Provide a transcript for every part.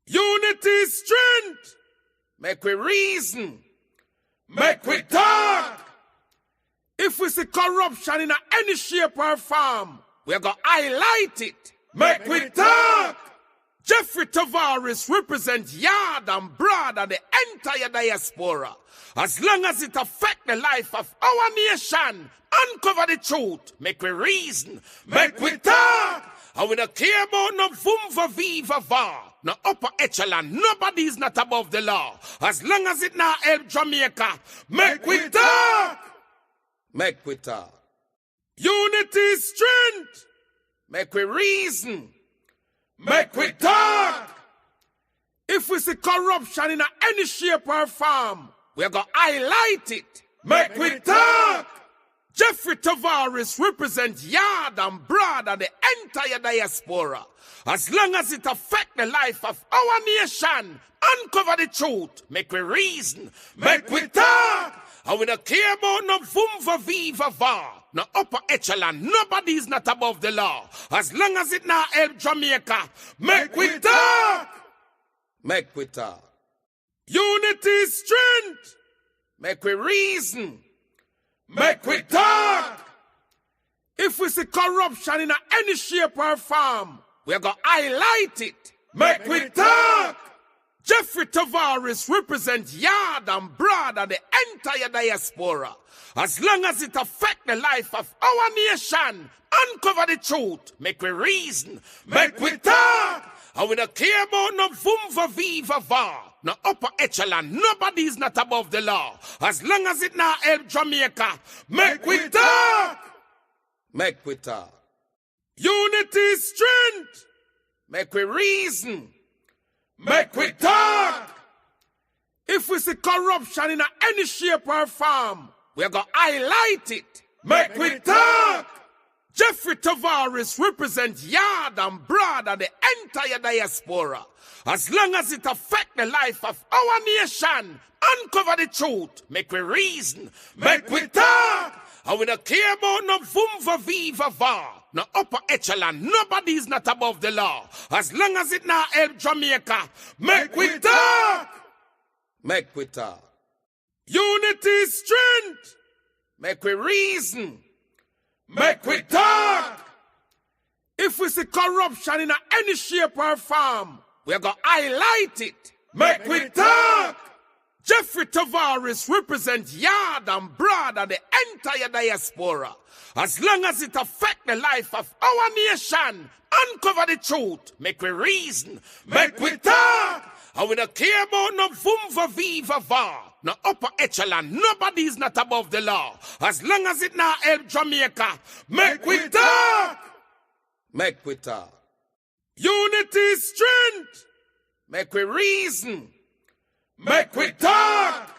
Unity is strength. Make we reason. Make we talk. If we see corruption in any shape or form, we're going to highlight it. Make we talk. Jeffrey Tavares represents yard and broad and the entire diaspora. As long as it affects the life of our nation, uncover the truth, make we reason, make we talk. And we don't care about no vumva viva va, no upper echelon, nobody is not above the law. As long as it not help Jamaica, make we talk. Make we talk. Unity is strength. Make we reason. Make we talk. If we see corruption in any shape or form, we're going to highlight it. Make we talk. Jeffrey Tavares represents yard and broad and the entire diaspora. As long as it affects the life of our nation, uncover the truth, make we reason, make we talk. And we don't care about no vumva viva va, no upper echelon, nobody is not above the law. As long as it not help Jamaica, make we talk. Make we talk. Unity is strength. Make we reason. Make we talk. If we see corruption in any shape or form, we're going to highlight it. Make we talk. Jeffrey Tavares represents yard and broad and the entire diaspora. As long as it affects the life of our nation, uncover the truth, make we reason, make we talk. And we don't care about no vumva viva va, no upper echelon, nobody is not above the law. As long as it not help Jamaica, make we talk. Make we talk. Unity is strength. Make we reason. Make we talk. If we see corruption in any shape or form, we're going to highlight it. Make we talk. Jeffrey Tavares represents yard and broad and the entire diaspora. As long as it affects the life of our nation, uncover the truth, make we reason, make we talk. And we don't care about no vumva viva va, no upper echelon, nobody is not above the law. As long as it not help Jamaica, make we talk. Make we talk. Unity is strength. Make we reason. Make we talk. If we see corruption in any shape or form, we're going to highlight it. Make we talk. Jeffrey Tavares represents yard and broad and the entire diaspora. As long as it affects the life of our nation, uncover the truth, make we reason, make we talk. And we don't care about no vumva viva va, no upper echelon, nobody is not above the law. As long as it not help Jamaica, make we talk. Make we talk. Unity is strength. Make we reason. Make we talk.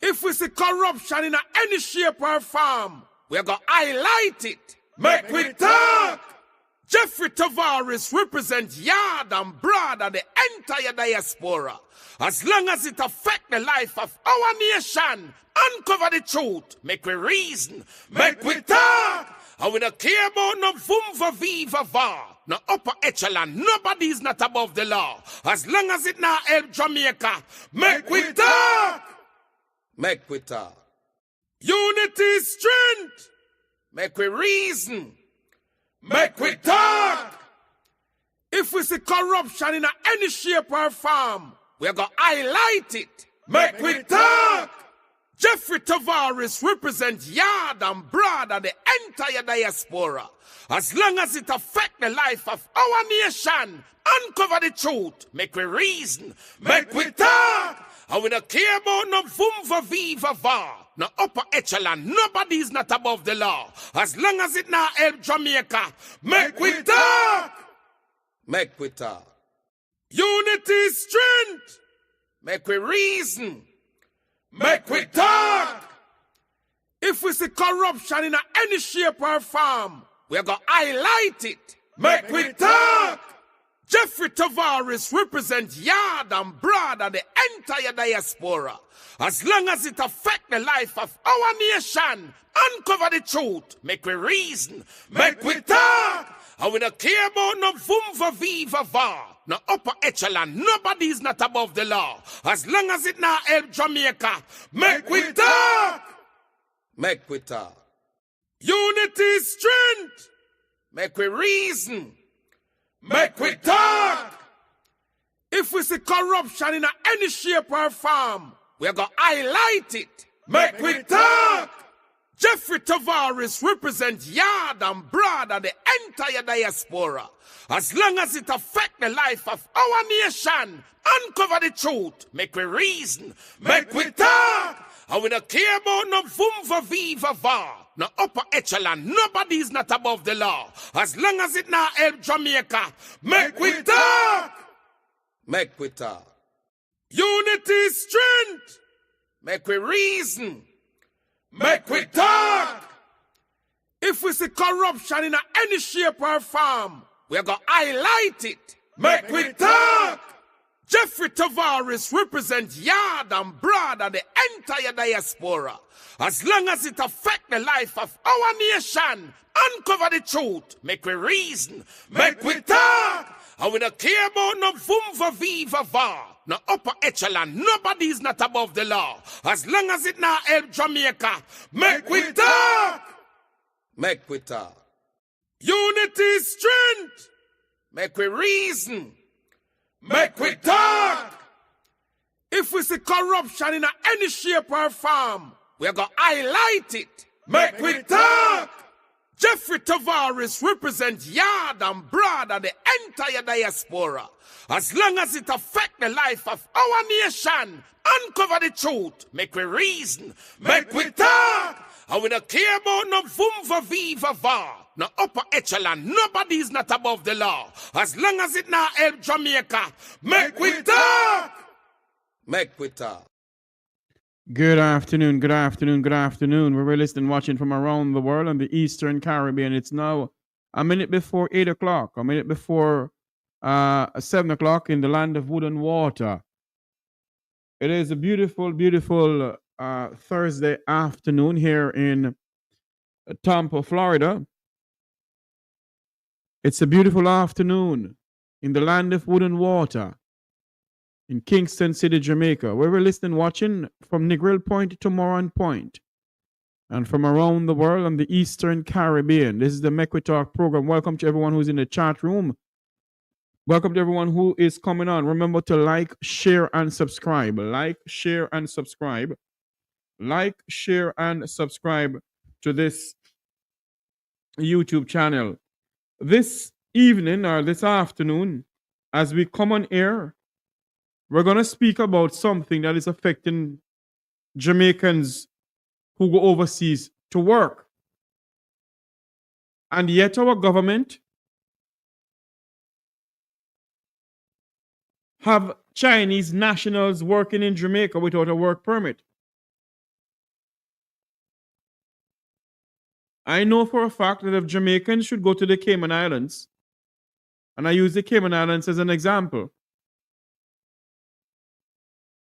If we see corruption in any shape or form, we're going to highlight it. Make we talk. Jeffrey Tavares represents yard and broad and the entire diaspora. As long as it affects the life of our nation, uncover the truth, make we reason, make we talk. And we don't care about no vumva viva va, no upper echelon, nobody is not above the law. As long as it not help Jamaica, make we talk. Make we talk. Unity is strength. Make we reason. Make we talk. If we see corruption in any shape or form, we're going to highlight it. Make we talk. Jeffrey Tavares represents yard and broad and the entire diaspora. As long as it affects the life of our nation, uncover the truth, make we reason, make we talk. And we don't care about no vumva viva va, no upper echelon, nobody is not above the law. As long as it not help Jamaica, make we talk. Make we talk. Unity is strength. Make we reason. Make we talk. If we see corruption in any shape or form, we're going to highlight it. Make we talk. Jeffrey Tavares represents yard and broad and the entire diaspora. As long as it affects the life of our nation, uncover the truth, make we reason, make we talk. And we don't care about no vumva viva va. No upper echelon. Nobody is not above the law. As long as it now help Jamaica. Make we talk. Make we talk. Unity is strength. Make we reason. Make we talk. If we see corruption in any shape or form, we're going to highlight it. Make we talk. Jeffrey Tavares represents yard and broad and the entire diaspora. As long as it affects the life of our nation, uncover the truth, make we reason, make we talk. And we don't care about no vumva viva va, no upper echelon. Nobody is not above the law. As long as it now help Jamaica, make we talk. Make we talk. Unity is strength. Make we reason. Make we talk. If we see corruption in any shape or form, we're going to highlight it. Make we talk. Jeffrey Tavares represents yard and broad and the entire diaspora. As long as it affects the life of our nation, uncover the truth, make we reason, make we talk. And we don't care about no vumva viva va, no upper echelon. Nobody is not above the law. As long as it now help Jamaica, make we talk. Make we talk. Unity is strength. Make we reason. Make we talk. If we see corruption in any shape or form, we're going to highlight it. Make we talk. Jeffrey Tavares represents yard and broad and the entire diaspora. As long as it affects the life of our nation, uncover the truth, make we reason, make we talk. And we don't care about no vumva viva va, no upper echelon. Nobody is not above the law. As long as it now help Jamaica, make we talk. Make we talk. Good afternoon, good afternoon, good afternoon. We're listening, watching from around the world on the Eastern Caribbean. It's now a minute before 8 o'clock, a minute before 7 o'clock in the land of wood and water. It is a beautiful, beautiful Thursday afternoon here in Tampa, Florida. It's a beautiful afternoon in the land of wood and water in Kingston City, Jamaica, where we're listening, watching from Negril Point to Moran Point, and from around the world on the Eastern Caribbean. This is the Mek Wi Talk program. Welcome to everyone who's in the chat room. Welcome to everyone who is coming on. Remember to like, share, and subscribe. Like, share, and subscribe. Like, share, and subscribe to this YouTube channel. This evening or this afternoon, as we come on air, we're going to speak about something that is affecting Jamaicans who go overseas to work. And yet our government have Chinese nationals working in Jamaica without a work permit. I know for a fact that if Jamaicans should go to the Cayman Islands, and I use the Cayman Islands as an example,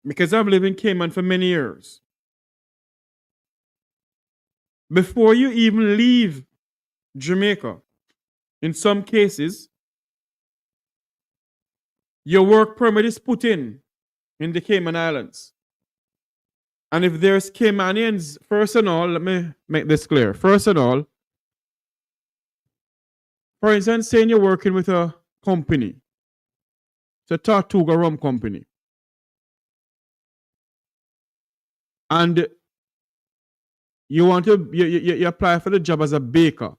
because I've lived in Cayman for many years. Before you even leave Jamaica, in some cases, your work permit is put in the Cayman Islands. And if there's Caymanians, first and all, let me make this clear. First and all, for instance, saying you're working with a company, it's a Tortuga rum company, and you want to you apply for the job as a baker.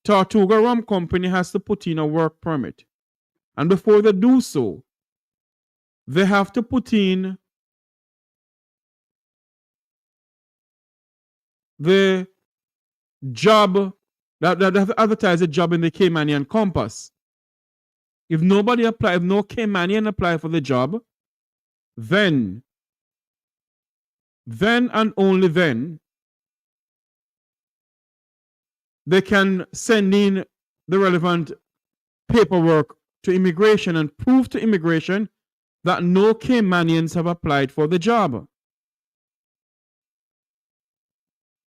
Tortuga Rum Company has to put in a work permit. And before they do so, they have to put in the job, that they have to advertise a job in the Caymanian Compass. If nobody apply, if no Caymanian apply for the job, then and only then, they can send in the relevant paperwork to immigration and prove to immigration that no Caymanians have applied for the job.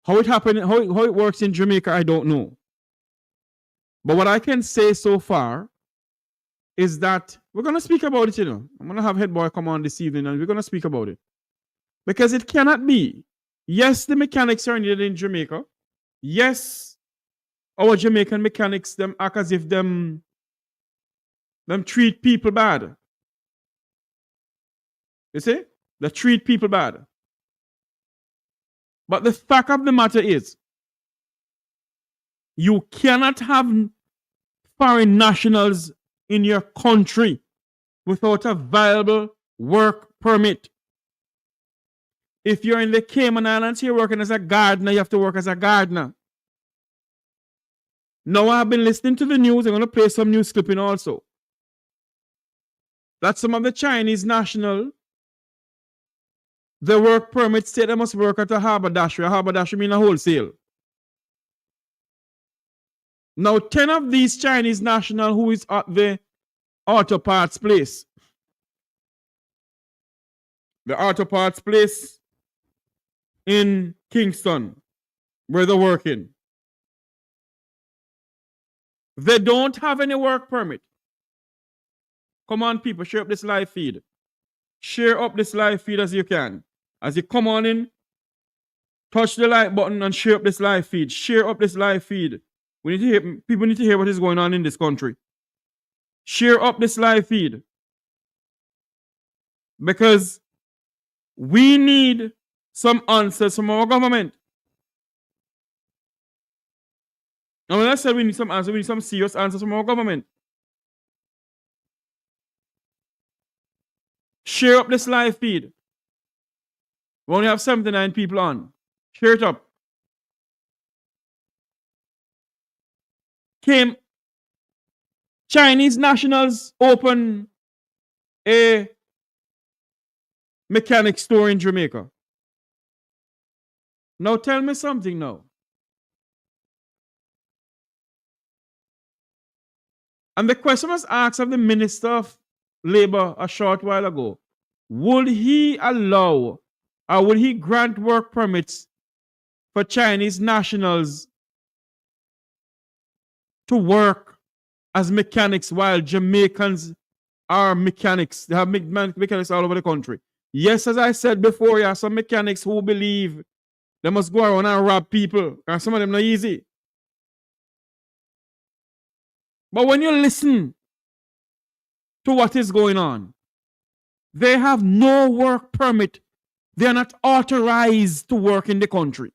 How it happened, how it works in Jamaica, I don't know. But what I can say so far is that we're going to speak about it, I'm going to have Head Boy come on this evening and we're going to speak about it. Because it cannot be. Yes, the mechanics are needed in Jamaica. Yes, our Jamaican mechanics, them act as if them treat people bad. You see? They treat people bad. But the fact of the matter is, you cannot have foreign nationals in your country without a viable work permit. If you're in the Cayman Islands, you're working as a gardener, you have to work as a gardener. Now I've been listening to the news. I'm going to play some news clipping also. That some of the Chinese national, the work permit state they must work at a haberdashery. A haberdashery means a wholesale. Now 10 of these Chinese national who is at the auto parts place. The auto parts place in Kingston, where they're working. They don't have any work permit. Come on, people, share up this live feed. Share up this live feed as you can. As you come on in, touch the like button and share up this live feed. Share up this live feed. We need to hear, people need to hear what is going on in this country. Share up this live feed. Because we need some answers from our government. And when I said we need some answers, we need some serious answers from our government. Share up this live feed. We only have 79 people on. Share it up. Chinese nationals open a mechanic store in Jamaica. Now tell me something now. And the question was asked of the Minister of Labor a short while ago. Would he allow or would he grant work permits for Chinese nationals to work as mechanics while Jamaicans are mechanics? They have mechanics all over the country. Yes, as I said before, there are some mechanics who believe they must go around and rob people, and some of them not easy. But when you listen to what is going on, they have no work permit. They are not authorized to work in the country.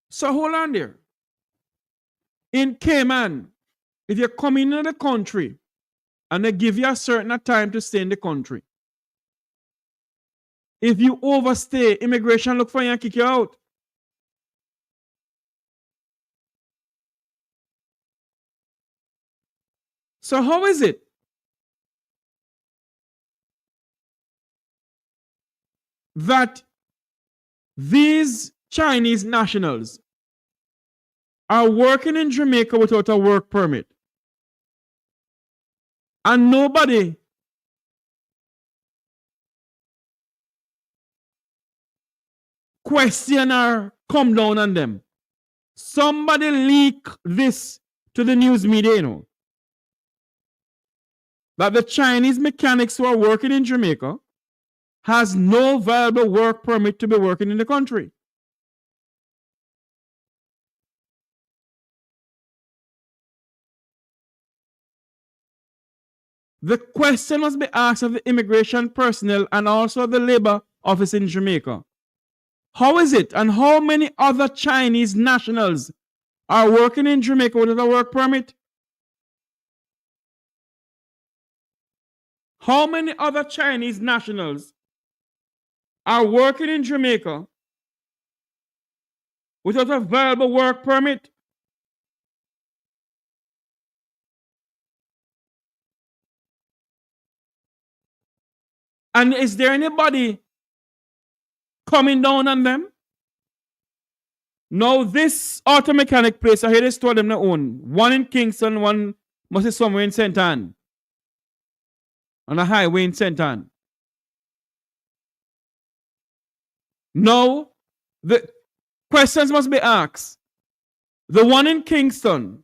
So hold on there. In Cayman, if you come into the country and they give you a certain time to stay in the country, if you overstay, immigration look for you and kick you out. So how is it that these Chinese nationals are working in Jamaica without a work permit and nobody question or come down on them? Somebody leak this to the news media, that the Chinese mechanics who are working in Jamaica has no viable work permit to be working in the country. The question must be asked of the immigration personnel and also the labor office in Jamaica. How is it and how many other Chinese nationals are working in Jamaica without a work permit? How many other Chinese nationals are working in Jamaica without a viable work permit? And is there anybody coming down on them? Now, this auto mechanic place, I hear they store them their own. One in Kingston, one must be somewhere in St. Ann. On a highway in St. Ann. Now, the questions must be asked. The one in Kingston,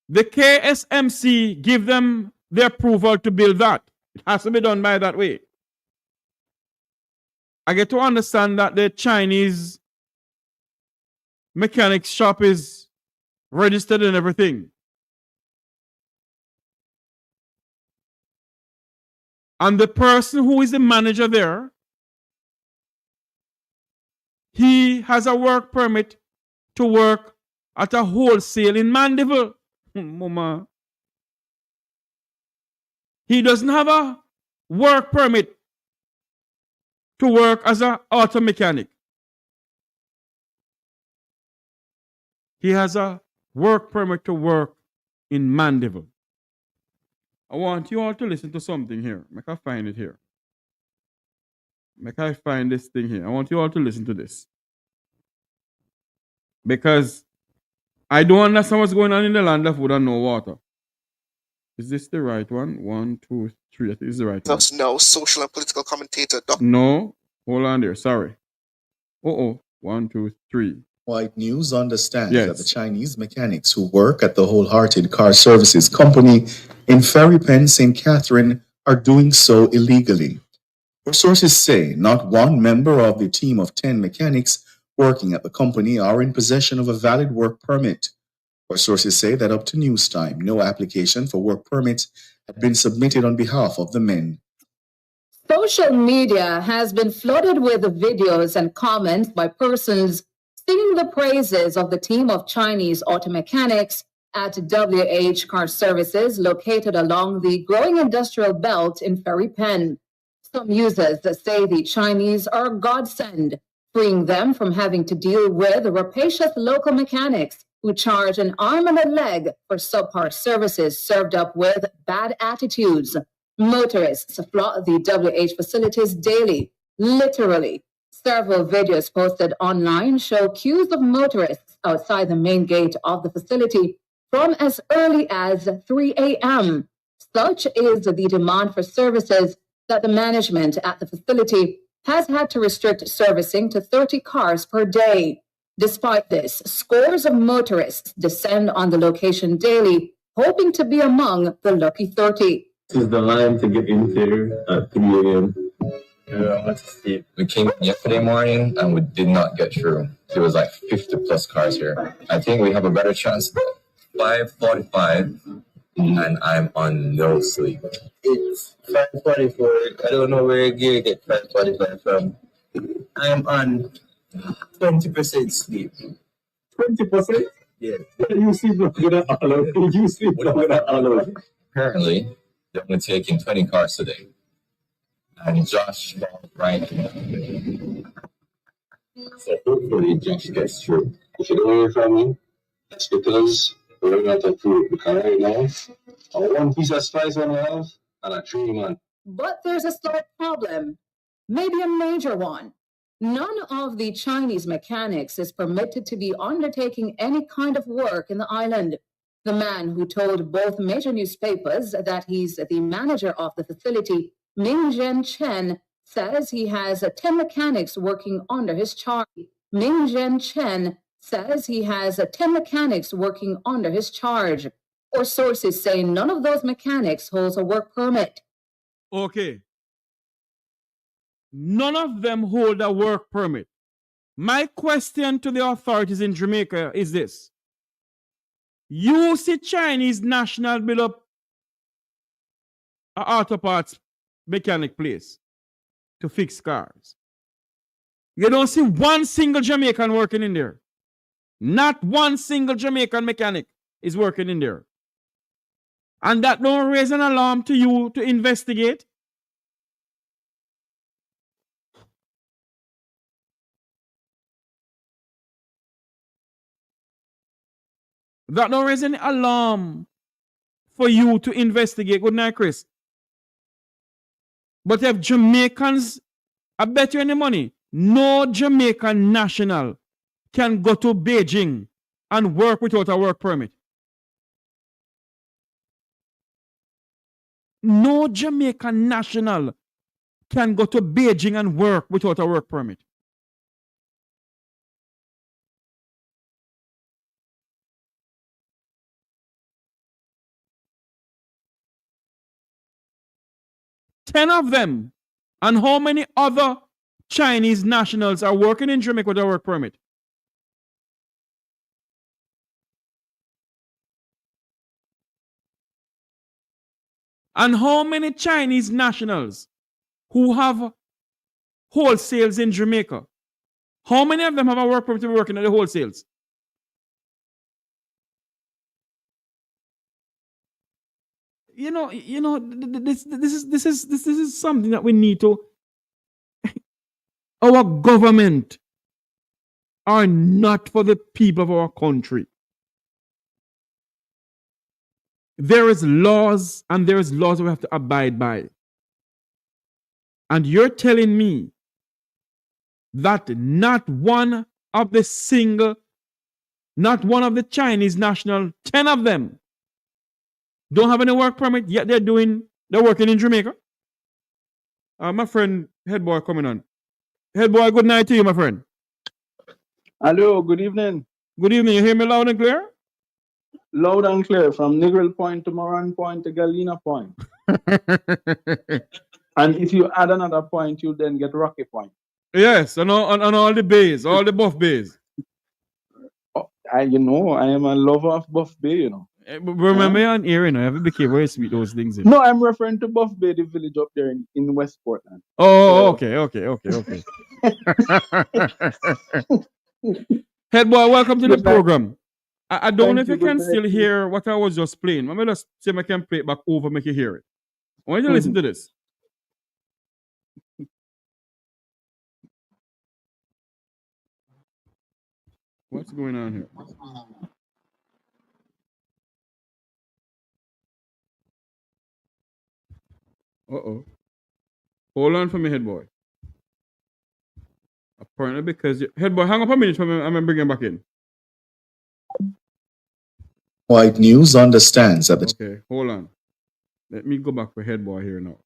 the KSMC give them the approval to build that. It has to be done by that way. I get to understand that the Chinese mechanic shop is registered and everything. And the person who is the manager there, he has a work permit to work at a wholesale in Mandeville. Mama. He doesn't have a work permit to work as an auto mechanic. He has a work permit to work in Mandeville. I want you all to listen to something here. Make I find it here. Make I find this thing here. I want you all to listen to this. Because I don't understand what's going on in the land of wood and no water. Is this the right one? 1, 2, 3. I think this is the right one. No, social and political commentator. No. Hold on there. Sorry. 1, 2, 3. White News understands that the Chinese mechanics who work at the Wholehearted Car Services Company in Ferry Pen, St. Catherine, are doing so illegally. Our sources say not one member of the team of 10 mechanics working at the company are in possession of a valid work permit. Our sources say that up to news time, no application for work permits had been submitted on behalf of the men. Social media has been flooded with videos and comments by persons singing the praises of the team of Chinese auto mechanics at WH Car Services located along the growing industrial belt in Ferry Pen. Some users say the Chinese are a godsend, freeing them from having to deal with rapacious local mechanics who charge an arm and a leg for subpar services served up with bad attitudes. Motorists flood the WH facilities daily, literally. Several videos posted online show queues of motorists outside the main gate of the facility from as early as 3 a.m. Such is the demand for services that the management at the facility has had to restrict servicing to 30 cars per day. Despite this, scores of motorists descend on the location daily, hoping to be among the lucky 30. This is the line to get in there at 3 a.m. Let's see. We came yesterday morning and we did not get through. There was like 50 plus cars here. I think we have a better chance. 5:45 and I'm on no sleep. It's 5:44. I don't know where you get 5:45 from. I'm on 20% sleep. 20%? Yeah. You sleep longer than all of it. You sleep longer than all of it. Apparently, they're only taking 20 cars today. And Josh falls right. So hopefully Josh gets through. If you don't hear from me, that's because we're not approved. Because right now, one piece of spice on the house and a 3 man. But there's a slight problem, maybe a major one. None of the Chinese mechanics is permitted to be undertaking any kind of work in the island. The man who told both major newspapers that he's the manager of the facility, Ming Zhen Chen, says he has 10 mechanics working under his charge. Ming Zhen Chen says he has 10 mechanics working under his charge. Or sources say none of those mechanics holds a work permit. Okay. None of them hold a work permit. My question to the authorities in Jamaica is this. You see Chinese national build up an auto parts mechanic place to fix cars. You don't see one single Jamaican working in there. Not one single Jamaican mechanic is working in there. And that don't raise an alarm to you to investigate. That don't raise any alarm for you to investigate. Good night, Chris. But if Jamaicans, I bet you any money, no Jamaican national can go to Beijing and work without a work permit. No Jamaican national can go to Beijing and work without a work permit. 10 of them. And how many other Chinese nationals are working in Jamaica with a work permit? And how many Chinese nationals who have wholesales in Jamaica? How many of them have a work permit to be working at the wholesales? This is something that we need to. Our government are not for the people of our country. There is laws, and there is laws we have to abide by. And you're telling me that not one of the Chinese national, 10 of them, don't have any work permit, yet they're working in Jamaica? My friend, head boy, coming on. Head boy, good night to you, my friend. Hello, good evening. Good evening. You hear me loud and clear? Loud and clear, from Negril Point to Moran Point to Galena Point. And if you add another point, you then get Rocky Point. Yes, on all the bays, all the buff bays. I am a lover of Buff Bay, you know. Remember you're on air, you have to be careful you speak those things. No, I'm referring to Buff Bay, the village up there in West Portland. Oh, okay. Head boy, welcome to the program. I don't know if you can still hear what I was just playing. Let me just see if I can play it back over, make you hear it. I want you to listen to this. What's going on here? Hold on for me, head boy. Apparently, because head boy, hang up a minute for me. I'm gonna bring him back in. White News understands that the Okay, hold on. Let me go back for head boy here now.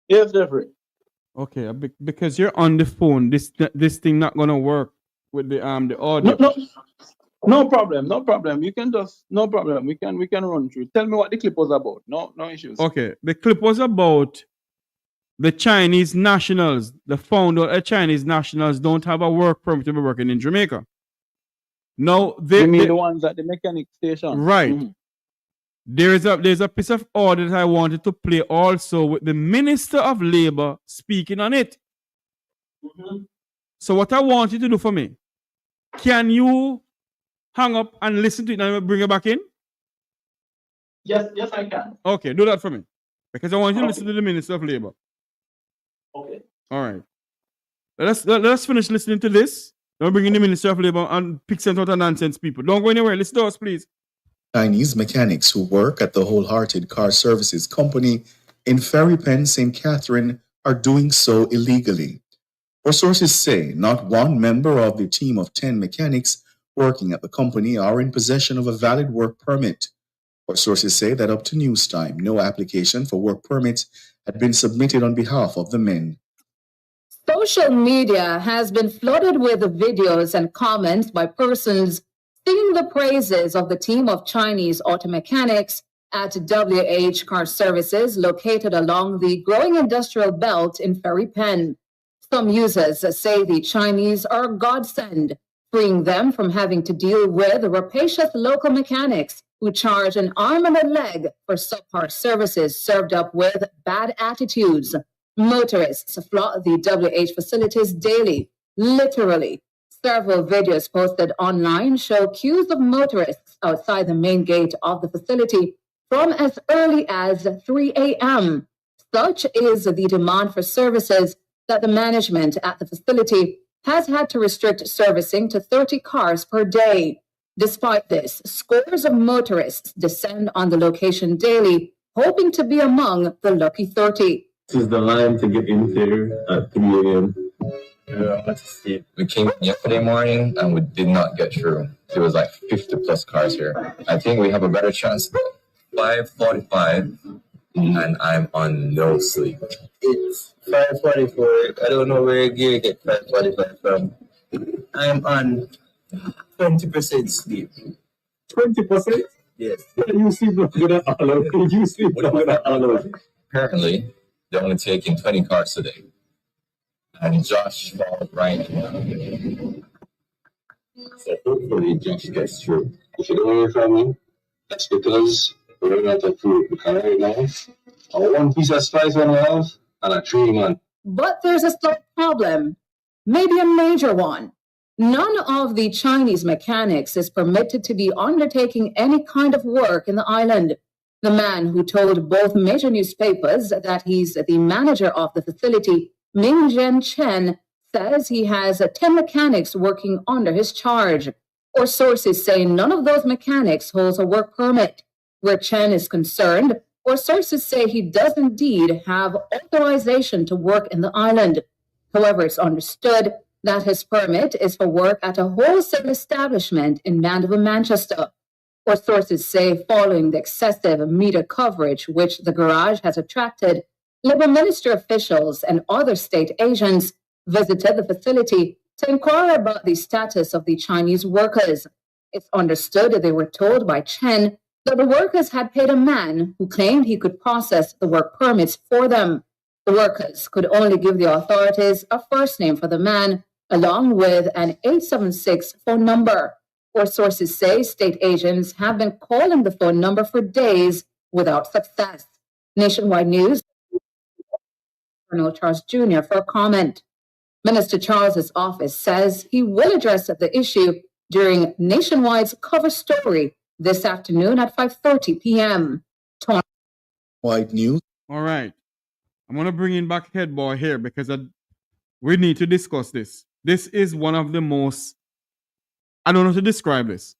Yes, Jeffrey. Okay, because you're on the phone, this thing not gonna work with the audio. No problem. You can just no problem. We can run through. Tell me what the clip was about. No issues. Okay, the clip was about the Chinese nationals. The founder of Chinese nationals don't have a work permit to be working in Jamaica. No, the ones at the mechanic station, right? Mm-hmm. There's a piece of audio that I wanted to play also with the Minister of Labor speaking on it. Mm-hmm. So what I want you to do for me, can you hang up and listen to it and I will bring it back in? Yes, I can. Okay, do that for me. Because I want you to listen to the Minister of Labor. Okay. All right. Let us finish listening to this. Don't bring in the Minister of Labor and pick sense out of nonsense people. Don't go anywhere. Listen to us, please. Chinese mechanics who work at the Wholehearted Car Services Company in Ferry Pen, St. Catherine, are doing so illegally. Our sources say not one member of the team of 10 mechanics working at the company are in possession of a valid work permit. Our sources say that up to news time, no application for work permits had been submitted on behalf of the men. Social media has been flooded with videos and comments by persons singing the praises of the team of Chinese auto mechanics at WH Car Services located along the growing industrial belt in Ferry Pen. Some users say the Chinese are a godsend, freeing them from having to deal with rapacious local mechanics who charge an arm and a leg for subpar services served up with bad attitudes. Motorists flood the WH facilities daily, literally. Several videos posted online show queues of motorists outside the main gate of the facility from as early as 3 a.m. Such is the demand for services that the management at the facility has had to restrict servicing to 30 cars per day. Despite this, scores of motorists descend on the location daily, hoping to be among the lucky 30. This is the line to get in there at 3 a.m. Let's see. We came yesterday morning and we did not get through. There was like 50 plus cars here. I think we have a better chance. 5:45. and I'm on no sleep. It's 5:44. I don't know where you get 5:45 from. I'm on 20% sleep. 20%? Yes. You sleep longer than all of it. You sleep longer than all of it. Apparently, they're only taking 20 cars today. And Josh falls right now. So hopefully Josh gets through. If you don't hear from me, that's because we're running out of food. Because right now, one piece of spice on I have and a 3-man. But there's a slight problem, maybe a major one. None of the Chinese mechanics is permitted to be undertaking any kind of work in the island. The man who told both major newspapers that he's the manager of the facility, Ming Zhen Chen, says he has 10 mechanics working under his charge. Or sources say none of those mechanics holds a work permit. Where Chen is concerned, or sources say he does indeed have authorization to work in the island. However, it's understood that his permit is for work at a wholesale establishment in Mandeville, Manchester. Or sources say following the excessive media coverage which the garage has attracted, Labour Minister officials and other state agents visited the facility to inquire about the status of the Chinese workers. It's understood that they were told by Chen that the workers had paid a man who claimed he could process the work permits for them. The workers could only give the authorities a first name for the man, along with an 876 phone number. Or sources say state agents have been calling the phone number for days without success. Nationwide News, Colonel Charles Jr. for a comment. Minister Charles's office says he will address the issue during Nationwide's cover story this afternoon at 5:30 p.m. Wide News. All right. I'm going to bring in back Head Boy here because we need to discuss this. This is one of the most, I don't know how to describe this.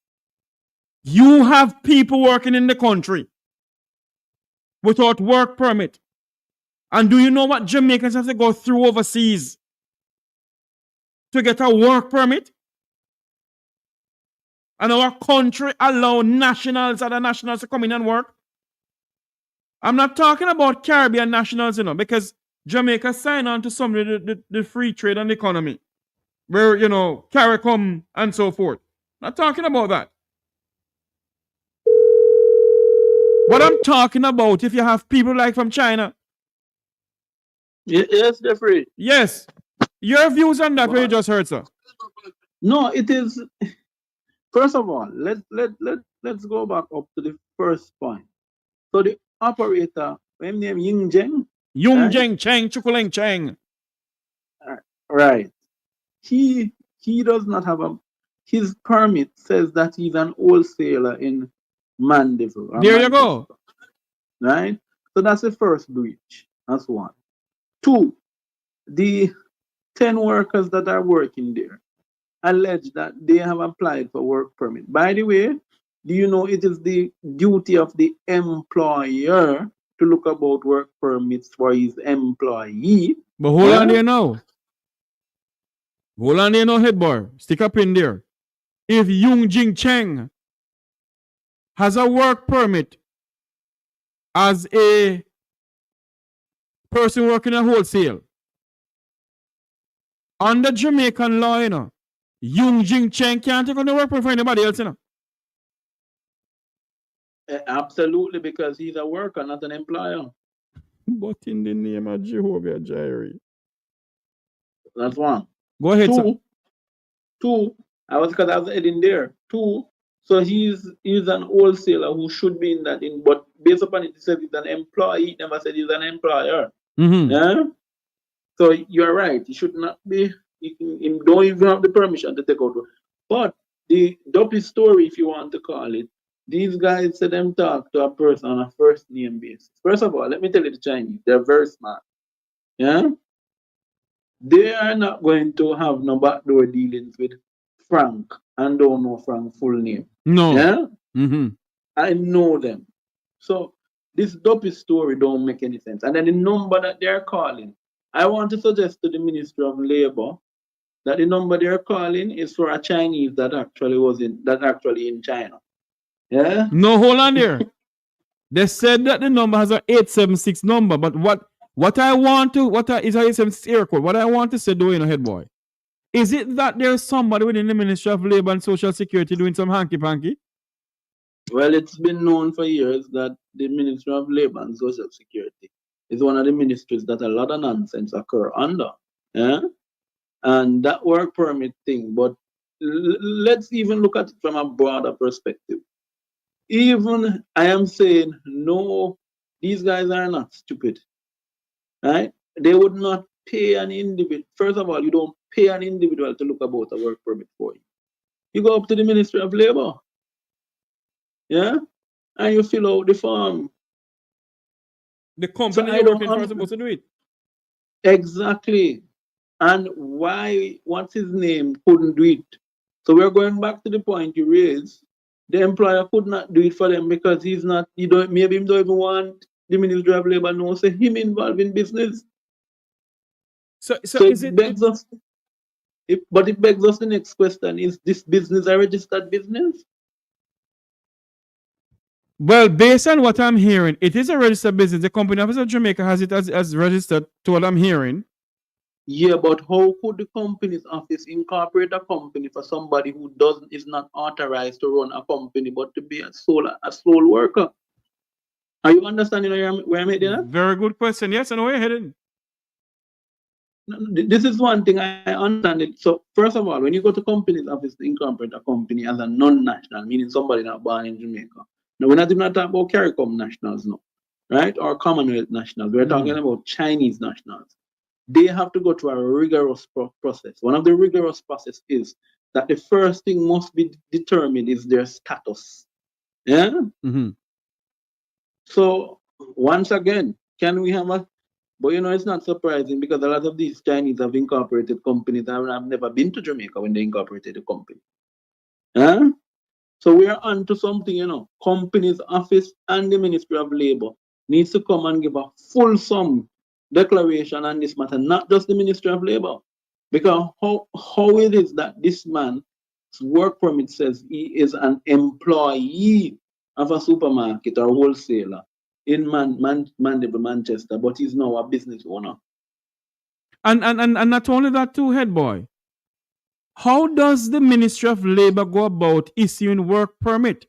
You have people working in the country without work permit. And do you know what Jamaicans have to go through overseas to get a work permit? And our country allow nationals, other nationals to come in and work. I'm not talking about Caribbean nationals, because Jamaica signed on to some of the free trade and economy, where, CARICOM and so forth. Not talking about that. What I'm talking about, if you have people like from China. Yes, Jeffrey. Yes. Your views on that, what you just heard, sir? No, it is. First of all, let's go back up to the first point. So the operator, his name Ying Zheng. Yung Zheng Cheng, Chukuleng Cheng. Right. He does not have his permit says that he's an wholesaler in Mandeville. There you go. Right? So that's the first breach. That's one. Two, the 10 workers that are working there allege that they have applied for work permit. By the way, do you know it is the duty of the employer to look about work permits for his employee? But hold on there now. Hold on there now, Head Boy. Stick up in there. If Yung Jing Cheng has a work permit as a person working at wholesale, under Jamaican law, Yung Jing Cheng can't take on the work permit for anybody else, Absolutely, because he's a worker, not an employer. But in the name of Jehovah Jireh. That's one. Go ahead, sir. Two, I was heading there. Two, so he's an wholesaler who should be in that but based upon it, he said he's an employee. He never said he's an employer. Mm-hmm. Yeah? So you're right. He should not be, he don't even have the permission to take out. But the dopey story, if you want to call it, these guys said them talk to a person on a first name basis. First of all, let me tell you the Chinese, they're very smart. Yeah? They are not going to have no backdoor dealings with Frank and don't know Frank's full name. No. Yeah? Mm-hmm. I know them. So this dopey story don't make any sense. And then the number that they're calling, I want to suggest to the Ministry of Labor that the number they're calling is for a Chinese that actually in China. Yeah? No, hold on there. They said that the number has an 876 number, but what I want to, what is a 876 air code? What I want to say, though, head boy, is it that there's somebody within the Ministry of Labor and Social Security doing some hanky-panky? Well, it's been known for years that the Ministry of Labor and Social Security is one of the ministries that a lot of nonsense occur under. Yeah? And that work permit thing, but let's even look at it from a broader perspective. Even I am saying, no, these guys are not stupid. Right? They would not pay an individual. First of all, you don't pay an individual to look about a work permit for you. You go up to the Ministry of Labor. Yeah? And you fill out the form. The company you're working for is supposed to do it. Exactly. And why, what's his name, couldn't do it? So we're going back to the point you raised. The employer could not do it for them because he's not, maybe he don't even want the Ministry of Labor knows him involved in business. So is it begs us, but it begs us the next question: is this business a registered business? Well, based on what I'm hearing, it is a registered business. The Company Office of Jamaica has it as registered, to what I'm hearing. Yeah, but how could the Company's Office incorporate a company for somebody who is not authorized to run a company, but to be a sole worker? Are you understanding where I'm heading at? Very good question. Yes, I know where you're heading. This is one thing I understand it. So first of all, when you go to Company's Office to incorporate a company as a non-national, meaning somebody not born in Jamaica. Now we're not even talking about CARICOM nationals, no, right? Or Commonwealth nationals. We're talking about Chinese nationals. They have to go through a rigorous process. One of the rigorous process is that the first thing must be determined is their status. Yeah. Mm-hmm. So once again, can we have a? But it's not surprising because a lot of these Chinese have incorporated companies and have never been to Jamaica when they incorporated a company. Yeah. So we are on to something, Company's Office and the Ministry of Labor needs to come and give a fulsome declaration on this matter, not just the Ministry of Labor. Because how it is that this man's work permit says he is an employee of a supermarket or wholesaler in Mandeville, Manchester, but he's now a business owner. And not only that too, head boy. How does the Ministry of Labor go about issuing work permit?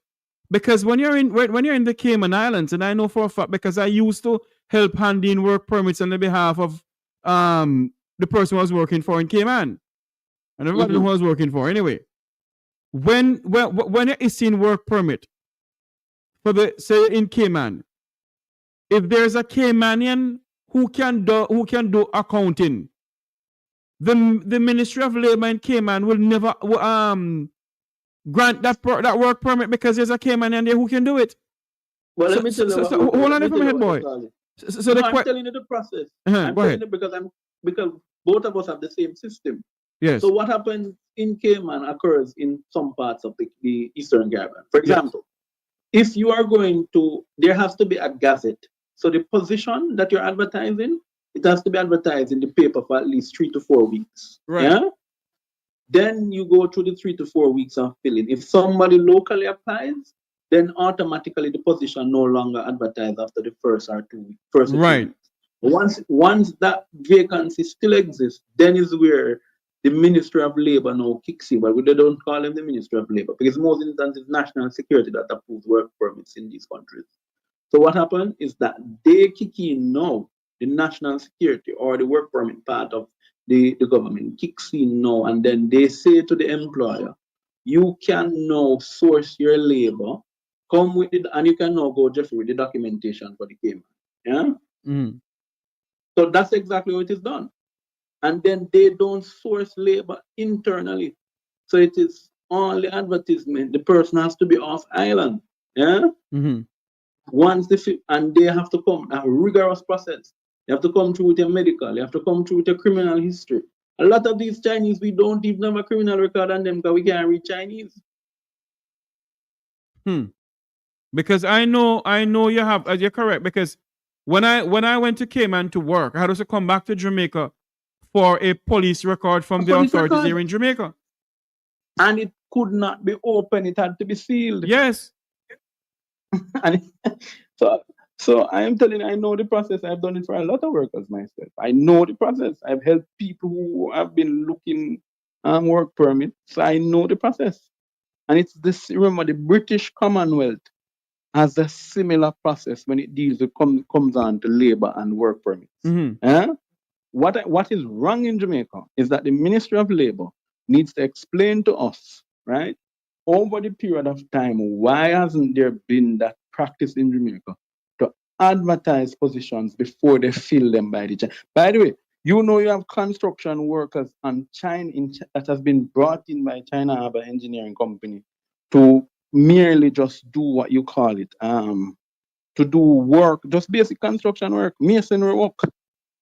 Because when you're in the Cayman Islands, and I know for a fact because I used to help hand in work permits on the behalf of the person who was working for in Cayman, and everybody who I was working for anyway. When you're issuing work permit for say in Cayman, if there's a Caymanian who can do accounting, the Ministry of Labor in Cayman will never grant that work permit because there's a Caymanian there who can do it. Well, let me tell you. Hold on from head boy. I'm telling you the process. I'm telling you because both of us have the same system. Yes. So what happens in Cayman occurs in some parts of the Eastern Caribbean. For example, if you are going to, there has to be a gazette. So the position that you're advertising, it has to be advertised in the paper for at least 3 to 4 weeks. Right. Yeah. Then you go through the 3 to 4 weeks of filling. If somebody locally applies, then automatically the position no longer advertised after the first or 2 weeks. Right. Once that vacancy still exists, then is where the Ministry of Labor now kicks in. But they don't call them the Ministry of Labor because most instances national security that approves work permits in these countries. So what happened is that they kick in now, the national security or the work permit part of the government kicks in now, and then they say to the employer, you can now source your labor, come with it, and you can now go, Jeffrey, with the documentation for the Cayman. Yeah? Mm. So that's exactly what is done. And then they don't source labor internally. So it is only advertisement. The person has to be off island. Yeah? Mm-hmm. And they have to come a rigorous process. You have to come through with your medical. You have to come through with your criminal history. A lot of these Chinese, we don't even have a criminal record on them because we can't read Chinese. Because I know you have. You're correct. Because when I went to Cayman to work, I had to come back to Jamaica for a police record from the authorities here in Jamaica. And it could not be open. It had to be sealed. Yes. So I am telling you, I know the process. I've done it for a lot of workers myself. I know the process. I've helped people who have been looking work permit. So I know the process. And it's this, remember, the British Commonwealth has a similar process when it deals with comes on to labor and work permits. What is wrong in Jamaica is that the Ministry of Labor needs to explain to us, right, over the period of time, why hasn't there been that practice in Jamaica to advertise positions before they fill them by the China? By the way, you have construction workers on China that has been brought in by China Harbour Engineering Company to merely just do what you call it, to do work, just basic construction work, masonry work.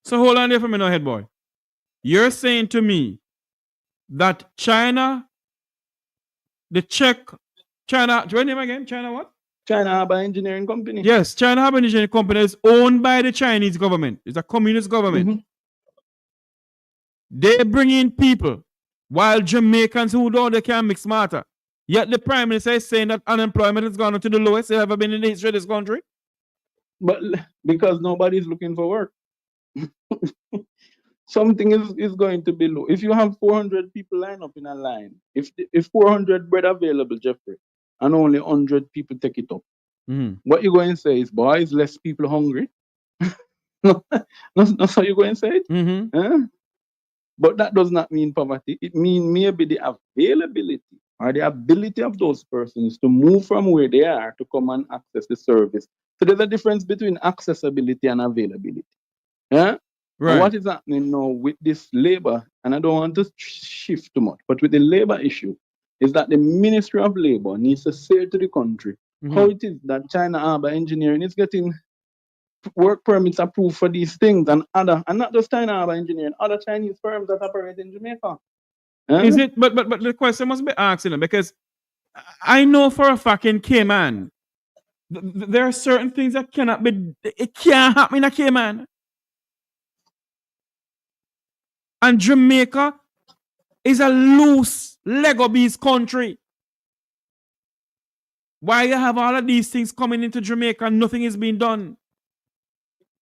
So hold on there for me now, head boy. You're saying to me that China, China, what's your name again? China what? China Harbour Engineering Company. Yes, China Harbour Engineering Company is owned by the Chinese government. It's a communist government. Mm-hmm. They bring in people while Jamaicans who don't, they can mix smarter. Yet the Prime Minister is saying that unemployment has gone up to the lowest it's ever been in the history of this country. But because nobody's looking for work. Something is going to be low. If you have 400 people line up in a line, if 400 bread available, Jeffrey, and only 100 people take it up, what you're going to say is, boys, less people hungry. That's how you're going to say it. But that does not mean poverty. It means maybe the availability or the ability of those persons to move from where they are to come and access the service. So there's a difference between accessibility and availability. Yeah? Right. And what is happening now with this labor, and I don't want to shift too much, but with the labor issue, is that the Ministry of Labor needs to say to the country how it is that China Harbour Engineering is getting work permits approved for these things and not just China Harbour Engineering, other Chinese firms that operate in Jamaica. Is it? But the question must be asked, because I know for a fact in Cayman, there are certain things that cannot be. It can't happen in a Cayman. And Jamaica is a loose Lego beast country. Why you have all of these things coming into Jamaica and nothing is being done?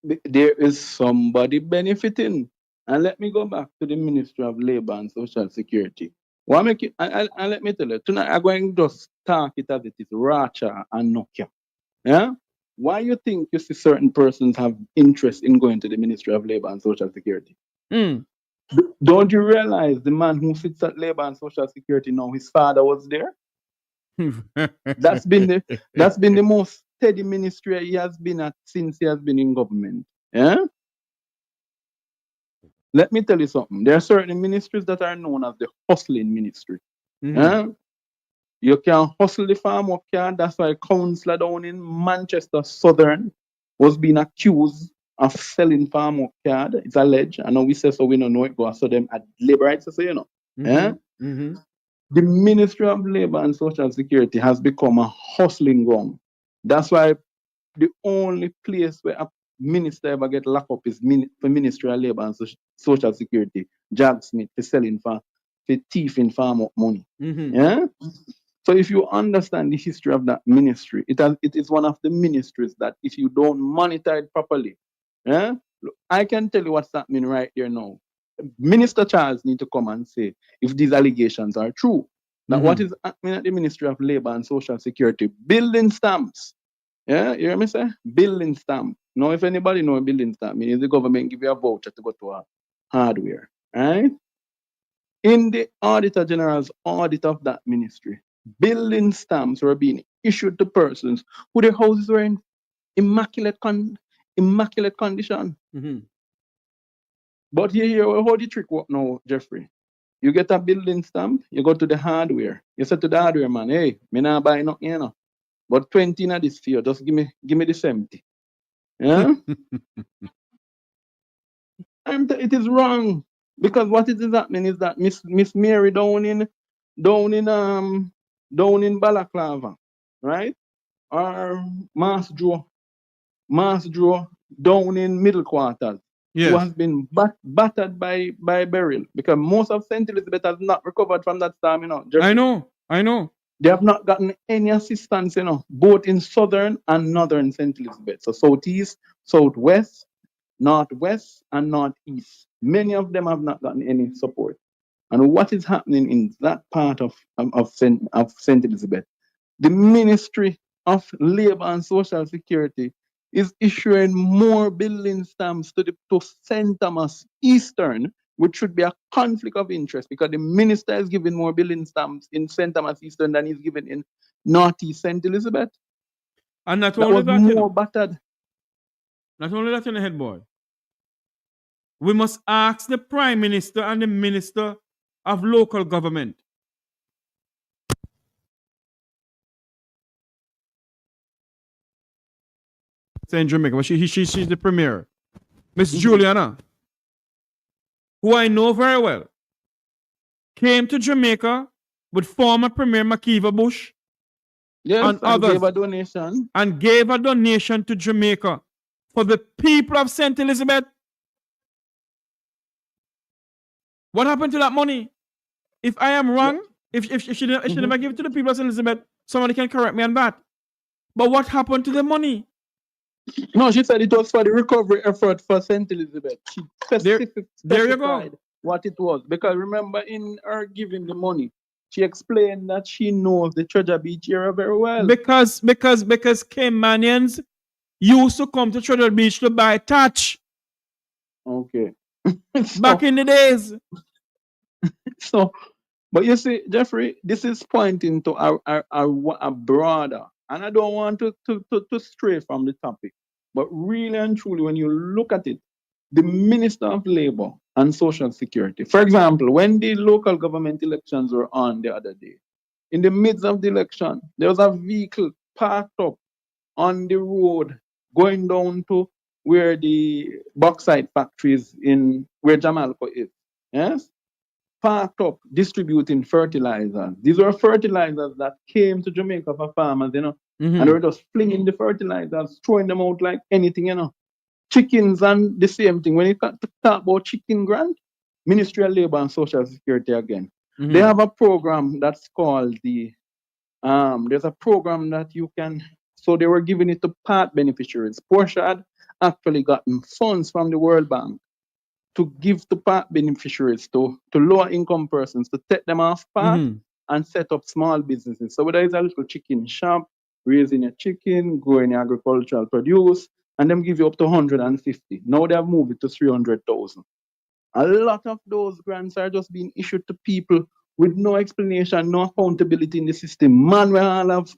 There is somebody benefiting. And let me go back to the Ministry of Labor and Social Security. What make it, and let me tell you, tonight I'm going to just talk it as it is, Racha and Nokia. Yeah? Why you think you see certain persons have interest in going to the Ministry of Labor and Social Security? Don't you realize the man who sits at Labor and Social Security now, his father was there? That's been the most steady ministry he has been at since he has been in government. Yeah? Let me tell you something. There are certain ministries that are known as the hustling ministry. Yeah? You can hustle the farm work card. That's why a councillor down in Manchester Southern was being accused of selling farm work card. It's alleged. I know we say so, we don't know it, but I saw them at labor rights, so you know. Yeah? The Ministry of Labor and Social Security has become a hustling ground. That's why the only place where a minister ever get locked up is for Ministry of Labor and Social Security. Jag Smith for selling for thieving farm up money. Yeah? So if you understand the history of that ministry, it is one of the ministries that if you don't monitor it properly, yeah, I can tell you what's happening right here now. Minister Charles need to come and say if these allegations are true. Now, what is happening at the Ministry of Labor and Social Security? Building stamps. Yeah, you hear me say? Building stamp. Now, if anybody know a building stamp, means the government give you a voucher to go to a hardware. Right? In the Auditor General's audit of that ministry, building stamps were being issued to persons who their houses were in immaculate condition. But here, how the trick work now, Jeffrey? You get a building stamp, you go to the hardware. You say to the hardware man, hey, me not buy nothing, you know. But 20 in this fear, just give me the 70. Yeah? It is wrong. Because what it is happening is that Miss Mary down in Balaclava, right? Or Mass Joe down in Middle Quarters. Yes. Who has been battered by Beryl, because most of St. Elizabeth has not recovered from that storm, you know. I know. They have not gotten any assistance, both in southern and northern St. Elizabeth. So southeast, southwest, northwest, and northeast. Many of them have not gotten any support. And what is happening in that part of St. Elizabeth? The Ministry of Labor and Social Security is issuing more building stamps to St. Thomas Eastern, which should be a conflict of interest because the minister is giving more building stamps in St. Thomas Eastern than he's given in Northeast St. Elizabeth. And not That only was that, more battered. Not only that, head boy. We must ask the Prime Minister and the Minister of Local Government. In Jamaica, but she's the premier. Miss Juliana, who I know very well, came to Jamaica with former Premier Makiva Bush and others, gave a donation to Jamaica for the people of St. Elizabeth. What happened to that money? If I am wrong, if she never gave it to the people of St. Elizabeth, somebody can correct me on that. But what happened to the money? No, she said it was for the recovery effort for St. Elizabeth. She specified what it was. Because remember, in her giving the money, she explained that she knows the Treasure Beach area very well. Because Caymanians used to come to Treasure Beach to buy touch. Okay. Back in the days. So, but you see, Jeffrey, this is pointing to a broader, and I don't want to stray from the topic, but really and truly, when you look at it, the Minister of Labor and Social Security, for example, when the local government elections were on the other day, in the midst of the election, there was a vehicle parked up on the road going down to where the bauxite factory is in, where Jamalco is. Yes? Parked up distributing fertilizers. These were fertilizers that came to Jamaica for farmers, and they were just flinging the fertilizers, throwing them out like anything, Chickens and the same thing. When you talk about chicken grant, Ministry of Labor and Social Security again. They have a program that's called there's a program that you can, so they were giving it to part beneficiaries. Portia had actually gotten funds from the World Bank to give to part beneficiaries, to lower income persons, to take them off part and set up small businesses. So whether it's a little chicken shop, raising a chicken, growing agricultural produce, and them give you up to 150. Now they have moved it to 300,000. A lot of those grants are just being issued to people with no explanation, no accountability in the system. Man, we all have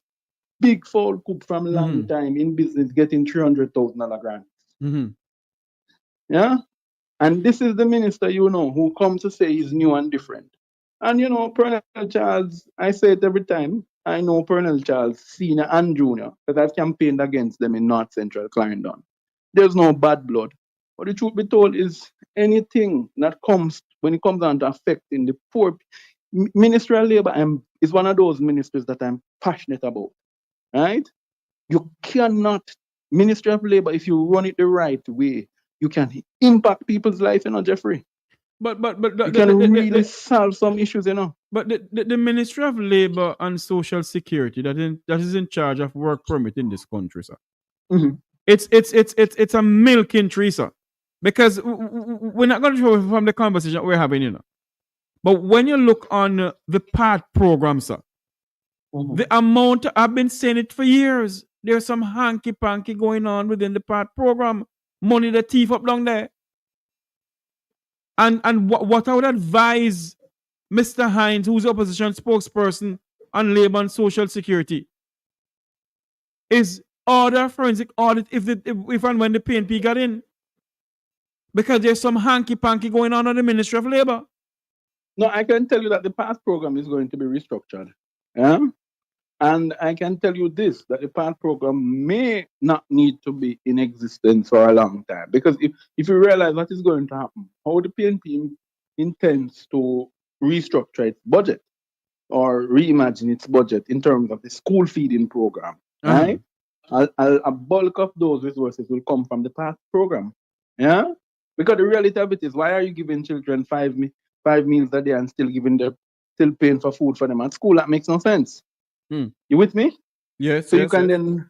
big foul coup from a long time in business getting $300,000 grants. Yeah? And this is the minister, who comes to say he's new and different. And, Pernell Charles, I say it every time, I know Pernell Charles, senior and junior, because I've campaigned against them in North Central Clarendon. There's no bad blood. But the truth be told is anything that comes, when it comes down to affecting the poor, Ministry of Labor is one of those ministries that I'm passionate about, right? You cannot, Ministry of Labor, if you run it the right way, you can impact people's life, Jeffrey. But you can really solve some issues, But the Ministry of Labor and Social Security that is in charge of work permit in this country, sir. It's a milking tree, sir. Because we're not going to show from the conversation we're having, But when you look on the PAT program, sir, the amount, I've been saying it for years, there's some hanky-panky going on within the PAT program. Money the thief up down there. And what I would advise Mr. Hines, who's the opposition spokesperson on Labor and Social Security, is order forensic audit if and when the PNP got in. Because there's some hanky-panky going on the Ministry of Labor. No, I can tell you that the PATH program is going to be restructured. Yeah? And I can tell you this, that the PATH program may not need to be in existence for a long time. Because if you realize what is going to happen, how the PNP intends to restructure its budget or reimagine its budget in terms of the school feeding program, right? A bulk of those resources will come from the PATH program. Yeah? Because the reality of it is, why are you giving children five meals a day and still paying for food for them at school? That makes no sense. You with me? Yes. So you can then,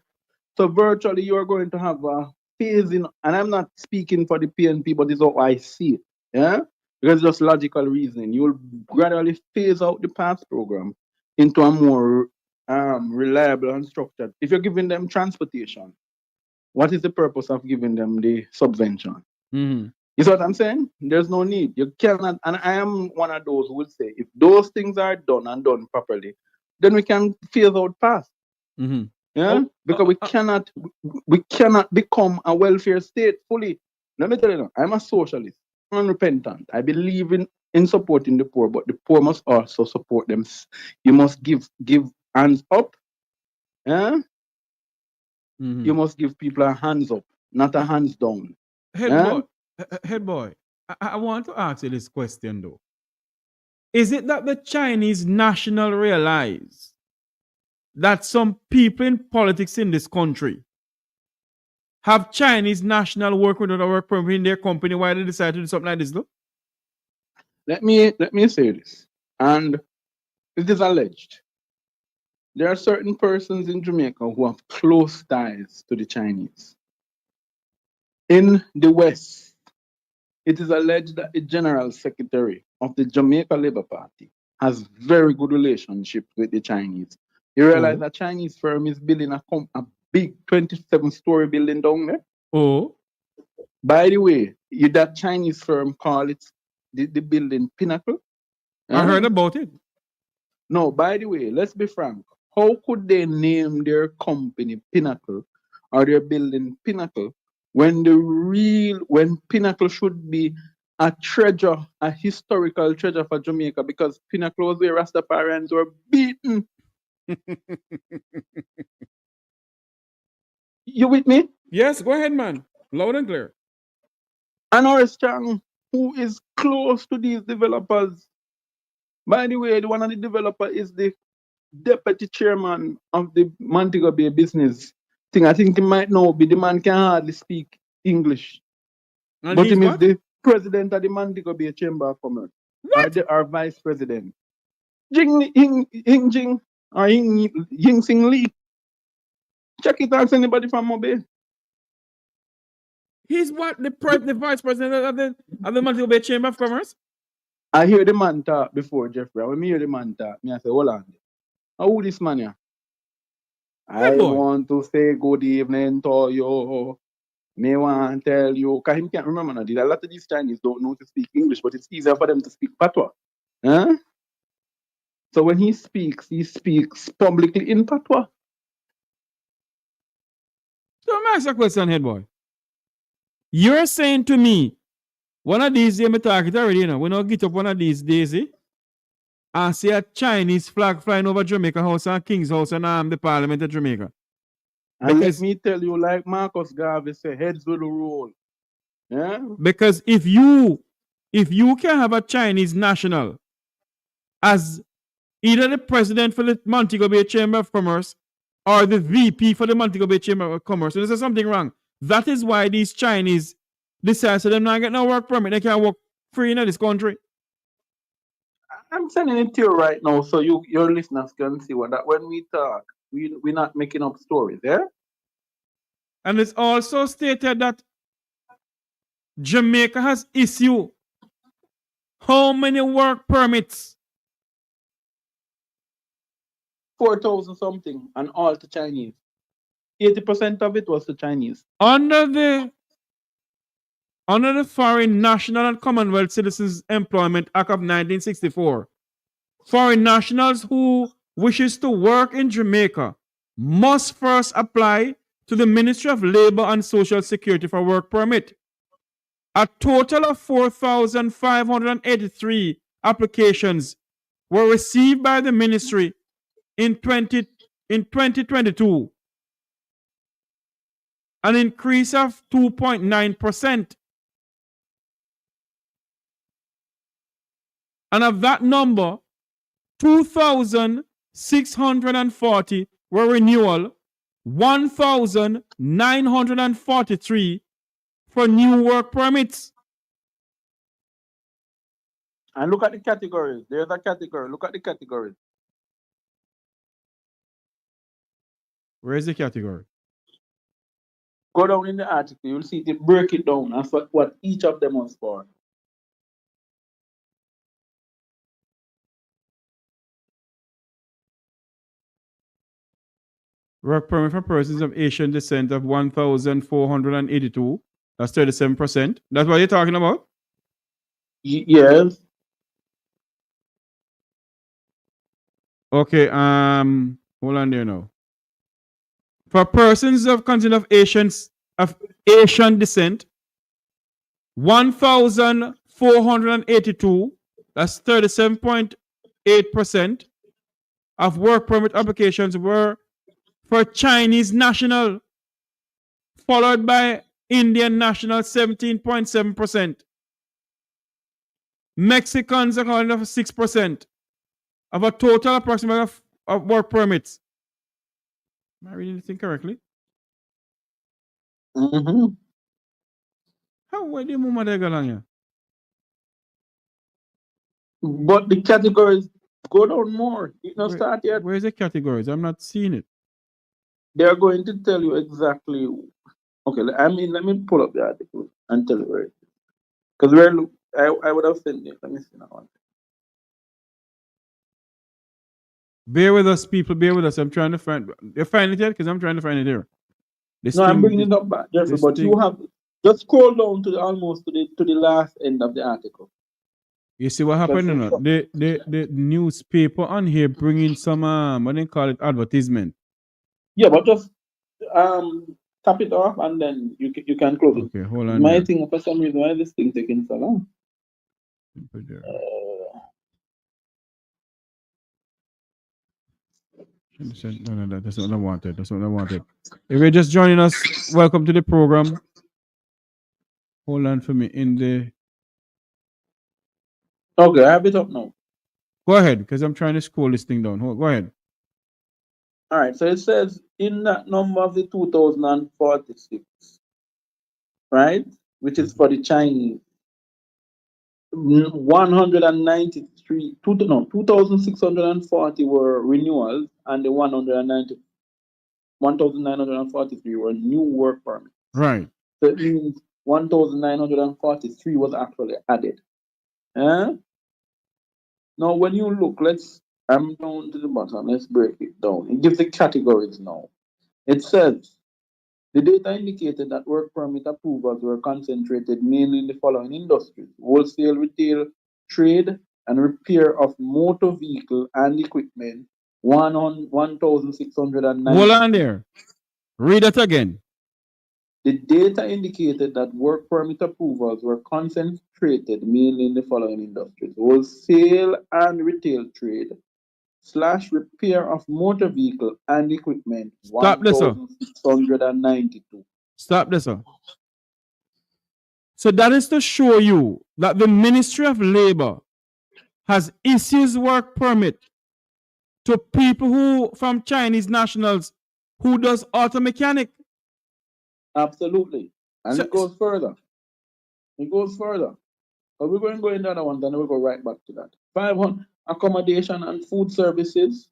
so virtually you are going to have a phase in, and I'm not speaking for the PNP, but it's how I see it. Yeah? Because it's just logical reasoning. You will gradually phase out the PASS program into a more reliable and structured. If you're giving them transportation, what is the purpose of giving them the subvention? You see what I'm saying? There's no need. You cannot, and I am one of those who will say, if those things are done and done properly, then we can phase out PASS. Yeah, because we cannot become a welfare state fully. Let me tell you, I'm a socialist, unrepentant. I believe in supporting the poor, but the poor must also support them. You must give hands up. Yeah, you must give people a hands up, not a hands down. Head boy, I want to ask you this question though. Is it that the Chinese national realize that some people in politics in this country have Chinese national work without a work permit in their company why they decide to do something like this though? Let me say this, and it is alleged. There are certain persons in Jamaica who have close ties to the Chinese. In the West, it is alleged that the General Secretary of the Jamaica Labour Party has very good relationship with the Chinese. You realize that Chinese firm is building a big 27-story building down there? By the way, that Chinese firm call it the building Pinnacle. I heard about it. No, by the way, let's be frank. How could they name their company Pinnacle or their building Pinnacle when Pinnacle should be a treasure, a historical treasure for Jamaica, because Pinnacle was where Rastafarians were beaten. You with me? Yes, go ahead, man. Loud and clear. And Horace Chang, who is close to these developers. By the way, one of the developers is the deputy chairman of the Montego Bay business thing. I think he might know, but the man can hardly speak English. And but he is what? the president of the Montego Bay Chamber of Commerce. What? Our vice president. Ying Sing Lee. Check it out, anybody from Mobile. He's what? The vice president of the Montego Bay Chamber of Commerce? I hear the man talk before, Jeffrey. When me hear the man talk, I say, hold on. Who this man here? I want to say good evening to you. Me want to tell you, because he can't remember now. A lot of these Chinese don't know to speak English, but it's easier for them to speak patois. Huh? So when he speaks publicly in patois. So let me ask you a question, head boy. You're saying to me, one of these days, me talk it already, you know, we don't get up one of these days, and see a Chinese flag flying over Jamaica House and King's House and the Parliament of Jamaica. And let me tell you, like Marcus Garvey said, heads will roll. Yeah? Because if you can have a Chinese national as either the president for the Montego Bay Chamber of Commerce or the VP for the Montego Bay Chamber of Commerce, so there's something wrong. That is why these Chinese decide so them not get no work permit. They can't work free in this country. I'm sending it to you right now so your listeners can see that when we talk, we're not making up stories, yeah? And it's also stated that Jamaica has issued how many work permits? 4,000 something, and all to Chinese. 80% of it was to Chinese. Under the Foreign National and Commonwealth Citizens Employment Act of 1964, foreign nationals who wishes to work in Jamaica must first apply to the Ministry of Labor and Social Security for work permit. A total of 4,583 applications were received by the ministry in 2022, an increase of 2.9%. And of that number, 2,640 were renewal, 1,943 for new work permits. And look at the categories. There's a category. Look at the categories. Where is the category? Go down in the article, you'll see they break it down as what each of them was for. Work permit for persons of Asian descent of 1,482. That's 37%. That's what you're talking about? Yes. Okay, hold on there now. For persons of content of Asian descent, 1,482, that's 37.8% of work permit applications were for Chinese national, followed by Indian national, 17.7%. Mexicans accounting for 6% of a total approximate of work permits. Am I reading this thing correctly? Mm-hmm. Where the moment they go along here? But the categories go down more. It not start yet. Where's the categories? I'm not seeing it. They're going to tell you exactly. Okay, let me pull up the article and tell you where it is. Because I would have sent it. Let me see now. Bear with us, people. Bear with us. I'm trying to find. You find it yet? Because I'm trying to find it here. I'm bringing it up back, Jeffrey. But you have just scroll down to almost to the last end of the article. You see what happened? The newspaper on here bringing some what they call it, advertisement. Yeah, but just tap it off and then you can close it. Okay, hold on. My thing, for some reason, why is this thing taking so long? No, that's not what I wanted. That's not what I wanted. If you're just joining us, welcome to the program. Hold on for me in the. Okay, I have it up now. Go ahead, because I'm trying to scroll this thing down. Go ahead. All right, so it says in that number of the 2046, right, which is for the Chinese, 2,640 were renewals and the 1,943 were new work permits. Right. So it means 1,943 was actually added. Now, when you look, I'm down to the bottom. Let's break it down. It gives the categories now. It says the data indicated that work permit approvals were concentrated mainly in the following industries: wholesale, retail, trade, and repair of motor vehicle and equipment. 1,690. Hold on there. Read it again. The data indicated that work permit approvals were concentrated mainly in the following industries: wholesale and retail trade, / repair of motor vehicle and equipment. Stop this, sir. 1,692. Stop this, sir. So that is to show you that the Ministry of Labor has issued work permit to people who from Chinese nationals who does auto mechanic. Absolutely. And it goes further. It goes further. But we're going to go in the other one, then we'll go right back to that. 500 accommodation and food services,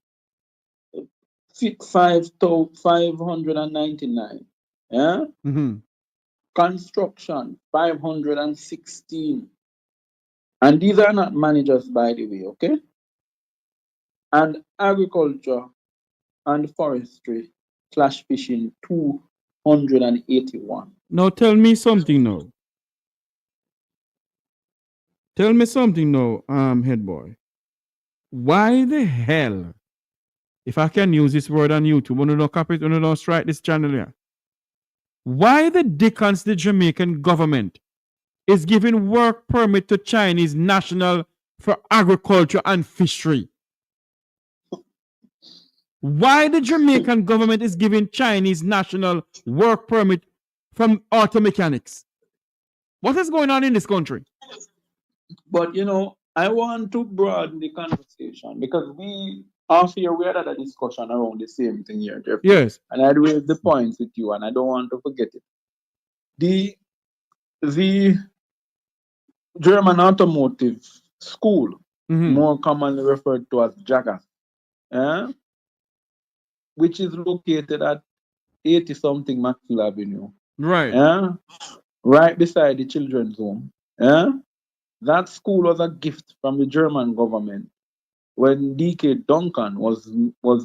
599. Yeah? Mm-hmm. Construction, 516. And these are not managers, by the way, okay? And agriculture and forestry / fishing, 281. Now tell me something now. Tell me something now, head boy. Why the hell, if I can use this word on YouTube, when you don't copy it, when you don't strike this channel here, why the dickens the Jamaican government is giving work permit to Chinese national for agriculture and fishery? Why the Jamaican government is giving Chinese national work permit from auto mechanics? What is going on in this country? But I want to broaden the conversation because off here we had a discussion around the same thing here, Jeffrey. Yes. And I'd raise the points with you, and I don't want to forget it. The German automotive school, more commonly referred to as JAGA, which is located at 80-something Maxwell Avenue. Right. Yeah? Right beside the children's home. Yeah? That school was a gift from the German government when D.K. Duncan was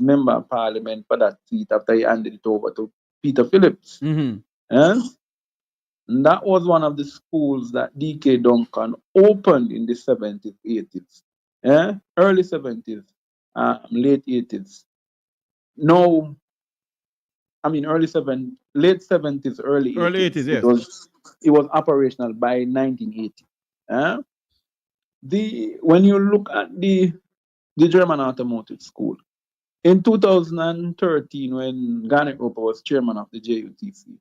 member of parliament for that seat after he handed it over to Peter Phillips. Mm-hmm. Yeah? And that was one of the schools that D.K. Duncan opened in the 70s, 80s. Yeah? Early 70s, late 80s. No, I mean late 70s, early 80s. Early 80s, yes. It was operational by 1980. Yeah? When you look at the German Automotive School, in 2013, when Garnet Roper was chairman of the JUTC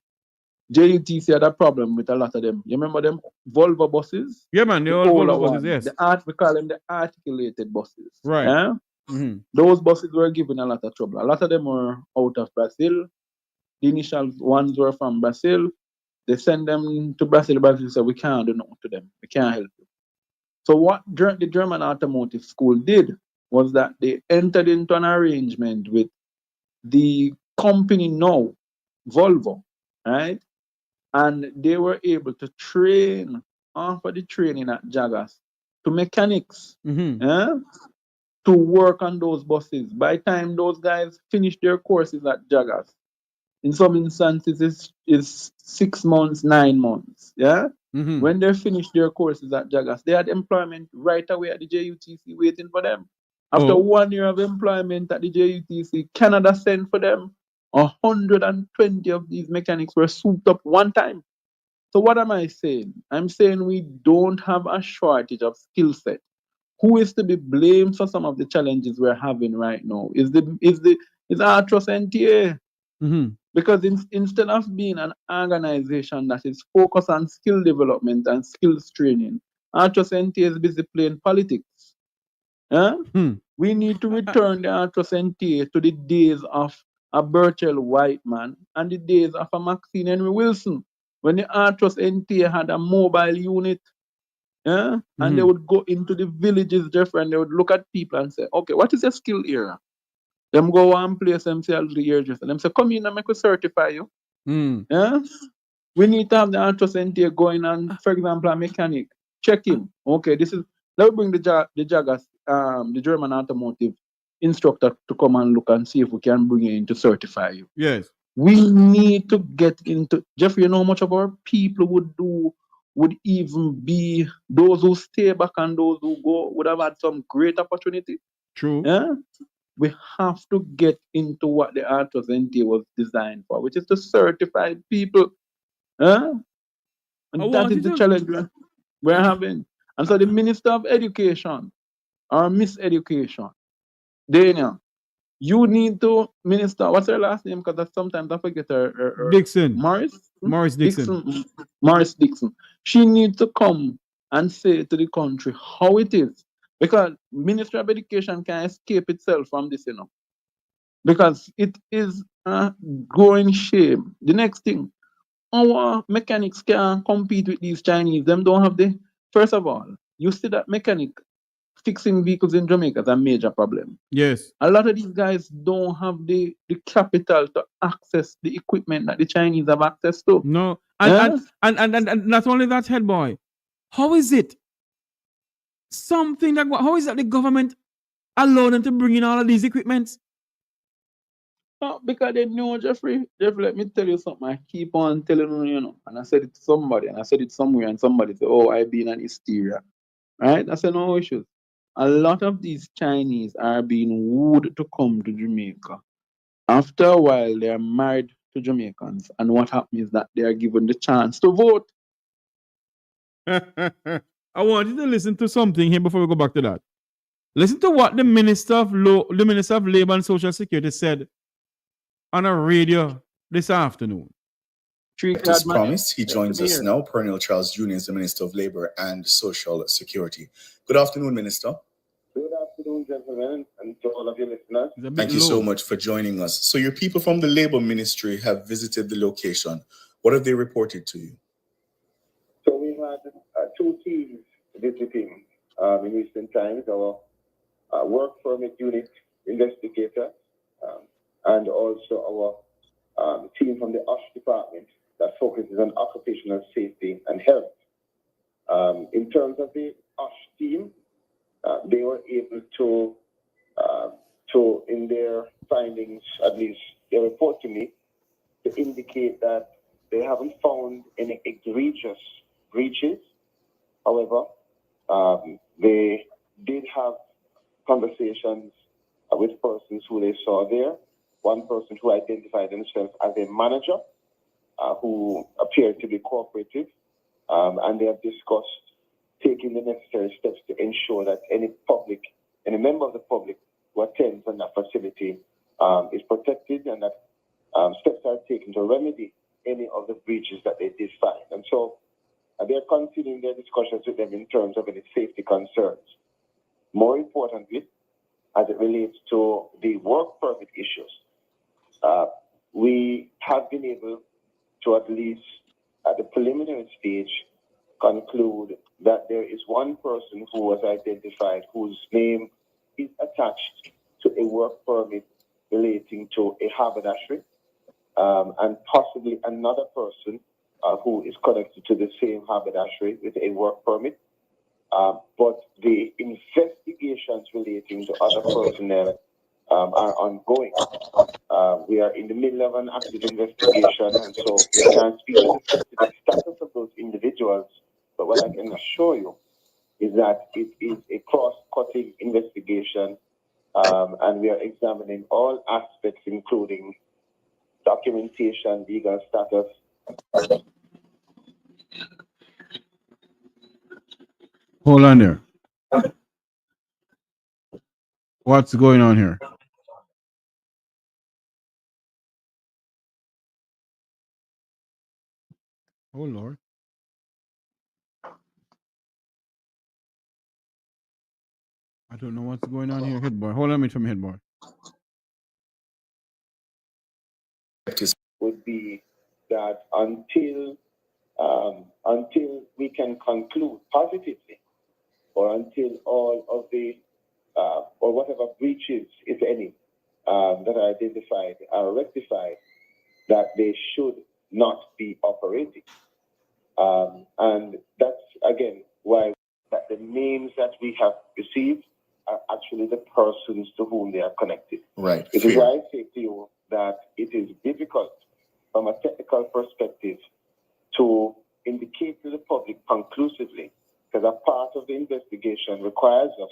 had a problem with a lot of them. You remember them Volvo buses? Yeah, man, the old older Volvo buses, ones, yes. we call them the articulated buses. Right. Yeah? Mm-hmm. Those buses were given a lot of trouble. A lot of them were out of Brazil. The initial ones were from Brazil. They send them to Brazil. Brazil said, we can't do nothing to them. We can't help you. So what the German Automotive School did was that they entered into an arrangement with the company now, Volvo, right? And they were able to train, offer the training at Jagas to mechanics to work on those buses. By the time those guys finish their courses at Jagas, in some instances it's 6 months, 9 months. Yeah. Mm-hmm. When they finished their courses at Jagas, they had employment right away at the JUTC waiting for them. After 1 year of employment at the JUTC, Canada sent for them. 120 of these mechanics were souped up one time. So what am I saying? I'm saying we don't have a shortage of skill set. Who is to be blamed for some of the challenges we're having right now? Is our trust NTA? Mm-hmm. Because instead of being an organization that is focused on skill development and skills training, our trust NTA is busy playing politics. Huh? We need to return the Artrus NTA to the days of a Burchell Whiteman and the days of a Maxine Henry Wilson, when the Artrus NTA had a mobile unit. Yeah? And they would go into the villages, Jeffrey, and they would look at people and say, okay, what is your skill area? Them go one place and say, I'll do the hairdresser. Them say, come in and make we certify you. Yeah? We need to have the Artrus NTA going on, for example, a mechanic. Check him. Okay, let's bring the Jagas, the German automotive instructor to come and look and see if we can bring you in to certify you. Yes. We need to get into, Jeffrey, you know how much of our people would even be those who stay back and those who go would have had some great opportunity. True. Yeah? We have to get into what the Artrus NTA was designed for, which is to certify people. Huh? And that is the challenge we're having. And so the Minister of Education or Miseducation, Daniel, you need to, Minister, what's her last name? Because sometimes I forget her. Dixon. Morris Dixon. Morris Dixon. She needs to come and say to the country how it is. Because Ministry of Education can't escape itself from this, because it is a growing shame. The next thing, our mechanics can't compete with these Chinese. Them don't have the, first of all, you see that mechanic fixing vehicles in Jamaica is a major problem. Yes. A lot of these guys don't have the capital to access the equipment that the Chinese have access to. No. And not only that, head boy, how is it how is that the government allow them to bring in all of these equipments? No, because they know, Jeffrey, let me tell you something. I keep on telling you, and I said it to somebody, and I said it somewhere, and somebody said, oh, I've been an hysteria. Right? I said, no issues. A lot of these Chinese are being wooed to come to Jamaica. After a while, they are married to Jamaicans, and what happens is that they are given the chance to vote. I want you to listen to something here before we go back to that. Listen to what the Minister of Labor and Social Security said on a radio this afternoon. As promised, he joins us now. Perennial Charles Jr. is the Minister of Labor and Social Security. Good afternoon, Minister. Good afternoon, gentlemen, and to all of your listeners. Thank you so much for joining us. So your people from the Labor Ministry have visited the location. What have they reported to you? So we had two teams visiting in recent times. Our work permit unit investigator and also our team from the OSH department that focuses on occupational safety and health. In terms of the OSH team, they were able to, in their findings, at least they report to me, to indicate that they haven't found any egregious breaches. However, they did have conversations with persons who they saw there. One person who identified themselves as a manager who appeared to be cooperative, and they have discussed taking the necessary steps to ensure that any member of the public who attends on that facility is protected, and that steps are taken to remedy any of the breaches that they did find. And so they're continuing their discussions with them in terms of any safety concerns. More importantly, as it relates to the work permit issues, we have been able to, at least at the preliminary stage, conclude that there is one person who was identified whose name is attached to a work permit relating to a haberdashery, and possibly another person who is connected to the same haberdashery with a work permit. But the investigations relating to other personnel are ongoing. We are in the middle of an active investigation, and so we can't speak to the specific status of those individuals. But what I can assure you is that it is a cross-cutting investigation, and we are examining all aspects, including documentation, legal status. Hold on there. What's going on here? Oh, Lord. I don't know what's going on here, head boy. Hold on a minute from head boy. Would be that until we can conclude positively, or until all of the or whatever breaches, if any, that are identified are rectified, that they should not be operating. And that's again why that the names that we have received are actually the persons to whom they are connected. Right. It is why I say to you that it is difficult from a technical perspective to indicate to the public conclusively, because a part of the investigation requires us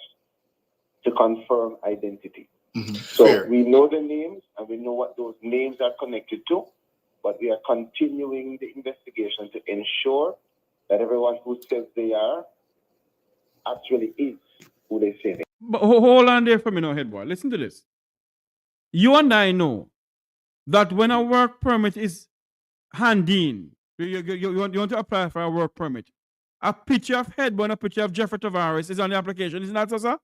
to confirm identity. Mm-hmm. So Fair. we know the names and we know what those names are connected to, but we are continuing the investigation to ensure that everyone who says they are actually is who they say they are. But hold on there for me now, head boy. Listen to this. You and I know that when a work permit is handed in, you want to apply for a work permit, a picture of head boy and a picture of Jeffrey Tavares is on the application, isn't that so, sir?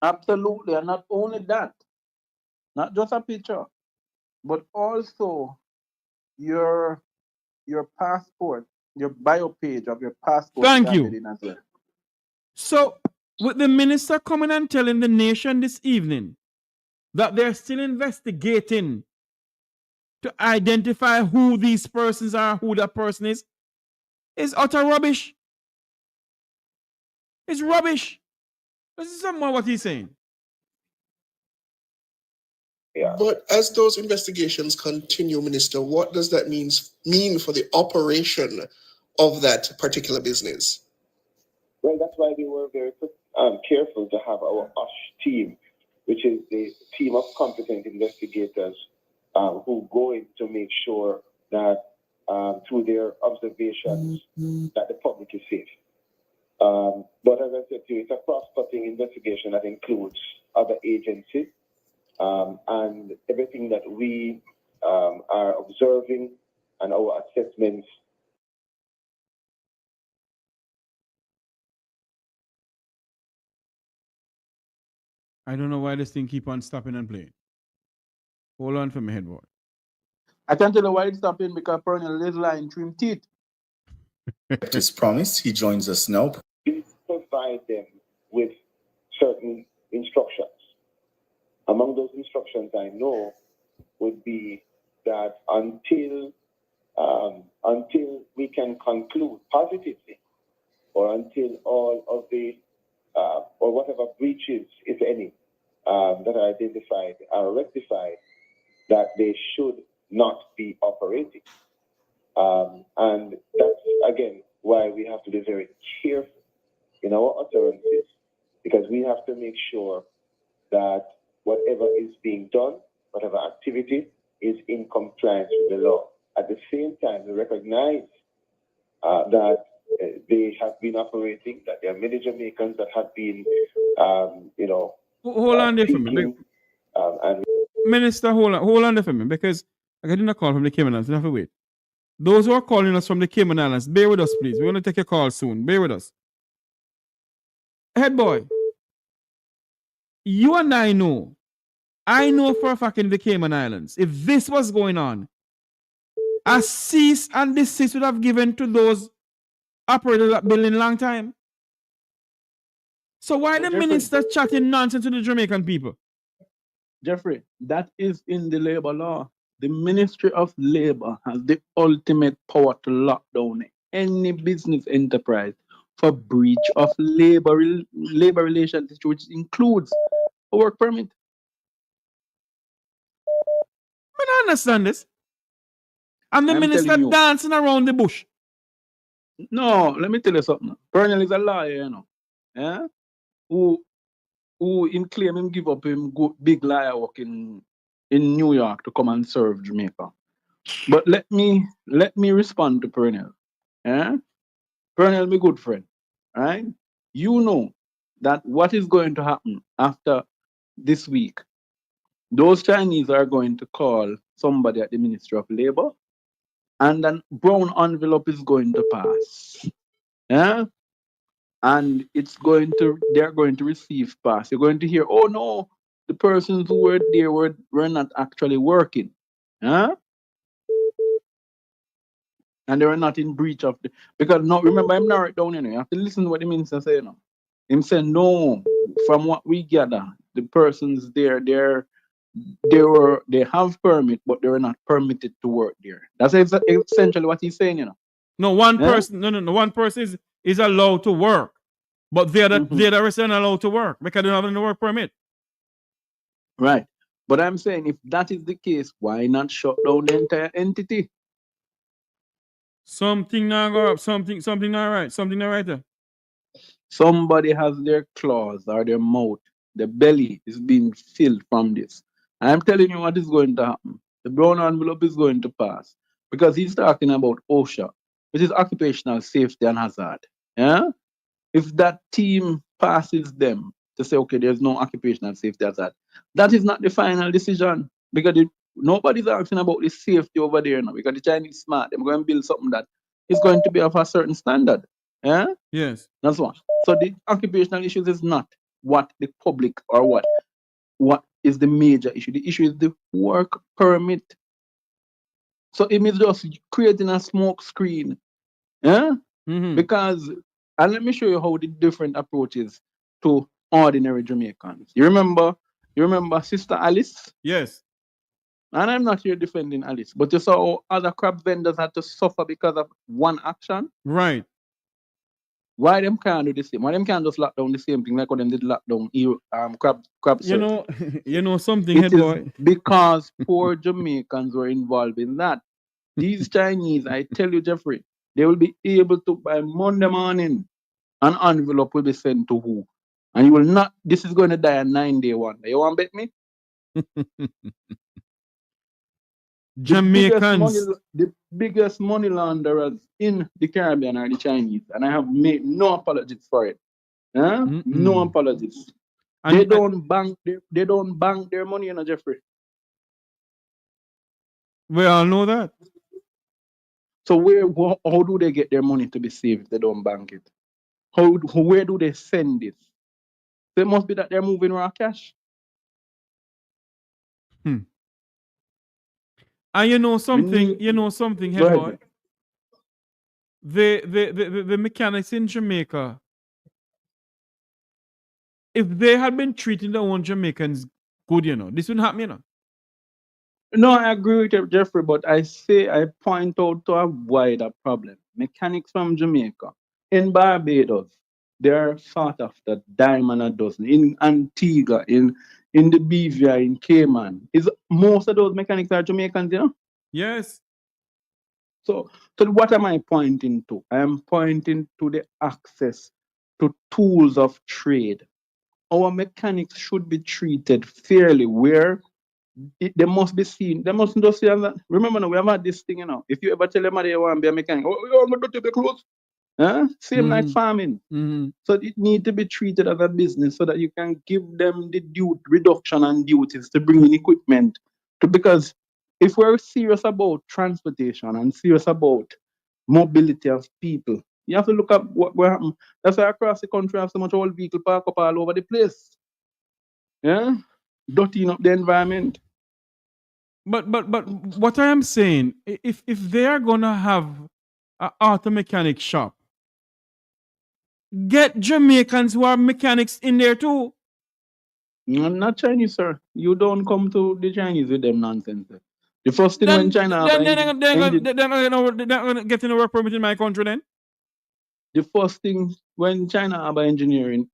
Absolutely, and not only that, not just a picture, but also your passport, your bio page of your passport. Thank is you. added in as well. So, with the minister coming and telling the nation this evening that they're still investigating to identify who these persons are, who that person is utter rubbish. It's rubbish. This is somewhat what he's saying. Yeah. But as those investigations continue, Minister, what does that mean for the operation of that particular business? Well, that's why we were very careful to have our OSH team, which is the team of competent investigators who go in to make sure that through their observations that the public is safe. But as I said to you, it's a cross-cutting investigation that includes other agencies, and everything that we are observing and our assessments. I don't know why this thing keep on stopping and playing. Hold on for me, head boy. I can tell you why it's stopping, because Colonel is lying through him teeth. His promise, he joins us now. We provide them with certain instructions. among those instructions I know would be that until we can conclude positively, or until all of the or whatever breaches, if any, that are identified are rectified, that they should not be operating. And that's, again, why we have to be very careful in our utterances, because we have to make sure that whatever is being done, whatever activity, is in compliance with the law. At the same time, we recognize that they have been operating, that there are many Jamaicans that have been, Hold on there for me. And Minister, hold on there for me, because I got a call from the Cayman Islands. You have to wait. Those who are calling us from the Cayman Islands, bear with us, please. We're going to take a call soon. Bear with us. Head boy, you and I know for a fact in the Cayman Islands, if this was going on, a cease and desist would have given to those operators that building long time. So why the minister chatting nonsense to the Jamaican people? Jeffrey, that is in the labor law. The Ministry of Labor has the ultimate power to lock down any business enterprise for breach of labor relations, which includes a work permit. I don't understand this. And the minister dancing around the bush. No, let me tell you something. Pernell is a lawyer, you know. Yeah? Who in claim him give up him big liar work in New York to come and serve Jamaica. But let me respond to Pernell. Yeah? Pernell, my good friend. Right? You know that what is going to happen after this week, those Chinese are going to call somebody at the Ministry of Labor, and an brown envelope is going to pass. Yeah? And they're going to receive pass. You're going to hear, oh no, the persons who were there were not actually working. Huh? And they were not in breach of the, because no, remember, I'm not right down here. You have to listen to what the minister say, you know. Him say, no, from what we gather, the persons there, they have permit, but they were not permitted to work there. That's essentially what he's saying, you know. No, one person is allowed to work, but the other rest are not allowed to work because they don't have any work permit. Right. But I'm saying, if that is the case, why not shut down the entire entity? Something not go up, something not right, something not right there. Somebody has their claws or their mouth, the belly is being filled from this. I'm telling you what is going to happen. The brown envelope is going to pass because he's talking about OSHA, which is occupational safety and hazard. Yeah? If that team passes them to say, okay, there's no occupational safety hazard, that is not the final decision because nobody's asking about the safety over there now because the Chinese smart. They're going to build something that is going to be of a certain standard. Yeah? Yes. That's one. So the occupational issues is not what the public or what is the major issue. The issue is the work permit. So it means just creating a smoke screen. Yeah? Because, and let me show you how the different approaches to ordinary Jamaicans. You remember Sister Alice? Yes. And I'm not here defending Alice, but you saw how other crab vendors had to suffer because of one action. Right. Why them can't do the same? Why them can't just lock down the same thing like when them did lock down crab search? You know something, head boy. Because poor Jamaicans were involved in that. These Chinese, I tell you, Jeffrey, they will be able to by Monday morning, an envelope will be sent to who? And you will not, this is going to die a 9-day wonder. You want to bet me? Jamaicans. The biggest money launderers in the Caribbean are the Chinese, and I have made no apologies for it. Huh? No apologies. And they don't bank their money, you know, Jeffrey. We all know that. So how do they get their money to be saved if they don't bank it? Where do they send it? So it must be that they're moving raw cash. And you know something, head boy. The mechanics in Jamaica, if they had been treating their own Jamaicans could, you know. This wouldn't happen, you know. No, I agree with you, Jeffrey, but I point out to a wider problem. Mechanics from Jamaica. In Barbados, they're sought after dime and a dozen. In Antigua, in the BVI, in Cayman. Most of those mechanics are Jamaicans, you know? Yes. So what am I pointing to? I am pointing to the access to tools of trade. Our mechanics should be treated fairly, where they must be seen. They mustn't just say that. Remember, now, we have had this thing, you know. If you ever tell them you want to be a mechanic, I'm going to be close. Same like farming. So it needs to be treated as a business so that you can give them the reduction and duties to bring in equipment. Because if we're serious about transportation and serious about mobility of people, you have to look at what happened. That's why across the country, have so much old vehicle park up all over the place. Yeah, dirtying up the environment. But what I am saying, if they are gonna have an auto mechanic shop, get Jamaicans who are mechanics in there too. I'm not Chinese, sir. You don't come to the Chinese with them nonsense. The first thing when China they're gonna get in a work permit in my country then. The first thing when China have engineering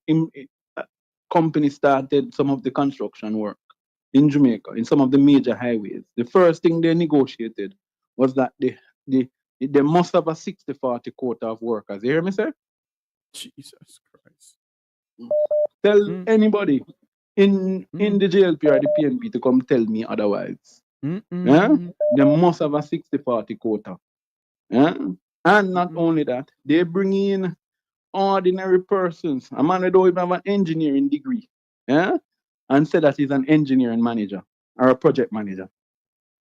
company started some of the construction work in Jamaica, in some of the major highways. The first thing they negotiated was that they must have a 60-40 quota of workers. You hear me, sir? Jesus Christ. Tell anybody in the JLP or the PNP to come tell me otherwise. Yeah? They must have a 60-40 quota. Yeah? And not only that, they bring in ordinary persons. A man that don't even have an engineering degree. Yeah? And say that he's an engineering manager or a project manager.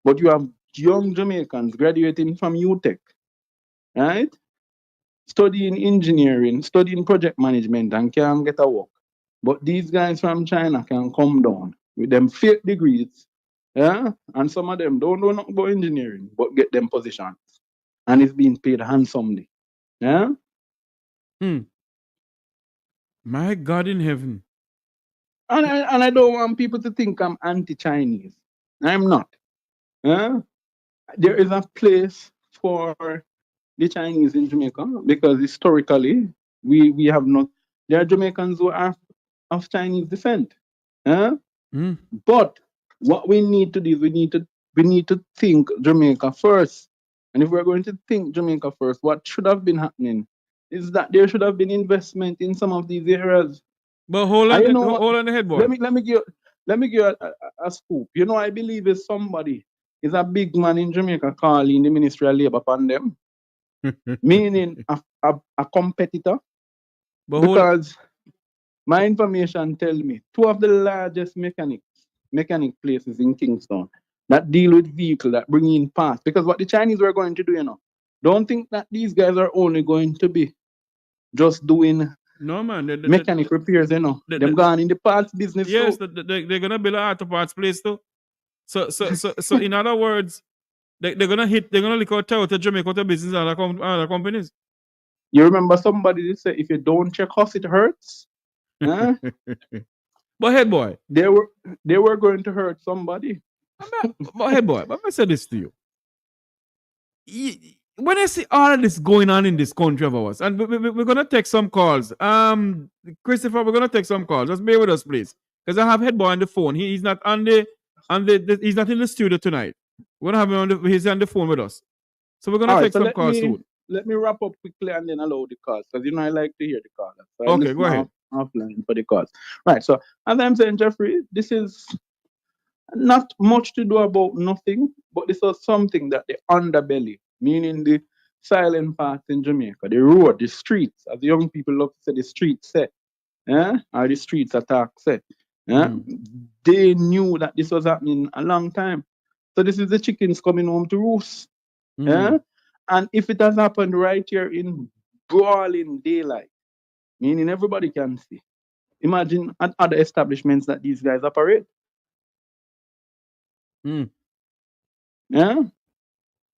But you have young Jamaicans graduating from UTech, right? Studying engineering, studying project management, and can get a work. But these guys from China can come down with them fake degrees, yeah? And some of them don't know nothing about engineering, but get them positions. And it's being paid handsomely. Yeah? My God in heaven. And I don't want people to think I'm anti-Chinese. I'm not. Yeah? There is a place for the Chinese in Jamaica because historically we have not. There are Jamaicans who are of Chinese descent. Yeah? But what we need to do is we need to think Jamaica first. And if we're going to think Jamaica first, what should have been happening is that there should have been investment in some of these areas. But hold on the head, boy. Let me give you a scoop. You know, I believe it's somebody is a big man in Jamaica calling the Ministry of Labour upon them, meaning a competitor. But because my information tell me 2 of the largest mechanic places in Kingston that deal with vehicles that bring in parts. Because what the Chinese were going to do, you know, don't think that these guys are only going to be just doing mechanic repairs, you know. Them gone in the parts business. Yes, they're gonna build an auto parts place too. So in other words, they're gonna lick out Toyota Jamaica to business and other companies. You remember somebody that said if you don't check us, it hurts. Huh? But head boy, they were going to hurt somebody. But head boy, but I say this to you. When I see all of this going on in this country of ours, and we're gonna take some calls. Christopher, we're gonna take some calls. Just bear with us, please, because I have head boy on the phone. He's not on he's not in the studio tonight. We're gonna have him he's on the phone with us. So we're gonna take some calls soon. Let me wrap up quickly and then allow the calls, because you know I like to hear the calls. So okay, go ahead. Offline for the calls. Right. So as I'm saying, Jeffrey, this is not much to do about nothing, but this was something that the underbelly, meaning the silent parts in Jamaica, the road, the streets, as the young people love to say, the streets set, or the streets attack set. They knew that this was happening a long time. So this is the chickens coming home to roost. And if it has happened right here in brawling daylight, meaning everybody can see, imagine at other establishments that these guys operate. Yeah.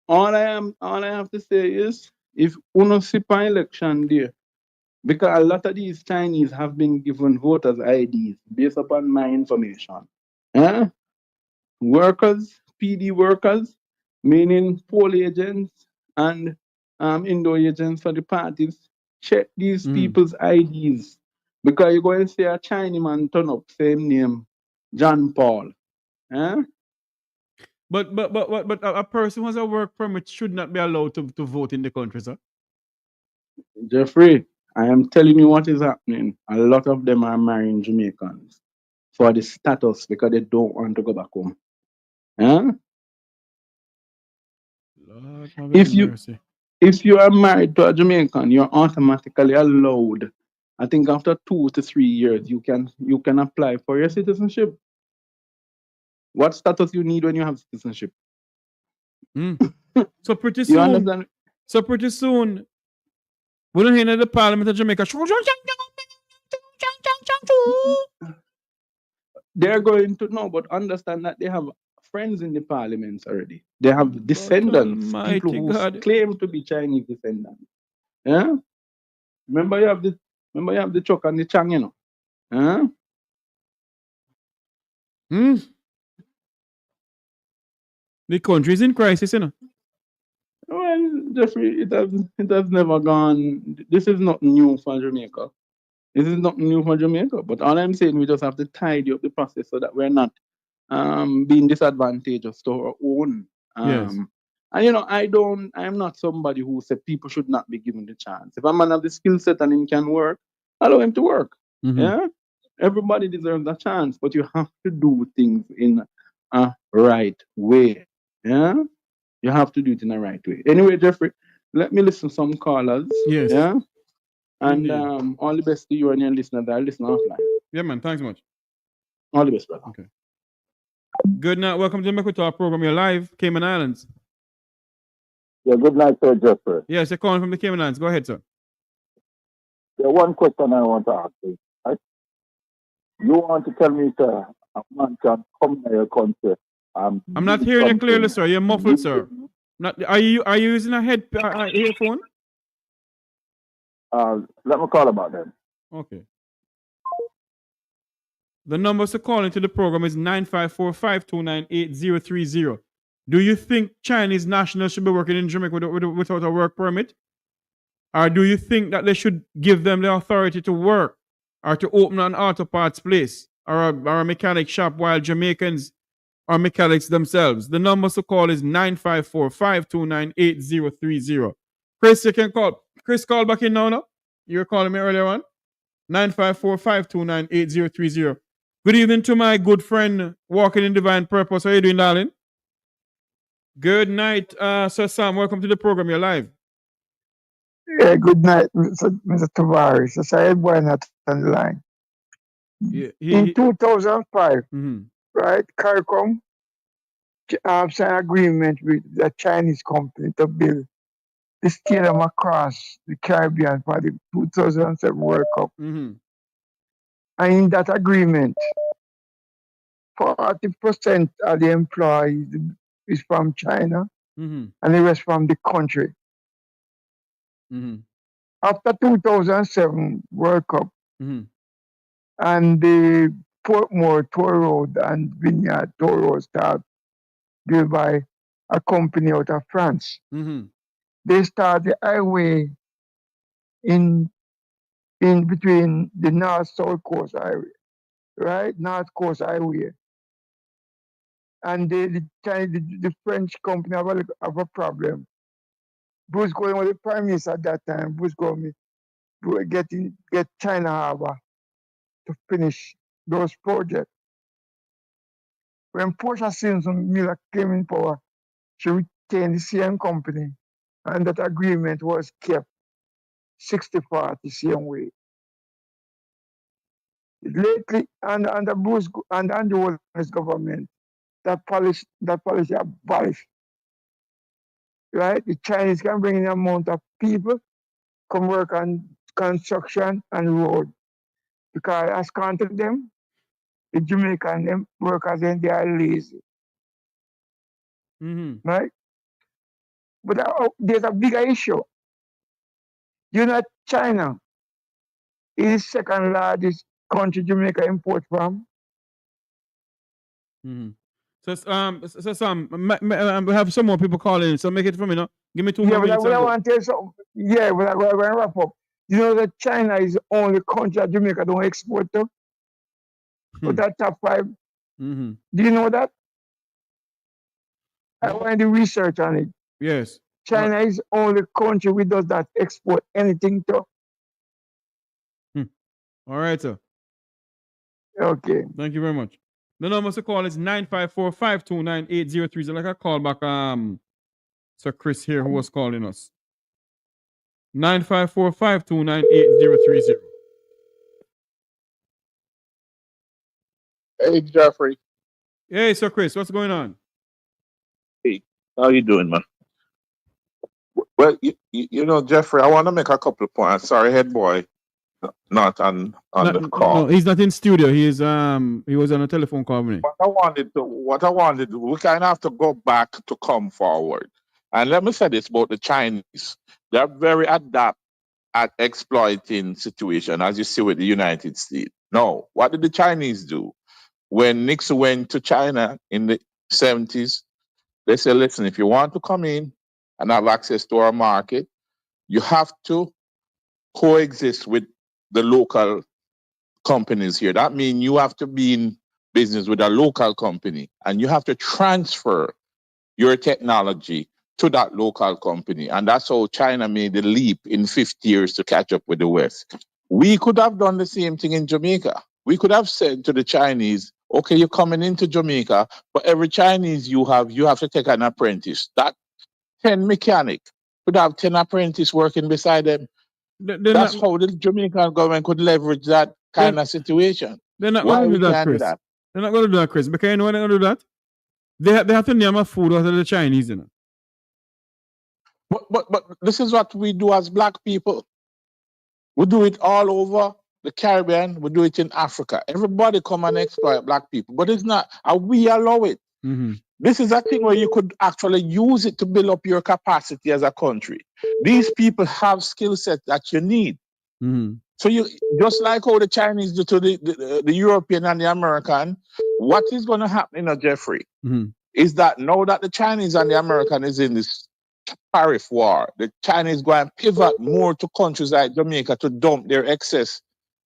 All I have to say is, if uno see by election there, because a lot of these Chinese have been given voters IDs based upon my information. Huh? Workers, PD workers, meaning poll agents and indoor agents for the parties, check these people's IDs. Because you're going to see a Chinese man turn up, same name, John Paul. Huh? But a person who has a work permit should not be allowed to vote in the country, sir. Jeffrey, I am telling you what is happening. A lot of them are marrying Jamaicans for the status because they don't want to go back home. Huh? Lord have If you mercy. if you are married to a Jamaican, you're automatically allowed. I think after 2 to 3 years, you can apply for your citizenship. What status you need when you have citizenship? So pretty You soon, understand? we don't hear the Parliament of Jamaica. They're going to know, but understand that they have friends in the parliaments already. They have descendants, people who claim to be Chinese descendants. Yeah? Remember you have the Chok and the Chang, you know. Huh? The country is in crisis, you know. Well, Jeffrey, it has never gone. This is not new for Jamaica. This is not new for Jamaica. But all I'm saying, we just have to tidy up the process so that we're not being disadvantageous to our own. Yes. And I'm not somebody who said people should not be given the chance. If a man have the skill set and he can work, allow him to work. Yeah. Everybody deserves a chance, but you have to do things in a right way. Yeah. You have to do it in the right way. Anyway, Jeffrey, let me listen to some callers. Yes. Yeah. And Indeed. all the best to you and your listeners that are listening offline. Yeah, man. Thanks much. All the best, brother. Okay. Good night. Welcome to the Mek Wi Talk program. You're live, Cayman Islands. Yeah, good night, sir, Jeffrey. Yes, you're calling from the Cayman Islands. Go ahead, sir. Yeah, one question I want to ask you. Right? You want to tell me, sir, a man can come to your country. I'm not hearing you clearly, sir. You're muffled, sir. Are you using a earphone? Let me call about that. Okay. The number to call into the program is 954-529-8030. Do you think Chinese nationals should be working in Jamaica without a work permit? Or do you think that they should give them the authority to work or to open an auto parts place or a mechanic shop while Jamaicans are mechanics themselves? The number to call is 954-529-8030. Chris, you can call. Chris, call back in now. No? You were calling me earlier on. 954-529-8030. Good evening to my good friend Walking in Divine Purpose. How are you doing, darling? Good night, Sir Sam. Welcome to the program. You're live. Yeah, good night, Mr. Tavares. I said one at on the line. In 2005, right, CARICOM signed agreement with the Chinese company to build the stadium across the Caribbean for the 2007 World Cup. And in that agreement, 40% of the employees is from China and the rest from the country. After 2007 World Cup, and the Portmore Toll Road and Vineyard Toll Road start built by a company out of France. They start the highway in between the North-South Coast Highway, right? North Coast Highway. And the French company have a problem. Bruce Gordon was the prime minister at that time. Bruce Gordon get China Harbor to finish those projects. When Portia Simpson Miller came in power, she retained the same company, and that agreement was kept 60-40 the same way. Lately, under Bush and Andrew Wilson's government, that policy abolished. Right? The Chinese can bring in an amount of people, come work on construction and road. Because as contact them, the Jamaican workers they are lazy. Right? But there's a bigger issue. China is the second largest country Jamaica import from. Mm-hmm. So Sam, we have some more people calling, so make it for me now. Give me 2 more minutes. I want to tell you something. Yeah, we're going to wrap up. You know that China is the only country that Jamaica don't export to? But that top 5. Mm-hmm. Do you know that? I want to do research on it. Yes. China is the only country we does not export anything to. All right, sir. Okay. Thank you very much. The number to call is 954-529-8030. Like I call back Sir Chris here who was calling us. 954-529-8030. Hey, Jeffrey. Hey, Sir Chris, what's going on? Hey, how you doing, man? Well, you know, Jeffrey, I want to make a couple of points. Sorry, head boy, not on the call. No, he's not in studio. He was on a telephone call with me. What I wanted, we kind of have to go back to come forward. And let me say this about the Chinese. They're very adept at exploiting situation, as you see with the United States. No, what did the Chinese do? When Nixon went to China in the 70s, they said, listen, if you want to come in and have access to our market, you have to coexist with the local companies here. That means you have to be in business with a local company and you have to transfer your technology to that local company. And that's how China made the leap in 50 years to catch up with the West. We could have done the same thing in Jamaica. We could have said to the Chinese, okay, you're coming into Jamaica, but every Chinese you have to take an apprentice. That 10 mechanic could have 10 apprentices working beside them. That's how the Jamaican government could leverage that kind of situation. They're not going to do that, Chris. They're not going to do that, Chris. Because you know why they're going to do that? They have to name a food out of the Chinese, you know. But this is what we do as black people. We do it all over the Caribbean. We do it in Africa. Everybody come and exploit black people. But it's not, we allow it. Mm-hmm. This is a thing where you could actually use it to build up your capacity as a country. These people have skill sets that you need. Mm-hmm. So you just like how the Chinese do to the European and the American, what is going to happen, you know, Jeffrey, is that now that the Chinese and the American is in this tariff war, the Chinese go and pivot more to countries like Jamaica to dump their excess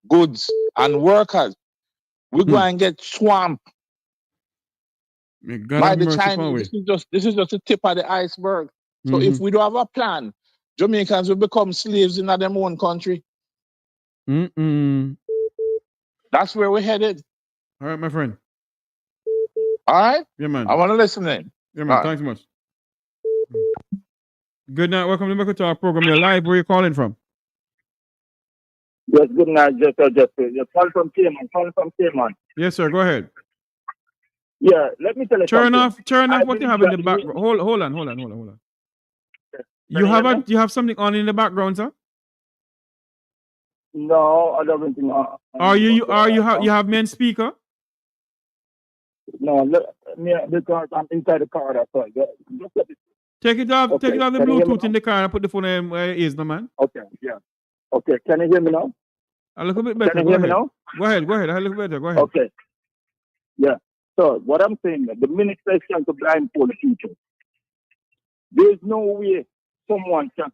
goods and workers. We go and get swamped by the Chinese. This is just the tip of the iceberg. So if we don't have a plan, Jamaicans will become slaves in their own country. That's where we're headed. All right, my friend. All right? Yeah, man. I want to listen in. Yeah, man. Thanks so much. Good night. Welcome to Mek Wi Talk program. You're live. Where are you calling from? Yes, good night, Jeffrey. You're calling from Cayman. Yes, sir. Go ahead. Yeah, let me tell you Turn something. off what you have in the background. Hold on. You have something on in the background, sir? No, I don't think. You have me on speaker? No, because I'm inside the car. That's why. Take it off. Okay. Take it off the Bluetooth in the car and put the phone in where it is, no man. Okay. Yeah. Okay. Can you hear me now? A little bit better. Can you hear me now? Go ahead. A little better. Go ahead. Okay. Yeah. So what I'm saying, the minister is trying to blindfold the future. There's no way someone can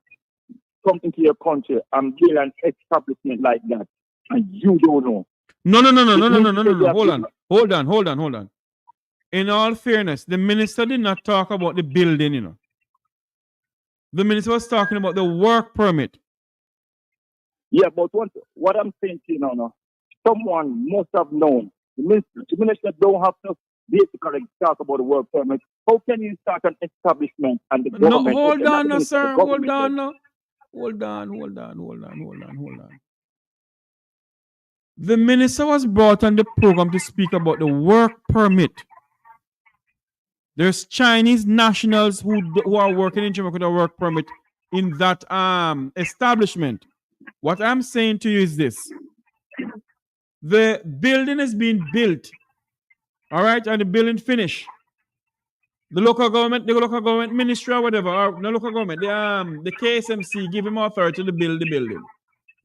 come into your country and build an establishment like that, and you don't know. No. Hold on. In all fairness, the minister did not talk about the building, you know. The minister was talking about the work permit. Yeah, but what I'm saying to you now, someone must have known. The minister don't have to basically talk about the work permit. How can you start an establishment and the government? No, hold on, no, sir. Hold on. The minister was brought on the program to speak about the work permit. There's Chinese nationals who are working in Jamaica with a work permit in that establishment. What I'm saying to you is this. The building is being built. All right, and the building finished. The local government ministry or whatever, or the local government, the KSMC give him authority to build the building.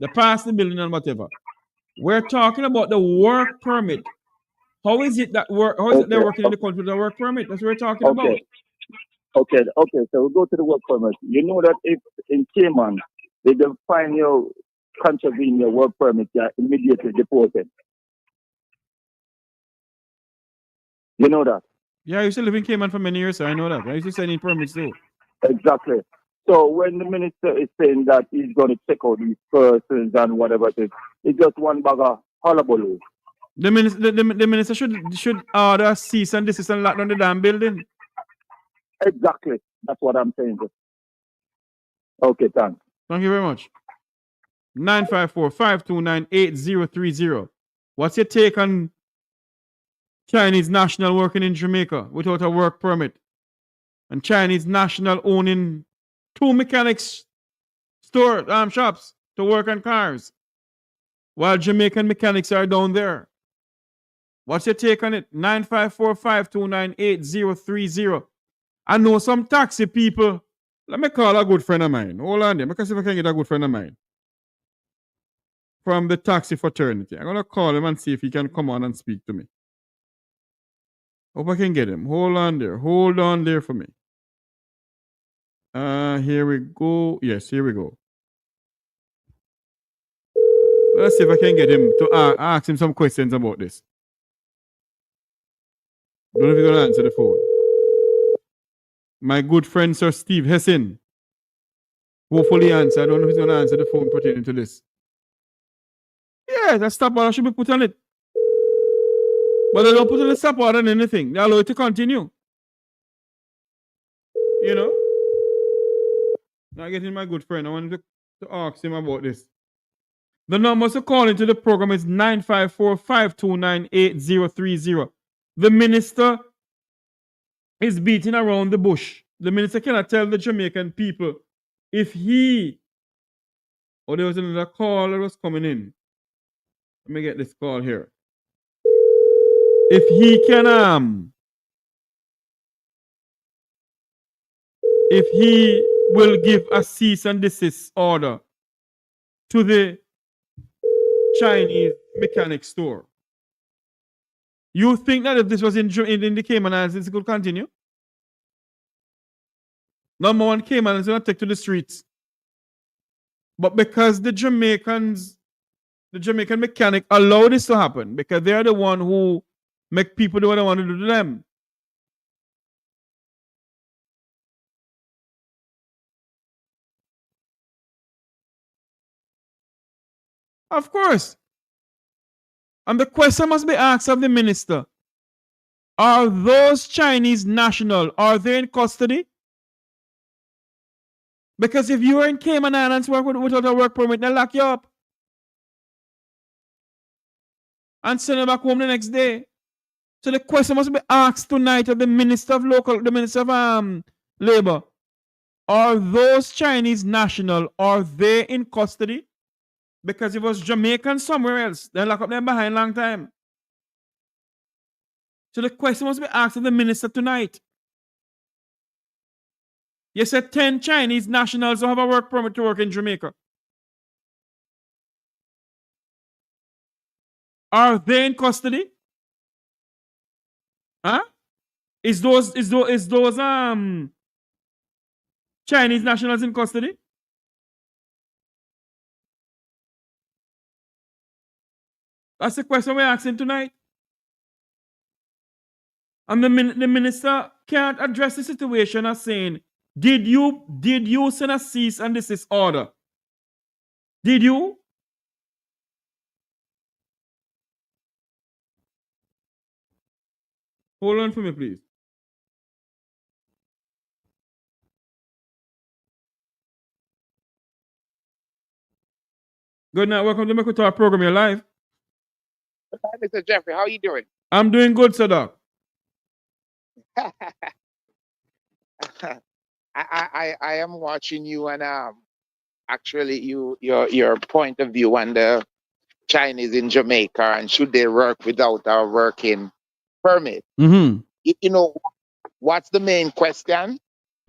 They pass the building and whatever. We're talking about the work permit. How is it that they're working in the country with a work permit? That's what we're talking about. Okay, so we'll go to the work permit. You know that if in Cayman, they can find you contravene your work permit, you're immediately deported. You know that? Yeah, I used to live in Cayman for many years, so I know that. I used to send in permits too. Exactly. So when the minister is saying that he's going to check out these persons and whatever it is, it's just one bag of hullabaloo. The minister should order cease and desist and lock down the damn building. Exactly. That's what I'm saying. Okay, thanks. Thank you very much. 954-529-8030. What's your take on Chinese national working in Jamaica without a work permit? And Chinese national owning 2 mechanics shops to work on cars, while Jamaican mechanics are down there. What's your take on it? 954-529-8030. I know some taxi people. Let me call a good friend of mine. Hold on there, because if I can get a good friend of mine from the taxi fraternity, I'm going to call him and see if he can come on and speak to me. Hope I can get him. Hold on there. Hold on there for me. Here we go. Yes, here we go. Let's see if I can get him to ask him some questions about this. Don't know if he's going to answer the phone. My good friend, Sir Steve Hessin. Hopefully answer. I don't know if he's going to answer the phone pertaining to this. Yeah, that stop order should be put on it. But they don't put on the stop order on anything. They allow it to continue. You know? Now getting my good friend. I wanted to ask him about this. The number to call into the program is 954-529-8030. The minister is beating around the bush. The minister cannot tell the Jamaican people if he... Oh, there was another call that was coming in. Let me get this call here. If he can... if he will give a cease and desist order to the Chinese mechanic store. You think that if this was in the Cayman Islands, it could continue? Number one, Cayman is going to take to the streets. But because the Jamaican mechanic allow this to happen, because they're the one who make people do what they want to do to them. Of course. And the question must be asked of the minister. Are those Chinese national, are they in custody? Because if you are in Cayman Islands without a work permit, they'll lock you up. And send you back home the next day. So the question must be asked tonight of the Minister of Labor. Are those Chinese national, are they in custody? Because if it was Jamaican somewhere else, they'll lock up them behind a long time. So the question must be asked of the minister tonight. You said 10 Chinese nationals who have a work permit to work in Jamaica. Are they in custody? Huh? Is those Chinese nationals in custody? That's the question we're asking tonight. And the minister can't address the situation as saying, did you send a cease and desist order? Did you? Hold on for me, please. Good night. Welcome to Mek Wi Talk program. You're live. Hi, Mr. Jeffrey. How are you doing? I'm doing good, sir, Doc. I am watching you, and actually your point of view on the Chinese in Jamaica and should they work without a working permit. Mm-hmm. You know what's the main question?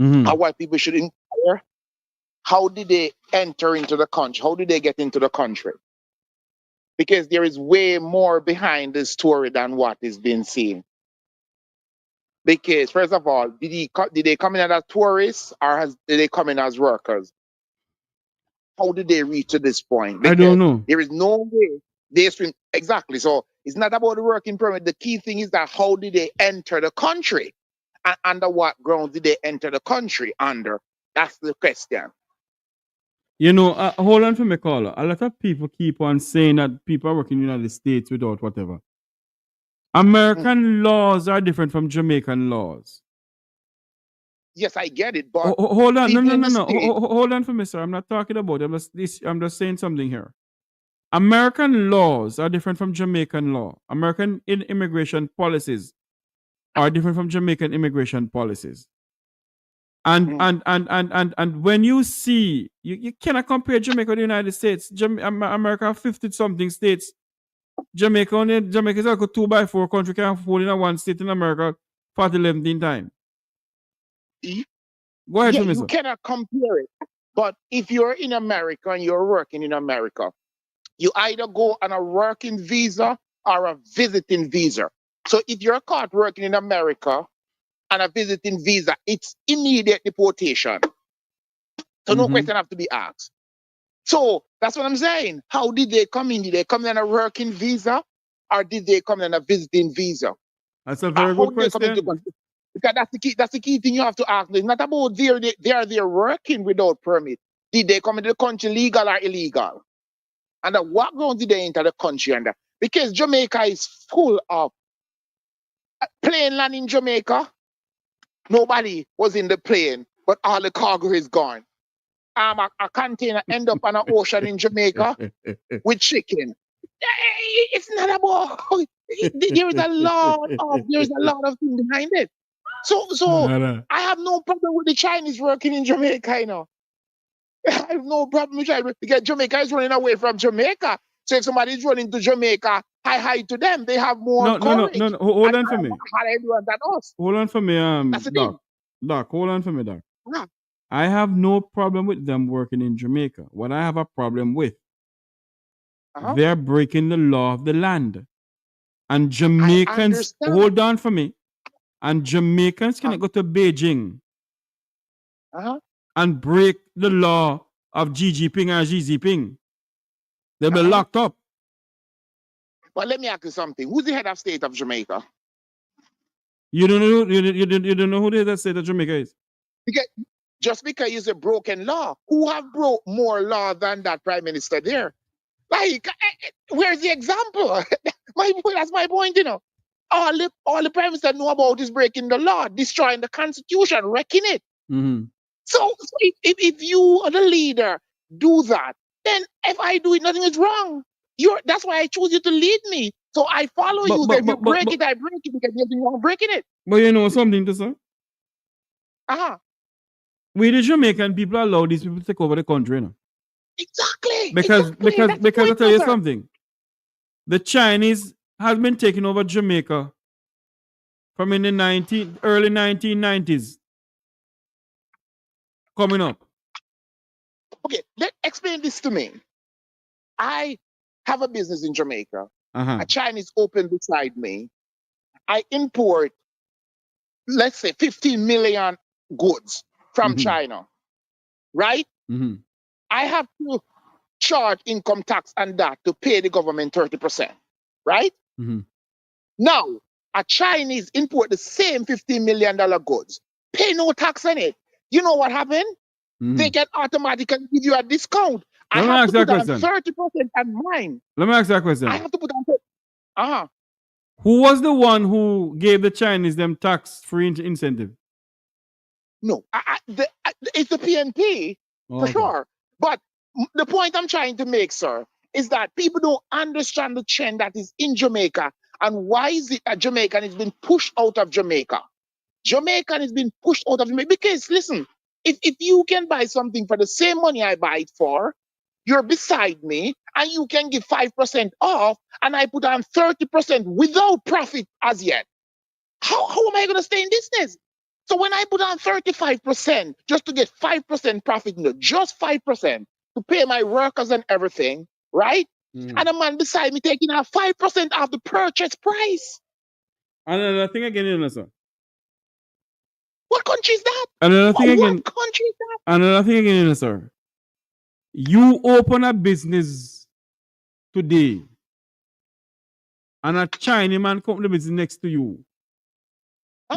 Mm-hmm. What people should inquire? How did they enter into the country? How did they get into the country? because there is way more behind the story than what is being seen. Because first of all, did they come in as tourists or did they come in as workers? How did they reach to this point? Because I don't know. There is no way they swim exactly. So it's not about the working permit. The key thing is that how did they enter the country? And under what grounds did they enter the country under? That's the question. You know, hold on for me, caller. A lot of people keep on saying that people are working in the United States without whatever. American laws are different from Jamaican laws. Yes, I get it, but hold on, no. Hold on for me, sir. I'm not talking about it. I'm just saying something here. American laws are different from Jamaican law. American immigration policies are different from Jamaican immigration policies. And when you see, you cannot compare Jamaica with the United States. America have 50-something states. Jamaica is like a 2x4 country, can hold in one state in America 11 times. Go ahead, you cannot compare it. But if you're in America and you're working in America, you either go on a working visa or a visiting visa. So if you're caught working in America on a visiting visa, it's immediate deportation. So no question have to be asked. So that's what I'm saying. How did they come in? Did they come in on a working visa or did they come in on a visiting visa? That's a very good question. Because that's the key thing you have to ask. It's not about they're working without permit. Did they come into the country legal or illegal? And what grounds did they enter the country under? Because Jamaica is full of plane land in Jamaica. Nobody was in the plane, but all the cargo is gone. A container end up on an ocean in Jamaica with chicken. It's not about. There is a lot of things behind it. So I have no problem with the Chinese working in Jamaica, you know. I have no problem with China because Jamaica is running away from Jamaica. So if somebody is running to Jamaica, hi to them. They have more courage. No. Hold on for me. Hold on for me, Doc. Hold on for me, Doc. Yeah. I have no problem with them working in Jamaica. What I have a problem with, they're breaking the law of the land. And Jamaicans, hold on for me. And Jamaicans cannot go to Beijing and break the law of Xi Jinping and Xi Jinping. They'll be locked up. But let me ask you something. Who's the head of state of Jamaica? You don't know who the head of state of Jamaica is? Just because it's a broken law, who have broke more law than that prime minister there? Like, where's the example? That's my point, you know. All the prime minister know about is breaking the law, destroying the constitution, wrecking it. So if you are the leader, do that. Then if I do it, nothing is wrong. That's why I choose you to lead me. So I follow you. If you break it, I break it because there's nothing wrong breaking it. But you know something to say? We the Jamaican people allow these people to take over the country, you know? Exactly. Because I tell you something. The Chinese has been taking over Jamaica from in the early 1990s. Coming up. Okay, explain this to me. I have a business in Jamaica. A Chinese open beside me. I import, let's say, 15 million goods from China, right? I have to charge income tax and that to pay the government 30%, right? Now, a Chinese import the same $15 million goods, pay no tax on it. You know what happened? They can automatically give you a discount. I have to put on 30% on mine. Let me ask that question. I have to put on Who was the one who gave the Chinese them tax-free incentive? No, it's the PNP for sure. But the point I'm trying to make, sir, is that people don't understand the trend that is in Jamaica and why is it that Jamaican is being pushed out of Jamaica. Jamaican is being pushed out of Jamaica because, listen, if you can buy something for the same money I buy it for, you're beside me and you can give 5% off and I put on 30% without profit as yet. How am I going to stay in business? So when I put on 35% just to get 5% profit, just 5% to pay my workers and everything, right? And a man beside me taking out 5% of the purchase price. Another thing again, sir. What country is that? Another thing again. What country is that? Another thing again, sir. You open a business today, and a Chinese man come to the business next to you.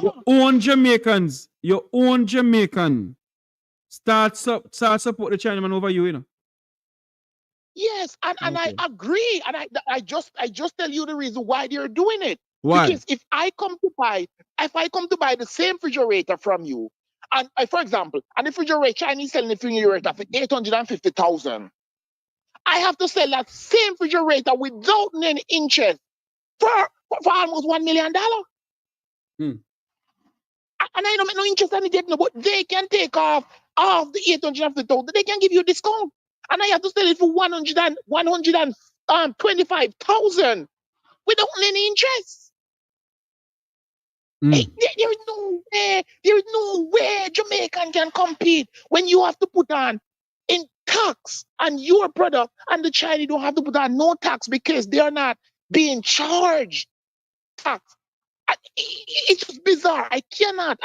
Your own Jamaicans, your own Jamaican start support the Chinaman over you, you know. Yes, and I agree, and I just tell you the reason why they're doing it. Why? Because if I come to buy the same refrigerator from you, and for example, an refrigerator, Chinese selling a refrigerator for 850,000, I have to sell that same refrigerator without any interest for almost $1 million. And I don't make no interest in it, but they can take off the 850,000. They can give you a discount, and I have to sell it for 125,000 without any interest. Hey, there is no way Jamaican can compete when you have to put on in tax on your product, and the Chinese don't have to put on no tax because they are not being charged tax. It's just bizarre. I cannot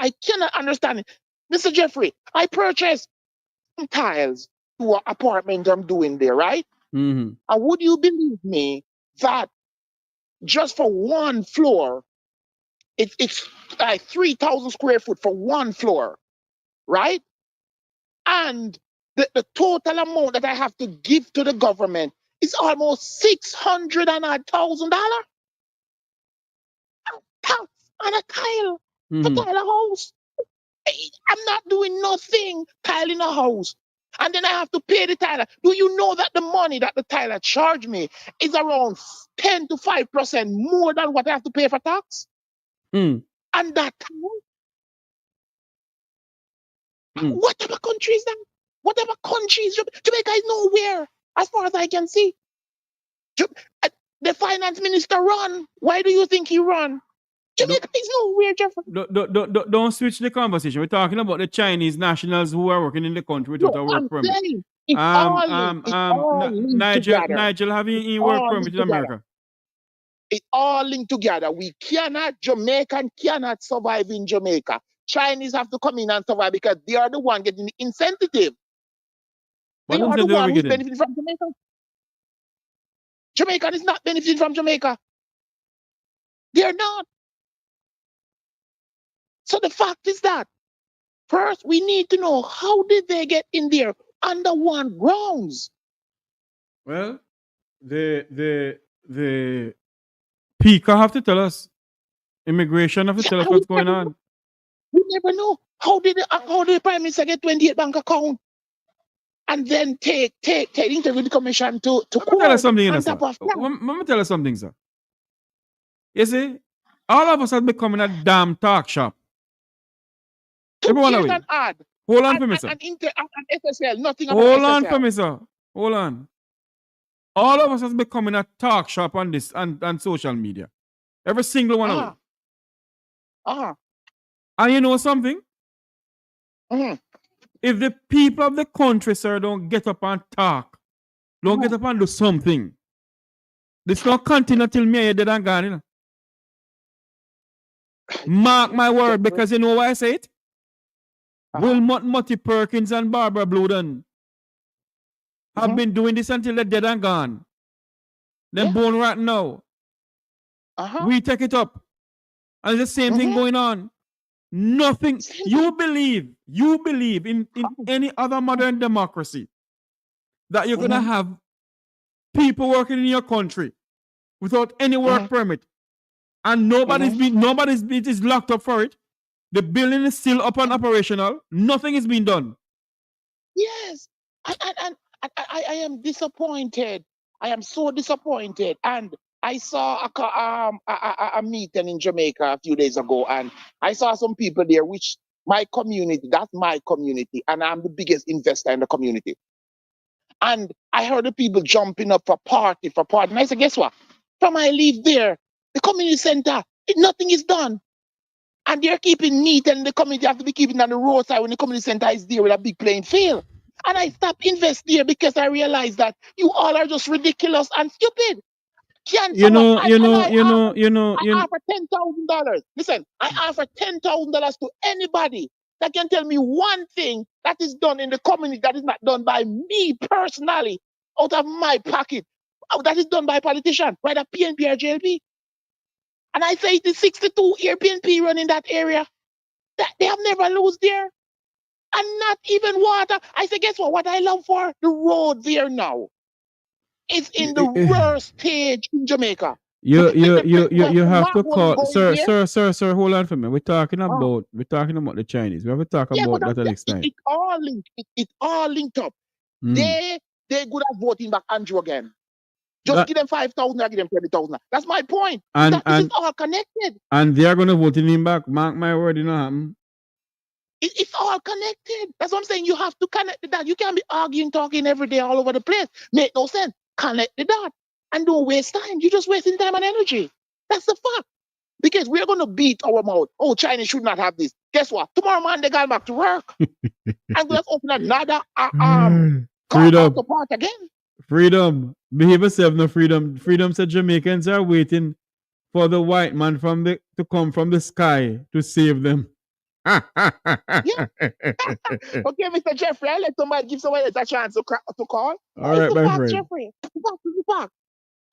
understand it. Mr. Jeffrey, I purchased some tiles to an apartment I'm doing there, right? And would you believe me that just for one floor, it's like 3,000 square foot for one floor, right? And the total amount that I have to give to the government is almost $600,000 tax on a tile for tile a house. I'm not doing nothing tiling a house. And then I have to pay the tiler. Do you know that the money that the tiler charged me is around 10 to 5% more than what I have to pay for tax? And that whatever country is that? Whatever country is Jamaica is nowhere, as far as I can see. The finance minister run. Why do you think he run? Jamaica is nowhere, Jeffrey. Don't switch the conversation. We're talking about the Chinese nationals who are working in the country without a work permit. Nigel, have you work permit in America? It's all linked together. Jamaican cannot survive in Jamaica. Chinese have to come in and survive because they are the one getting the incentive. They are the one who's benefiting from Jamaica. Jamaican is not benefiting from Jamaica. They are not. So the fact is that first we need to know how did they get in there under one grounds. Well, the PICA have to tell us. Immigration have to tell us what's going on. We never know. How did the Prime Minister get 28 bank account and then take interview the commission to court? Let me tell you something, sir. Let me tell you something, sir. You see, all of us have become a damn talk shop. Everyone away. Hold on for me, sir. SSL, nothing about Hold SSL. on for me, sir. Hold on. All of us has become a talk shop on this and social media. Every single one of them. And you know something? If the people of the country, sir, don't get up and talk, don't get up and do something, this not continue till me dead and gone, you know? Mark my word, because you know why I say it? Wilmot, Mutty Perkins, and Barbara Bluden have been doing this until they're dead and gone. They're born right now. We take it up. And it's the same thing going on. Nothing. You believe in any other modern democracy that you're going to have people working in your country without any work permit, and nobody's is locked up for it. The building is still up and operational. Nothing is being done. Yes, and I am disappointed. I am so disappointed. And I saw a meeting in Jamaica a few days ago, and I saw some people there, which my community, that's my community, and I'm the biggest investor in the community. And I heard the people jumping up for party. And I said, guess what? From I leave there, the community center, nothing is done. And they're keeping neat, and the community have to be keeping on the roadside when the community center is there with a big playing field. And I stopped investing there because I realized that you all are just ridiculous and stupid. Can someone, I offer $10,000. Listen, I offer $10,000 to anybody that can tell me one thing that is done in the community that is not done by me personally, out of my pocket, that is done by a politician, whether PNP or JLP. And I say it is 62 year PNP run in that area. That they have never lose there. And not even water. I say, guess what? What I love for? The road there now. It's in the worst stage in Jamaica. You have to call, sir. Hold on for me. We're talking about the Chinese. We have to talk about that next time. It's all linked. It's all linked up. They good at voting back Andrew again. Just give them 5,000, I give them 20,000. That's my point. This is all connected. And they are gonna vote him back. Mark my word, happen. It's all connected. That's what I'm saying. You have to connect the dot. You can't be arguing, talking every day all over the place. Make no sense. Connect the dot. And don't waste time. You're just wasting time and energy. That's the fact. Because we're going to beat our mouth. Oh, China should not have this. Guess what? Tomorrow morning they got back to work. I'm going to open another freedom. Part again. Freedom. Behave yourself, no freedom. Freedom said Jamaicans are waiting for the white man to come from the sky to save them. Yeah. Okay, Mr. Jeffrey, I'll let somebody give somebody else a chance to call. All right, my friend. Jeffrey. Back.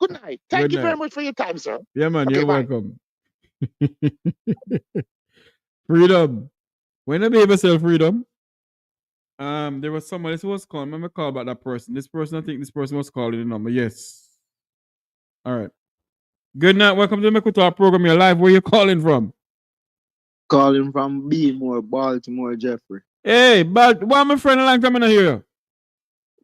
Good night. Thank you very much for your time, sir. Yeah, man, you're welcome. Freedom. When I behave yourself, freedom. There was somebody who was calling. I'm gonna call about that person. This person, I think this person was calling the number. Yes. All right. Good night. Welcome to the Mek Wi Talk program. You're live. Where you calling from? Calling from Beemore, Baltimore, Jeffrey. Hey, but why my friend a long time I hear you?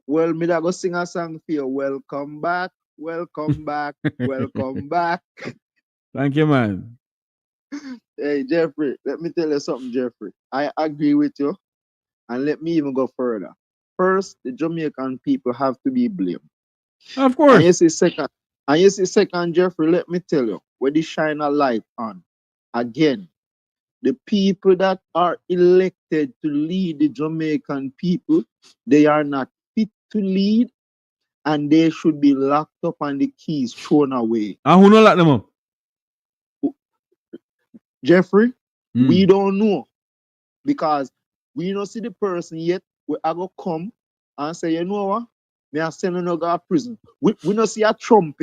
Well, me da go sing a song for you. Welcome back, welcome back, welcome back. Thank you, man. Hey, Jeffrey, let me tell you something, Jeffrey. I agree with you, and let me even go further. First, the Jamaican people have to be blamed. Of course. And you see second, Jeffrey, let me tell you, where they shine a light on. Again, the people that are elected to lead the Jamaican people, they are not fit to lead, and they should be locked up and the keys thrown away. And who know lock them up? Jeffrey, we don't know, because we don't see the person yet. We are going to come and say, you know what? Me are sending you to prison. We don't see a Trump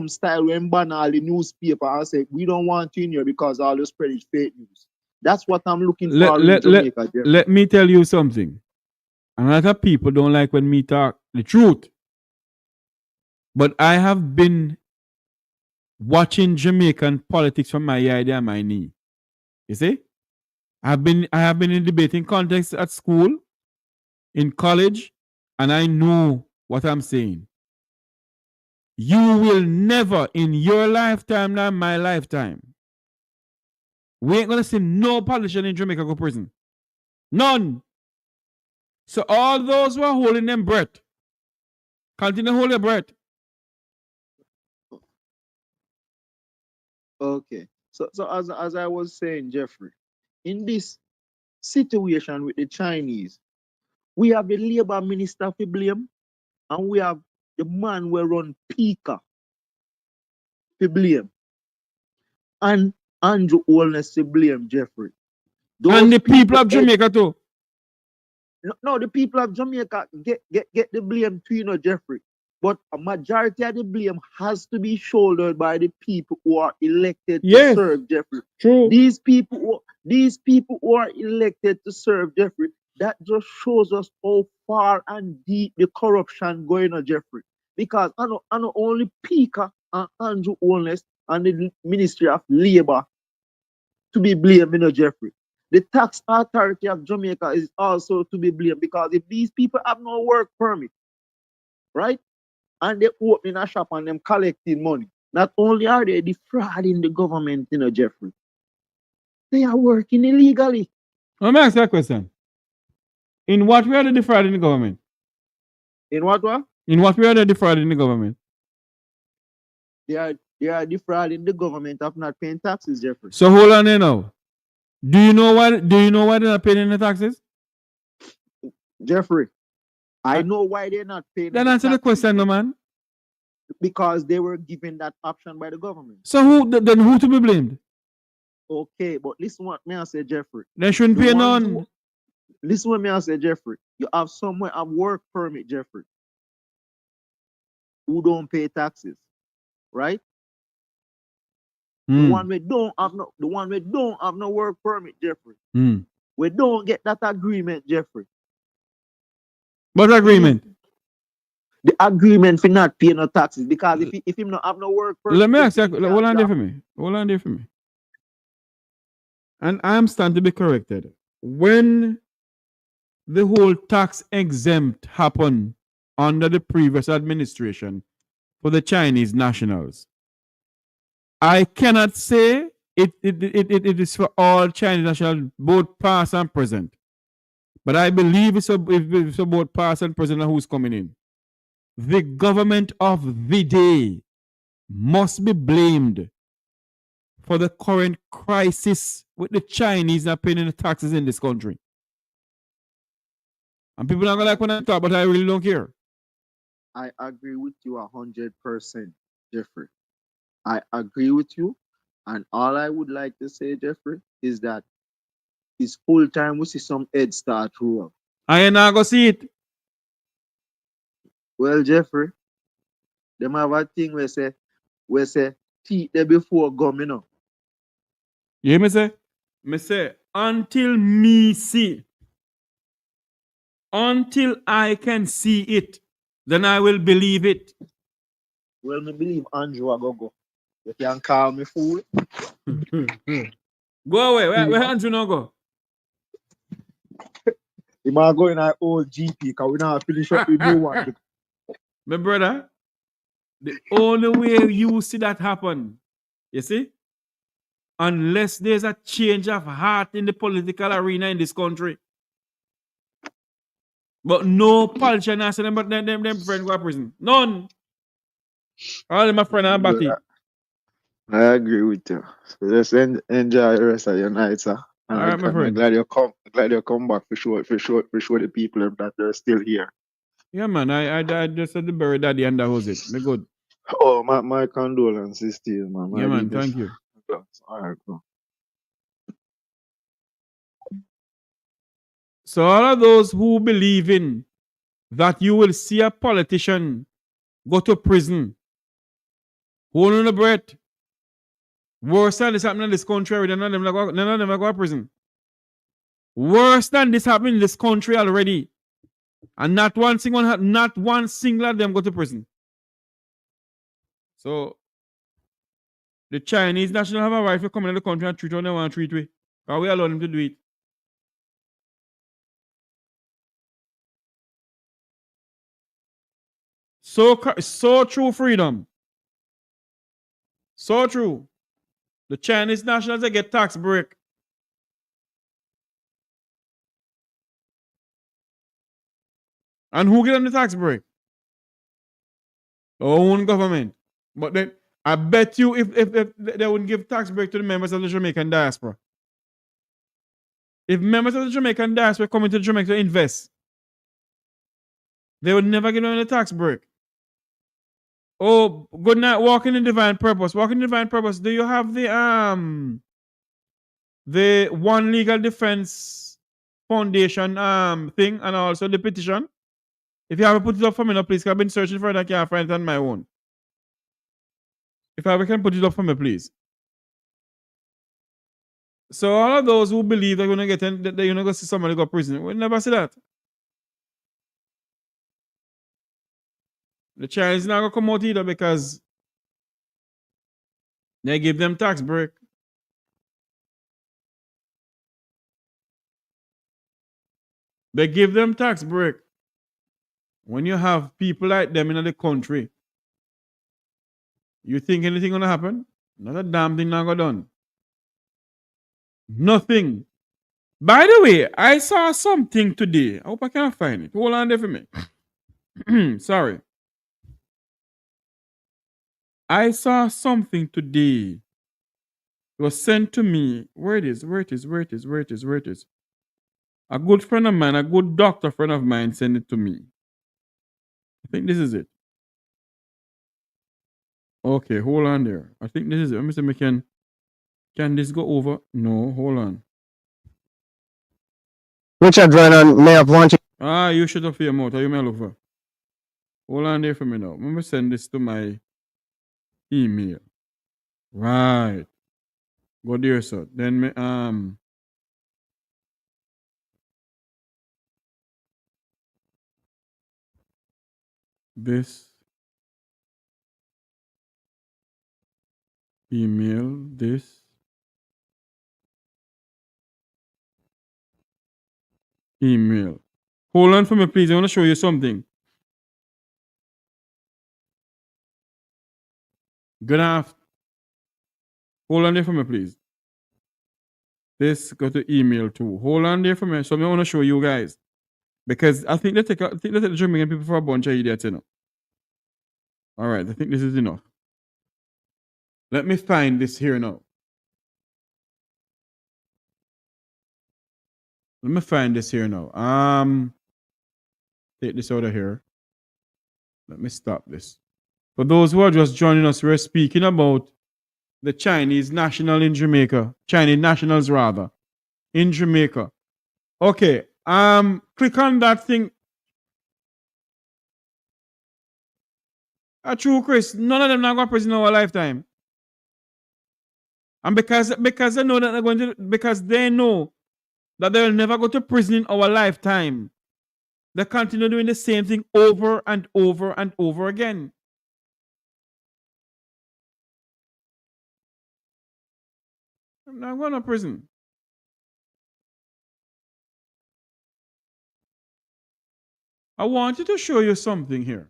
style when ban all the newspaper and say, we don't want you in here because all you spread is fake news. That's what I'm looking for in Jamaica. Let me tell you something. A lot of people don't like when me talk the truth. But I have been watching Jamaican politics from my eye and my knee. You see? I have been in debating context at school, in college, and I know what I'm saying. You will never in your lifetime, not my lifetime, we ain't gonna see no politician in Jamaica go prison. None. So all those who are holding them breath, continue to hold your breath. Okay. So as I was saying, Jeffrey, in this situation with the Chinese, we have the labor minister to blame, and we have the man who run Pika to blame, and Andrew Holness to blame, Jeffrey. And the people of Jamaica too. No, the people of Jamaica get the blame too, Jeffrey. But a majority of the blame has to be shouldered by the people who are elected to serve, Jeffrey. True. These people who are elected to serve, Jeffrey, that just shows us how far and deep the corruption going on, Jeffrey. Because I know only Pika and Andrew Holness and the Ministry of Labour to be blamed, Jeffrey. The tax authority of Jamaica is also to be blamed, because if these people have no work permit, right, and they opening a shop and them collecting money, not only are they defrauding the government, Jeffrey, they are working illegally. Let me ask you a question. In what way are they defrauding the government? In what way? In what way are they defrauding the government? They are defrauding the government of not paying taxes, Jeffrey. So hold on there now. Do you know why they're not paying any taxes? Jeffrey, I know why they're not paying. Then answer the question, no man. Because they were given that option by the government. So who to be blamed? Okay, but listen what me I say, Jeffrey. They shouldn't pay none. Listen what me I say, Jeffrey. You have somewhere a work permit, Jeffrey, who don't pay taxes, right? The one we don't have no work permit, Jeffrey. We don't get that agreement, Jeffrey. What agreement? The agreement for not paying no taxes, because if him not have no work permit. Let me ask you, hold on there for me. Hold on there for me. And I am starting to be corrected. When the whole tax exempt happened under the previous administration for the Chinese nationals, I cannot say it is for all Chinese nationals, both past and present. But I believe it's for both past and present who's coming in. The government of the day must be blamed for the current crisis with the Chinese not paying the taxes in this country. And people are going to like when I talk, but I really don't care. I agree with you 100%, Jeffrey. I agree with you. And all I would like to say, Jeffrey, is that it's full time we see some head start roll. I ain't not going to see it. Well, Jeffrey, them have a thing where say teeth there before gum, you know. You hear me say? Me say, until me see, until I can see it, then I will believe it. Well, me believe Andrew a go. You can call me fool. Go away. Where Andrew no go? He might go in our old GP because we now finish up with new one. My brother, the only way you see that happen, you see, unless there's a change of heart in the political arena in this country. But no politician has them, but them friend go to prison. None. All of my friend are batty. I agree with you. So just enjoy the rest of your night, sir. And all right, my friend. I'm glad you come back for sure the people that are still here. Yeah, man. I just had to bury daddy and that was it. Me good. Oh, my condolences to you, man. Yeah, man. Thank you. All right, bro. So all of those who believe in that you will see a politician go to prison, hold on the breath. Worse than this happening in this country, none of them go to prison. Worse than this happening in this country already. And not one single of them go to prison. So the Chinese national have a right to come into the country and treat how they want to treat we. Because we allow them to do it. So true, freedom. So true. The Chinese nationals, they get tax break. And who get them the tax break? Our own government. But then I bet you if they wouldn't give tax break to the members of the Jamaican diaspora. If members of the Jamaican diaspora come into Jamaica to invest, they would never get on the tax break. Oh, good night. Walking in divine purpose. Walking in divine purpose. Do you have the One Legal Defense Foundation thing and also the petition? If you haven't put it up for me now, please. I've been searching for it. I can't find it on my own. If I can put it up for me, please. So all of those who believe they're gonna get in, that you're not gonna see somebody go to prison, we'll never see that. The Chinese not gonna come out either because they give them tax break. They give them tax break. When you have people like them in the country, you think anything gonna happen? Not a damn thing not gonna done. Nothing. By the way, I saw something today. I hope I can find it. Hold on there for me. Sorry. I saw something today. It was sent to me. Where it is? A good friend of mine, a good doctor friend of mine sent it to me. think this is it. Okay, hold on there. I think this is it. Mr. McKen. Can this go over? No, hold on. Richard Vernon may have wanted. Ah, you shut up your mouth. Are you may look for? Hold on there for me now. I'm going to send this to my email. Right. Go there, sir. Then me, this email, this email. Hold on for me, please. I want to show you something. Good afternoon. Hold on there for me, please. This got to email too. Hold on there for me. So I want to show you guys. Because I think they take the Jamaican people for a bunch of idiots, you know. All right, I think this is enough. Let me find this here now. Let me find this here now. Take this out of here. Let me stop this. For those who are just joining us, we're speaking about the Chinese national in Jamaica. Chinese nationals, rather, in Jamaica. Okay. Click on that thing. True, Chris. None of them not going to prison in our lifetime. And because they know that they're going to, because they know that they will never go to prison in our lifetime, they continue doing the same thing over and over and over again. I'm not going to prison. I wanted to show you something here.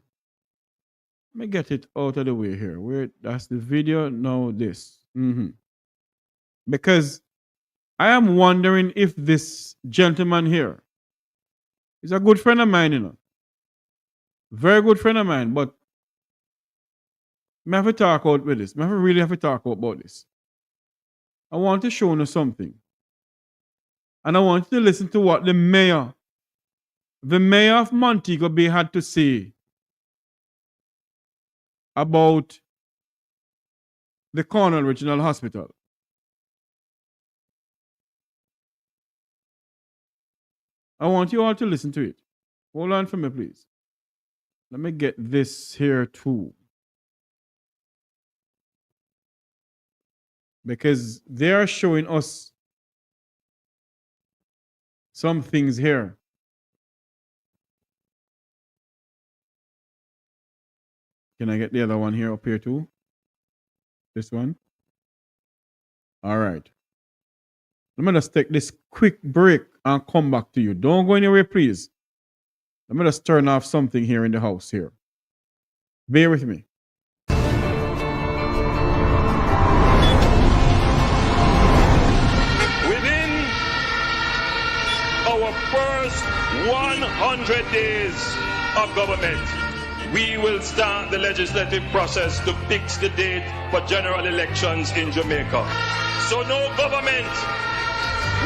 Let me get it out of the way here. Where that's the video. Now this. Because I am wondering if this gentleman here is a good friend of mine, you know. Very good friend of mine, but I have to talk out with this. I really have to talk about this. I want to show you something. And I want you to listen to what the mayor of Montego Bay had to say about the Cornwall Regional Hospital. I want you all to listen to it. Hold on for me, please. Let me get this here too. Because they are showing us some things here. Can I get the other one here up here too? This one? All right. Let me just take this quick break and come back to you. Don't go anywhere, please. Let me just turn off something here in the house here. Bear with me. Within our first 100 days of government, we will start the legislative process to fix the date for general elections in Jamaica. So no government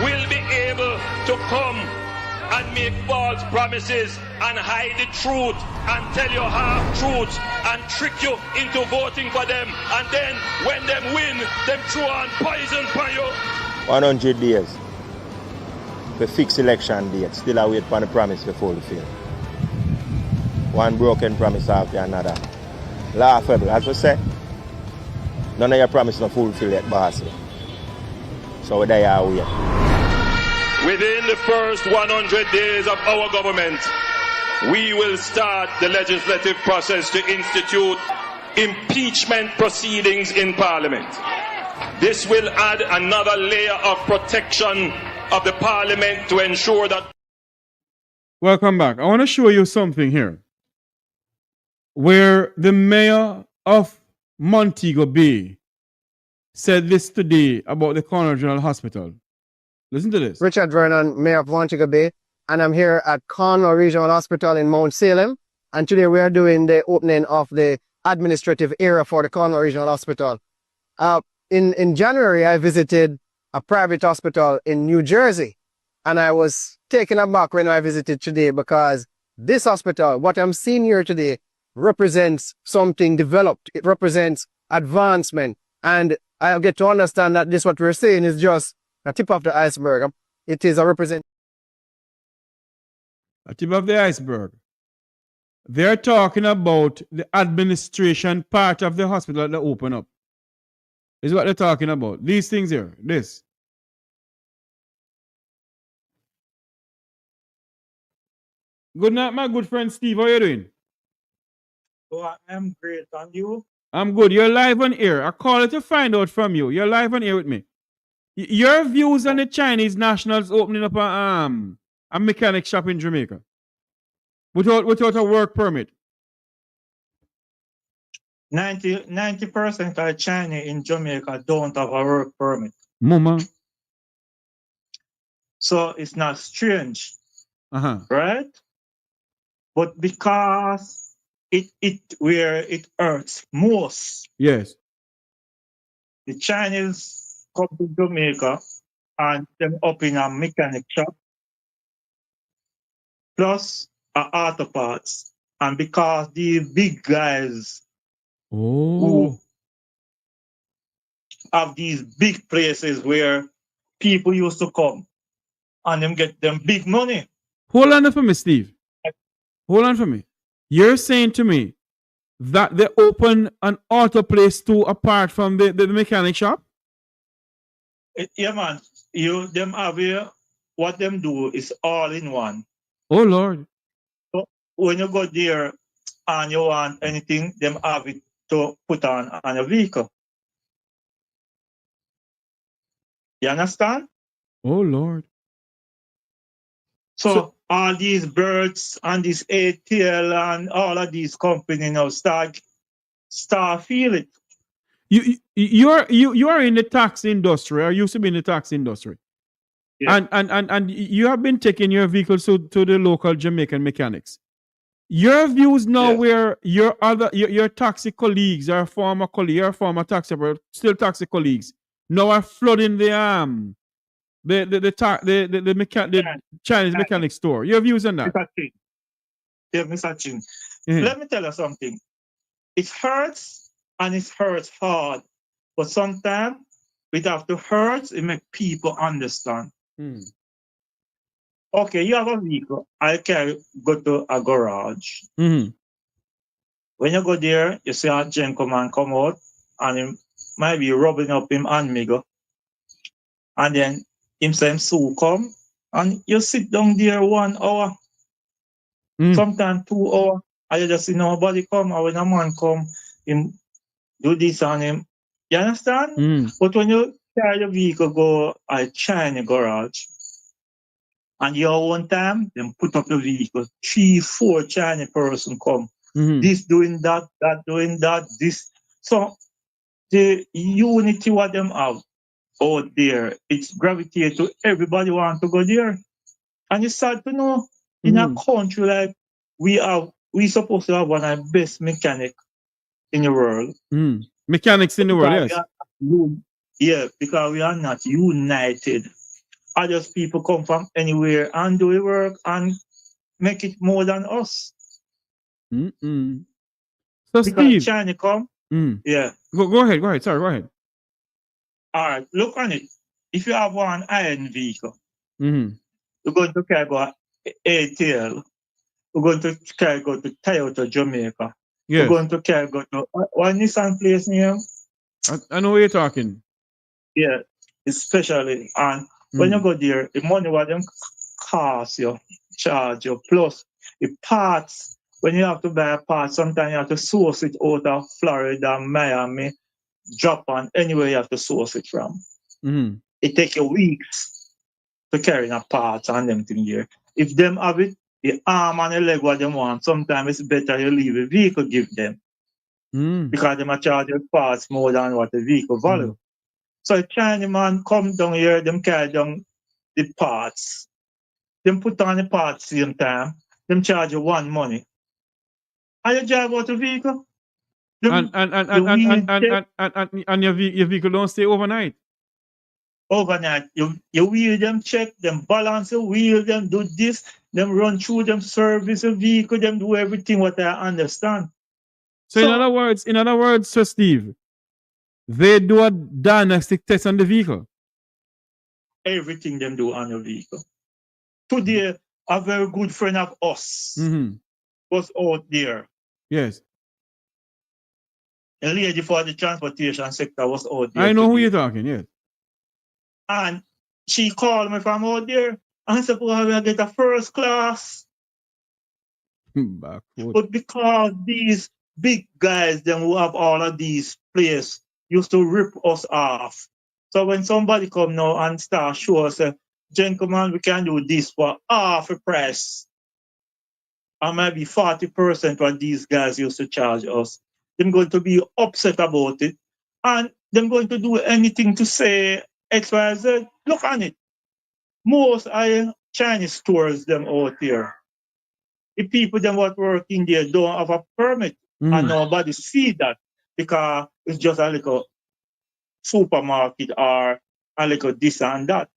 will be able to come and make false promises and hide the truth and tell you half-truths and trick you into voting for them, and then when them win, them throw on poison for you. 100 days. We fix election date. Still I wait for the promise to fulfill. One broken promise after another. Laughable, as we say. None of your promises are fulfilled yet, boss. So there are we. Within the first 100 days of our government, we will start the legislative process to institute impeachment proceedings in Parliament. This will add another layer of protection of the Parliament to ensure that... Welcome back. I want to show you something here. Where the mayor of Montego Bay said this today about the Cornwall Regional Hospital. Listen to this. Richard Vernon, Mayor of Montego Bay, and I'm here at Cornwall Regional Hospital in Mount Salem. And today we are doing the opening of the administrative area for the Cornwall Regional Hospital. In January, I visited a private hospital in New Jersey, and I was taken aback when I visited today because this hospital, what I'm seeing here today, represents something developed. It represents advancement. And I get to understand that this, what we're saying, is just a tip of the iceberg. It is a represent. A tip of the iceberg. They're talking about the administration part of the hospital that they open up. Is what they're talking about. These things here. This. Good night, my good friend Steve. How are you doing? Oh, I'm great. And you? I'm good. You're live on air. I call it to find out from you. You're live on air with me. Your views on the Chinese nationals opening up a mechanic shop in Jamaica without a work permit. 90% of Chinese in Jamaica don't have a work permit. Mama. So it's not strange. Uh-huh. Right? But because it where it hurts most. Yes. The Chinese come to Jamaica and them up in a mechanic shop plus auto parts. And because the big guys who have these big places where people used to come and them get them big money. Hold on for me, Steve. Hold on for me. You're saying to me that they open an auto place too apart from the mechanic shop? Yeah, man. Them have here, what them do is all in one. Oh, Lord. So when you go there and you want anything, them have it to put on a vehicle. You understand? Oh, Lord. So all these birds and this ATL and all of these companies now start feel it. You are in the taxi industry, or used to be in the taxi industry. Yeah. And you have been taking your vehicles to the local Jamaican mechanics. Your views now, where your taxi colleagues, your former colleague, your former taxi, still taxi colleagues, now are flooding the Chinese mechanic store. Your views on that? Mr. Chin. Let me tell you something. It hurts, and it hurts hard. But sometimes it have to hurt, it make people understand. Okay, you have a vehicle. I can go to a garage. When you go there, you see a gentleman come out, and he might be rubbing up him and me go. And then him say him so come, and you sit down there 1 hour, sometimes 2 hours, and you just see nobody come. And when a man come, him do this on him. You understand? But when you carry your vehicle go a China garage, and your one time, then put up the vehicle, 3, 4 Chinese person come. This doing that doing that, this. So the unity what them have out there, it's gravitate to everybody want to go there. And you start to know in a country like we supposed to have one of the best mechanic in the world. Mechanics in the world, yes. Yeah, because we are not united. Others people come from anywhere and do the work and make it more than us. So because Steve, China come, yeah. Go ahead. Sorry, go ahead. All right, look on it. If you have one iron vehicle, you're going to carry go ATL. We're going to carry go to Toyota Jamaica. Yes. We're going to carry go to one Nissan place name. I know what you're talking. Yeah, especially. And when you go there, the money what them cost you, charge you, plus the parts. When you have to buy a part, sometimes you have to source it out of Florida, Miami, Japan, anywhere you have to source it from. It takes you weeks to carry a part and them thing there. If them have it, the arm and the leg what them want, sometimes it's better you leave a vehicle give them. Because them are charging parts more than what the vehicle value. So a Chinese man come down here, them carry down the parts. Them put on the parts same time, them charge you one money. And you drive out the vehicle. And your vehicle don't stay overnight. Overnight. You wheel them check, them balance the wheel, them do this, them run through them service the vehicle, them do everything what I understand. So in other words, Sir Steve, they do a diagnostic test on the vehicle. Everything them do on the vehicle. Today, a very good friend of us was out there. Yes. A lady for the transportation sector was out there. I know who you're talking, yes. And she called me from out there and said, "Boy, we'll get a first class." But because these big guys, them who have all of these places, used to rip us off. So when somebody come now and start show us, gentlemen, we can do this for half a price. Or maybe 40% what these guys used to charge us. They're going to be upset about it. And they're going to do anything to say X, Y, Z. Look on it. Most Chinese stores them out there. The people them what work in there don't have a permit. And nobody see that because it's just a little supermarket or a little this and that.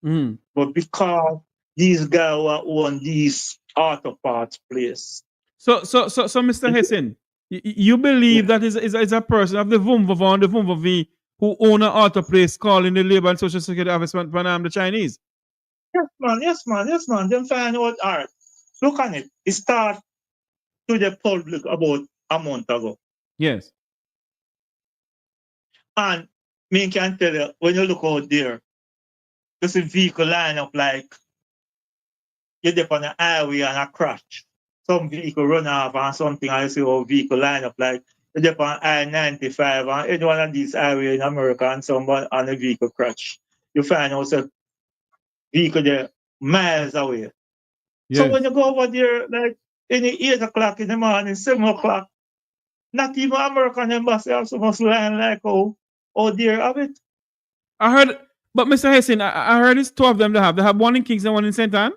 But because these guys own these auto parts place. So Mr. Hessen, you believe that is a person of the Vumva and the Vumva V who own an auto place calling the Labor and Social Security Office for the Chinese? Yes, man. Them find out art. Look on it. It started to the public about a month ago. Yes. And me can tell you, when you look out there, there's a vehicle line up like you're there on the highway and a crash. Some vehicle run off and something, I see a vehicle line up like you're there on I-95 and any one of these highways in America and someone on a vehicle crash. You find out a vehicle there miles away. Yes. So when you go over there, like in the 8 o'clock in the morning, 7 o'clock, not even American embassy have so much line like oh dear have it. I heard, but Mr. Hessen, I heard it's 2 of them they have. They have one in Kingston, one in St. Anne?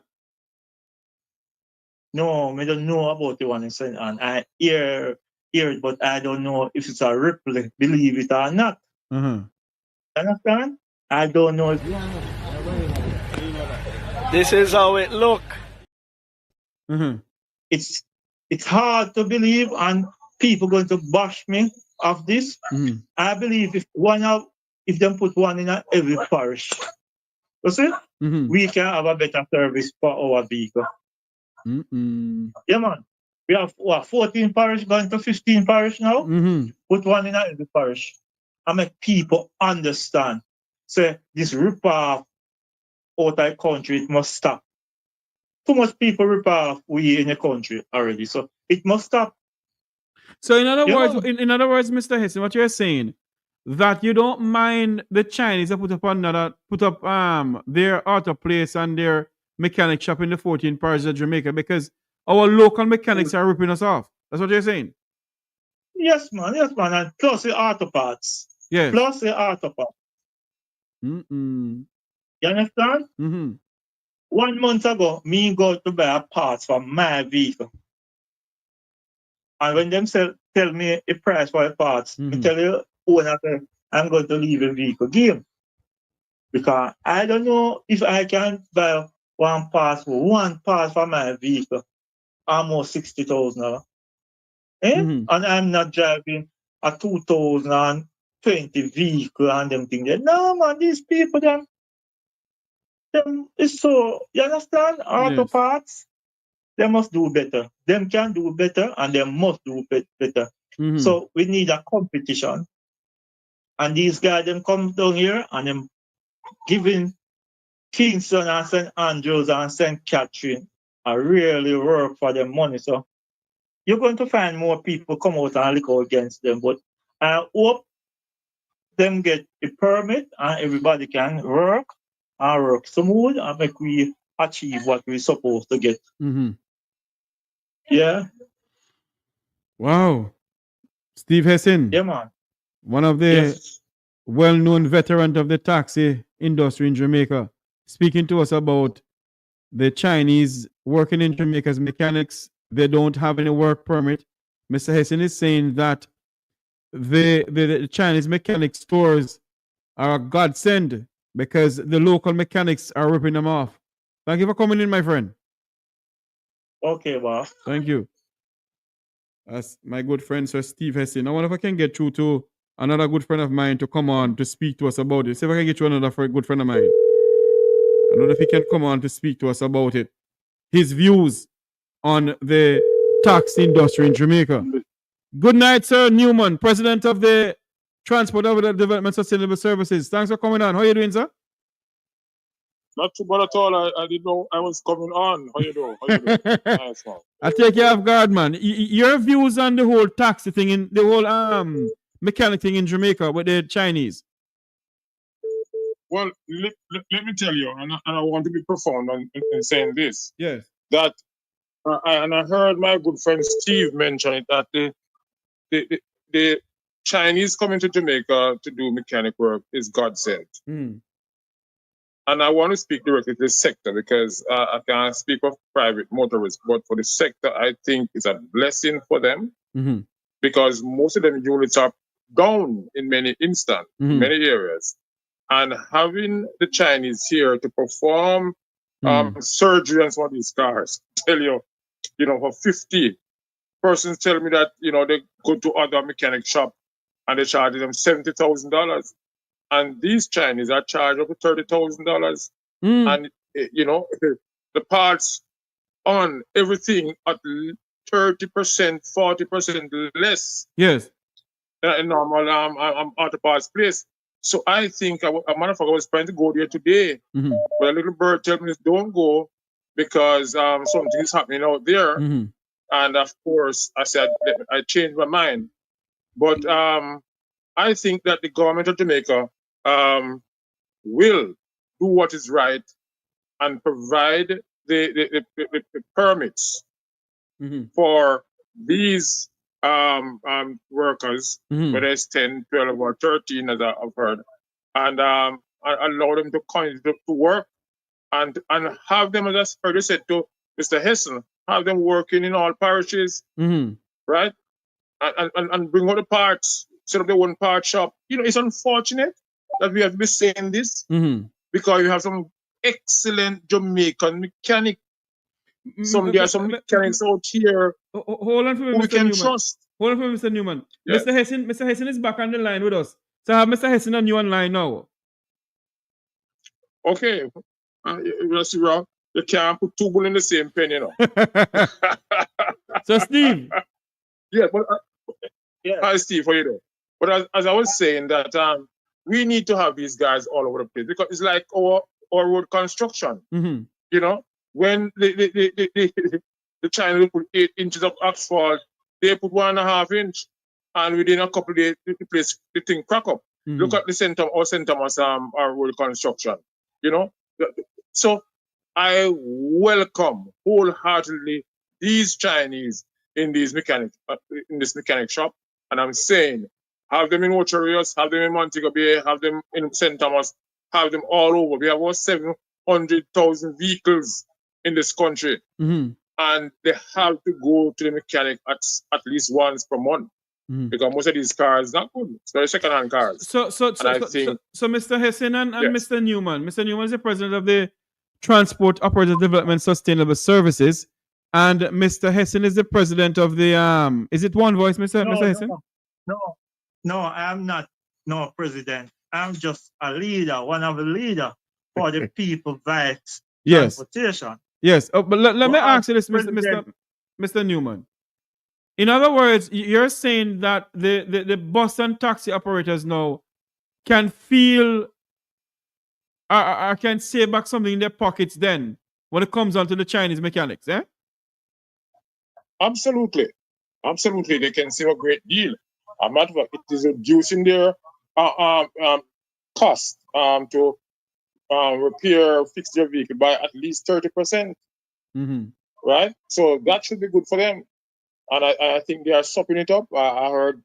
No, I don't know about the one in St. Anne. I hear it, but I don't know if it's a Ripley, believe it or not. Understand? I don't know if this is how it look. It's hard to believe, and people going to bash me of this. I believe if them put one in every parish, you see, we can have a better service for our vehicle. Yeah, man. We have 14 parish going to 15 parish now. Put one in every parish and make people understand. Say this rip off out of the country, it must stop. Too much people rip off we in the country already, so it must stop. So in other words, Mr. Hessen, what you're saying that you don't mind the Chinese that put up their auto place and their mechanic shop in the 14 parishes of Jamaica because our local mechanics are ripping us off. That's what you're saying? Yes, man. And plus the auto parts. Yes. Plus the auto parts. You understand? 1 month ago, me go to buy parts for my vehicle. And when them tell me the price for the parts, I tell you, I'm going to leave a vehicle game. Because I don't know if I can buy one part for my vehicle, almost $60,000. And I'm not driving a 2020 vehicle and them things. No, man, these people, them is so, you understand? Auto parts, they must do better. Them can do better and they must do better. So we need a competition. And these guys, them come down here and them giving Kingston and St. Andrews and St. Catherine a really work for their money. So you're going to find more people come out and look against them. But I hope them get a permit and everybody can work smooth and make we achieve what we're supposed to get. Yeah. Wow. Steve Hessen. Yeah, man. One of the well-known veterans of the taxi industry in Jamaica, speaking to us about the Chinese working in Jamaica as mechanics. They don't have any work permit. Mr. Hessen is saying that the Chinese mechanic stores are a godsend because the local mechanics are ripping them off. Thank you for coming in, my friend. Okay, boss. Thank you. That's my good friend, Sir Steve Hessin. I wonder if I can get through to another good friend of mine to come on to speak to us about it. See if I can get you another good friend of mine. I don't know if he can come on to speak to us about it. His views on the taxi industry in Jamaica. Good night, Sir Newman, President of the Transport Development Sustainable Services. Thanks for coming on. How are you doing, sir? Not too bad at all. I didn't know I was coming on. How you doing? How you doing? Nice, man. I'll take you off guard, man. Your views on the whole taxi thing, in the whole mechanic thing in Jamaica with the Chinese? Well, let me tell you, and I want to be profound in saying this. Yes. That, and I heard my good friend Steve mention it, that the Chinese coming to Jamaica to do mechanic work is God sent. And I want to speak directly to the sector because I can't speak of private motorists, but for the sector, I think it's a blessing for them because most of them units are down in many instances, many areas. And having the Chinese here to perform surgery on some of these cars, tell you, for 50 persons tell me that, they go to other mechanic shop and they charge them $70,000. And these Chinese are charged up to $30,000. And, the parts on everything at 30%, 40% less. Yes. In normal auto parts place. So I think, a matter of fact, I was trying to go there today. But a little bird told me, don't go because something is happening out there. And of course, I said, I changed my mind. But I think that the government of Jamaica will do what is right and provide the permits for these workers, whether it's 10, 12, or 13, as I've heard, and allow them to continue to work and have them, as I said to Mr. Hessen, have them working in all parishes, right? And bring out the parts, set up their own part shop. It's unfortunate that we have to be saying this because you have some excellent Jamaican mechanic. There are some mechanics out here hold on for me, who we can Newman. trust. Hold on for me, Mr. Newman. Yes. Mr. Hessen is back on the line with us. So I have Mr. Hessen and you online now. Okay. You can't put two bulls in the same pen, So, Steve. Yeah, but hi, Steve, how you doing? But as I was saying, that we need to have these guys all over the place because it's like our road construction. When the Chinese put 8 inches of asphalt, they put 1.5 inch, and within a couple of days, the thing crack up. Look at the center Thomas our road construction. So I welcome wholeheartedly these Chinese in this mechanic shop, and I'm saying, have them in Motorists, have them in Montego Bay, have them in St. Thomas, have them all over. We have over 700,000 vehicles in this country, and they have to go to the mechanic at least once per month because most of these cars not good. It's very second-hand cars. So Mr. Hessen and Mr. Newman. Mr. Newman is the president of the Transport Operator Development Sustainable Services, and Mr. Hessen is the president of the Is it One Voice, Mr. Hessen? No, I'm not president. I'm just a leader, one of the leaders for the people via transportation. Yes. Oh, but let me ask you this, Mr. Newman. In other words, you're saying that the bus and taxi operators now can feel I can save back something in their pockets then when it comes on to the Chinese mechanics, eh? Absolutely. They can save a great deal. A matter of fact, it is reducing their cost to repair, fix their vehicle by at least 30%. Right? So that should be good for them. And I think they are sopping it up. I heard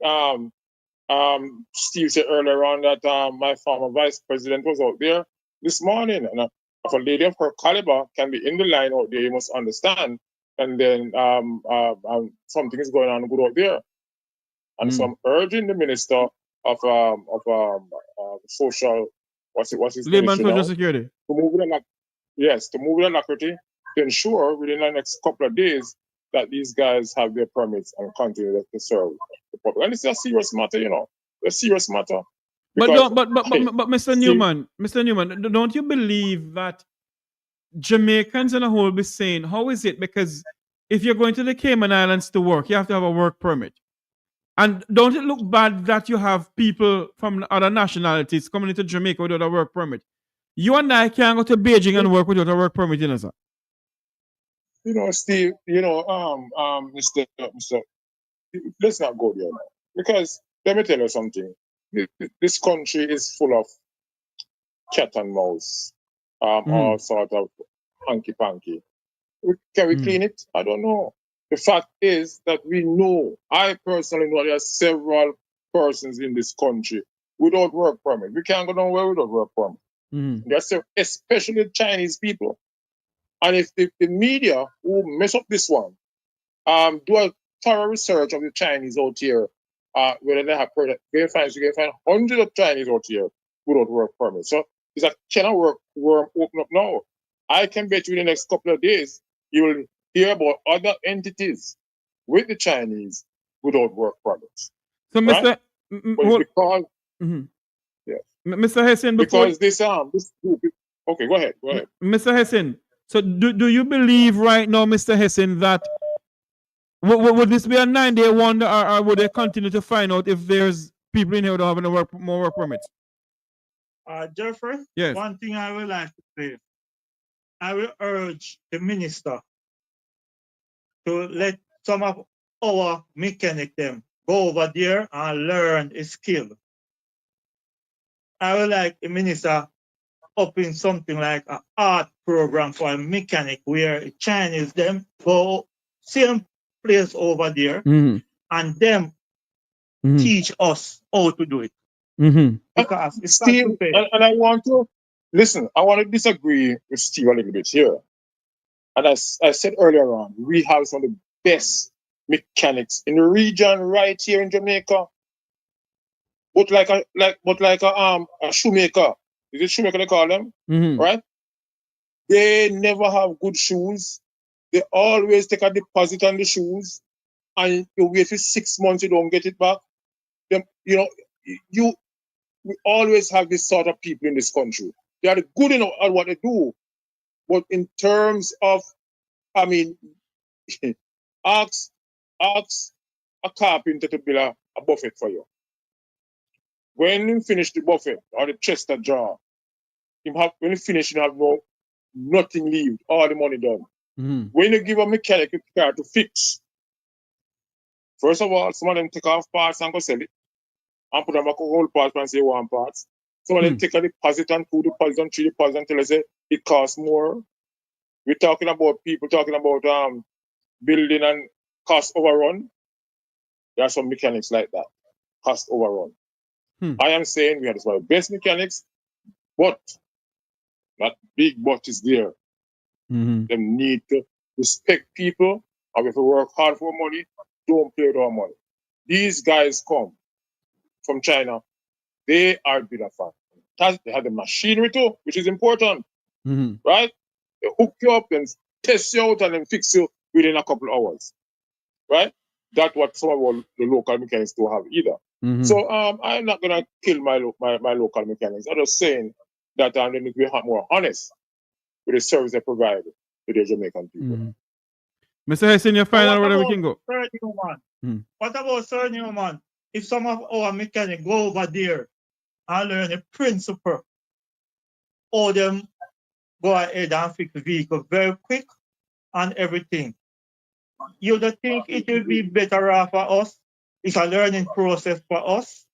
Steve say earlier on that my former vice president was out there this morning. And if a lady of her caliber can be in the line out there, you must understand. And then something is going on good out there. And so I'm urging the minister of social, what's his Labor and Social Security. To move with alacrity to ensure within the next couple of days that these guys have their permits and continue to serve the public. And it's a serious matter, you know. A serious matter. But Mr. Newman, don't you believe that Jamaicans in a whole be saying, how is it? Because if you're going to the Cayman Islands to work, you have to have a work permit. And don't it look bad that you have people from other nationalities coming into Jamaica without a work permit? You and I can't go to Beijing and work without a work permit, you know, sir. You know, Steve, you know, Mr. Let's not go there now. Because let me tell you something. This country is full of cat and mouse, all sort of hanky-panky. Can we clean it? I don't know. The fact is that we know, I personally know there are several persons in this country without work permit. We can't go nowhere without work permit. There's especially Chinese people. And if the media who mess up this one, do a thorough research of the Chinese out here, whether they have you can find hundreds of Chinese out here without work permit. So it's a can of worm open up now. I can bet you in the next couple of days you will hear about other entities with the Chinese without work permits. So, Mr. Because Mr. Hessin, because this group. Okay, go ahead. Mr. Hessin, so do you believe right now, Mr. Hessin, that would this be a 9-day wonder, or would they continue to find out if there's people in here who don't have more work permits? Jeffrey, yes. One thing I would like to say, I will urge the minister to let some of our mechanic them go over there and learn a skill. I would like the minister open something like an art program for a mechanic where Chinese them go same place over there and them teach us how to do it. Because it's Steve, and I want to listen, I want to disagree with Steve a little bit here. And as I said earlier on, we have some of the best mechanics in the region right here in Jamaica. But like a shoemaker. Is it shoemaker they call them? Right? They never have good shoes. They always take a deposit on the shoes. And you wait for 6 months, you don't get it back. Them, you know, we always have this sort of people in this country. They are good enough at what they do. But in terms of, I mean, ask a carpenter to build a buffet for you. When you finish the buffet or the chest of jar, when you finish, you have nothing left, all the money done. When you give a mechanic a car to fix, first of all, some of them take off parts and go sell it. And put them back on whole parts and say one parts. Some of them take a deposit and 2 deposits and 3 deposits until they say it costs more. We're talking about people talking about building and cost overrun. There are some mechanics like that. Cost overrun. I am saying we have some of the best mechanics, but that big but is there. They need to respect people and we have to work hard for money. Don't play with our money. These guys come from China. They are bigger fans. They have the machinery too, which is important. Right? They hook you up and test you out and then fix you within a couple of hours. Right? That's what some of the local mechanics don't have either. So I'm not gonna kill my local mechanics. I'm just saying that they need to be more honest with the service they provide to the Jamaican people. Mr. Hessin, your final where we can go. What about Sir Newman? If some of our mechanics go over there and learn a principle, or them go ahead and fix the vehicle very quick and everything, you don't think it will be better off for us? It's a learning process for us.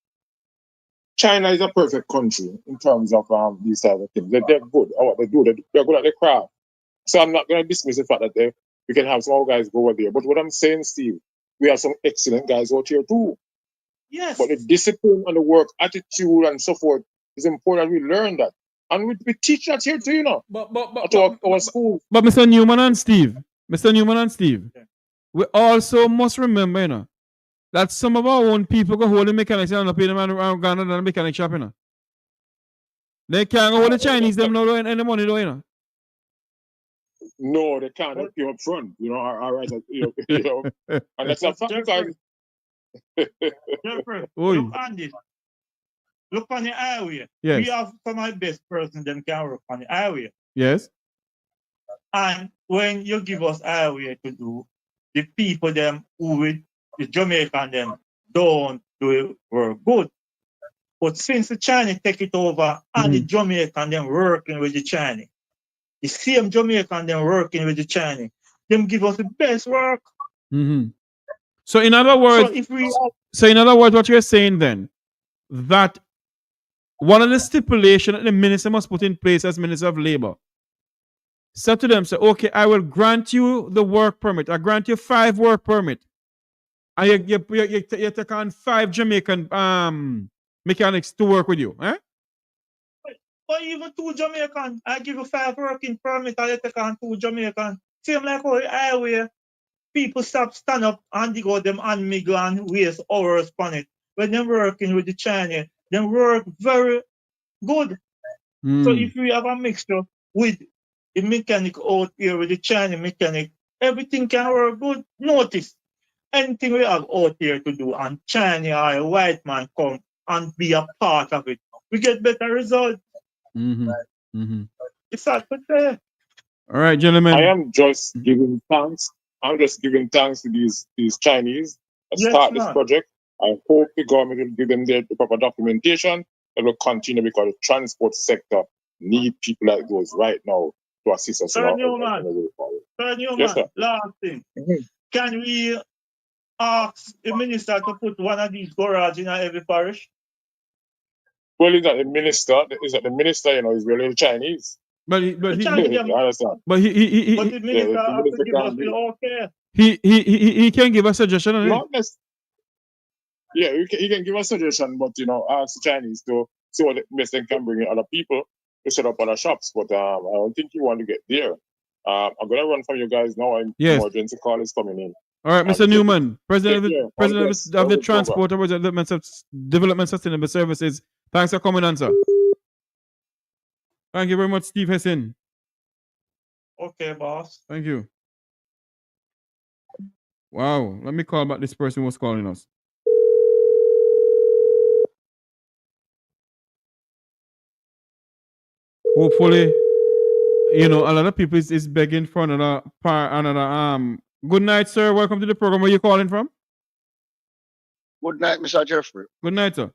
China is a perfect country in terms of these type of things. They're good at what they do. They're good at their craft. So I'm not going to dismiss the fact that we can have some other guys go over there. But what I'm saying, Steve, we have some excellent guys out here too. Yes. But the discipline and the work attitude and so forth is important. We learn that. And we teach that here too, you know. At our school. But Mr. Newman and Steve, we also must remember, you know, that some of our own people go hold the mechanics and not pay them and go to the mechanic shop, you know. They can't go with the Chinese them no and the money though, you know. No, they can't help you up front. All right, and that's a fact. Jeffrey, look on this. Look on the highway. Yes. We have some of the best persons them can work on the highway. Yes. And when you give us highway to do, the people them who with the Jamaican them don't do it work good. But since the Chinese take it over and the Jamaican them working with the Chinese, the same Jamaican them working with the Chinese, them give us the best work. So in other words, what you're saying then, that one of the stipulations that the minister must put in place as Minister of Labor, said to them, say, okay, I will grant you the work permit. I grant you 5 work permit. And you take on 5 Jamaican mechanics to work with you. Eh? But even 2 Jamaican, I give you 5 working permit, I take on 2 Jamaican. Same like how the highway, people stand up and they go them and miggle and waste hours on it. When they're working with the Chinese, they work very good. So if we have a mixture with the mechanic out here with the Chinese mechanic, everything can work good. Notice, anything we have out here to do and Chinese or a white man come and be a part of it, we get better results. It's hard to say. All right, gentlemen. I am just giving thanks. I'm just giving thanks to these Chinese that start this project. I hope the government will give them the proper documentation that will continue, because the transport sector need people like those right now to assist us. Sir Newman, last thing. Can we ask the minister to put one of these garages in every parish? Well, he's not the minister. The minister, is really Chinese. But he the minister has to give us the okay. He can give a suggestion on it. Yeah, he can give a suggestion, but ask the Chinese to see what they can bring in other people to set up other shops. But I don't think you want to get there. I'm gonna run from you guys now. Emergency call is coming in. All right, Mr. Newman, President of the Transport Development Sustainable Services. Thanks for coming on, sir. Thank you very much, Steve Hessin. Okay, boss. Thank you. Wow, let me call back this person who was calling us. Hopefully, a lot of people is begging for another Good night, sir. Welcome to the program. Where are you calling from? Good night, Mr. Jeffrey. Good night, sir.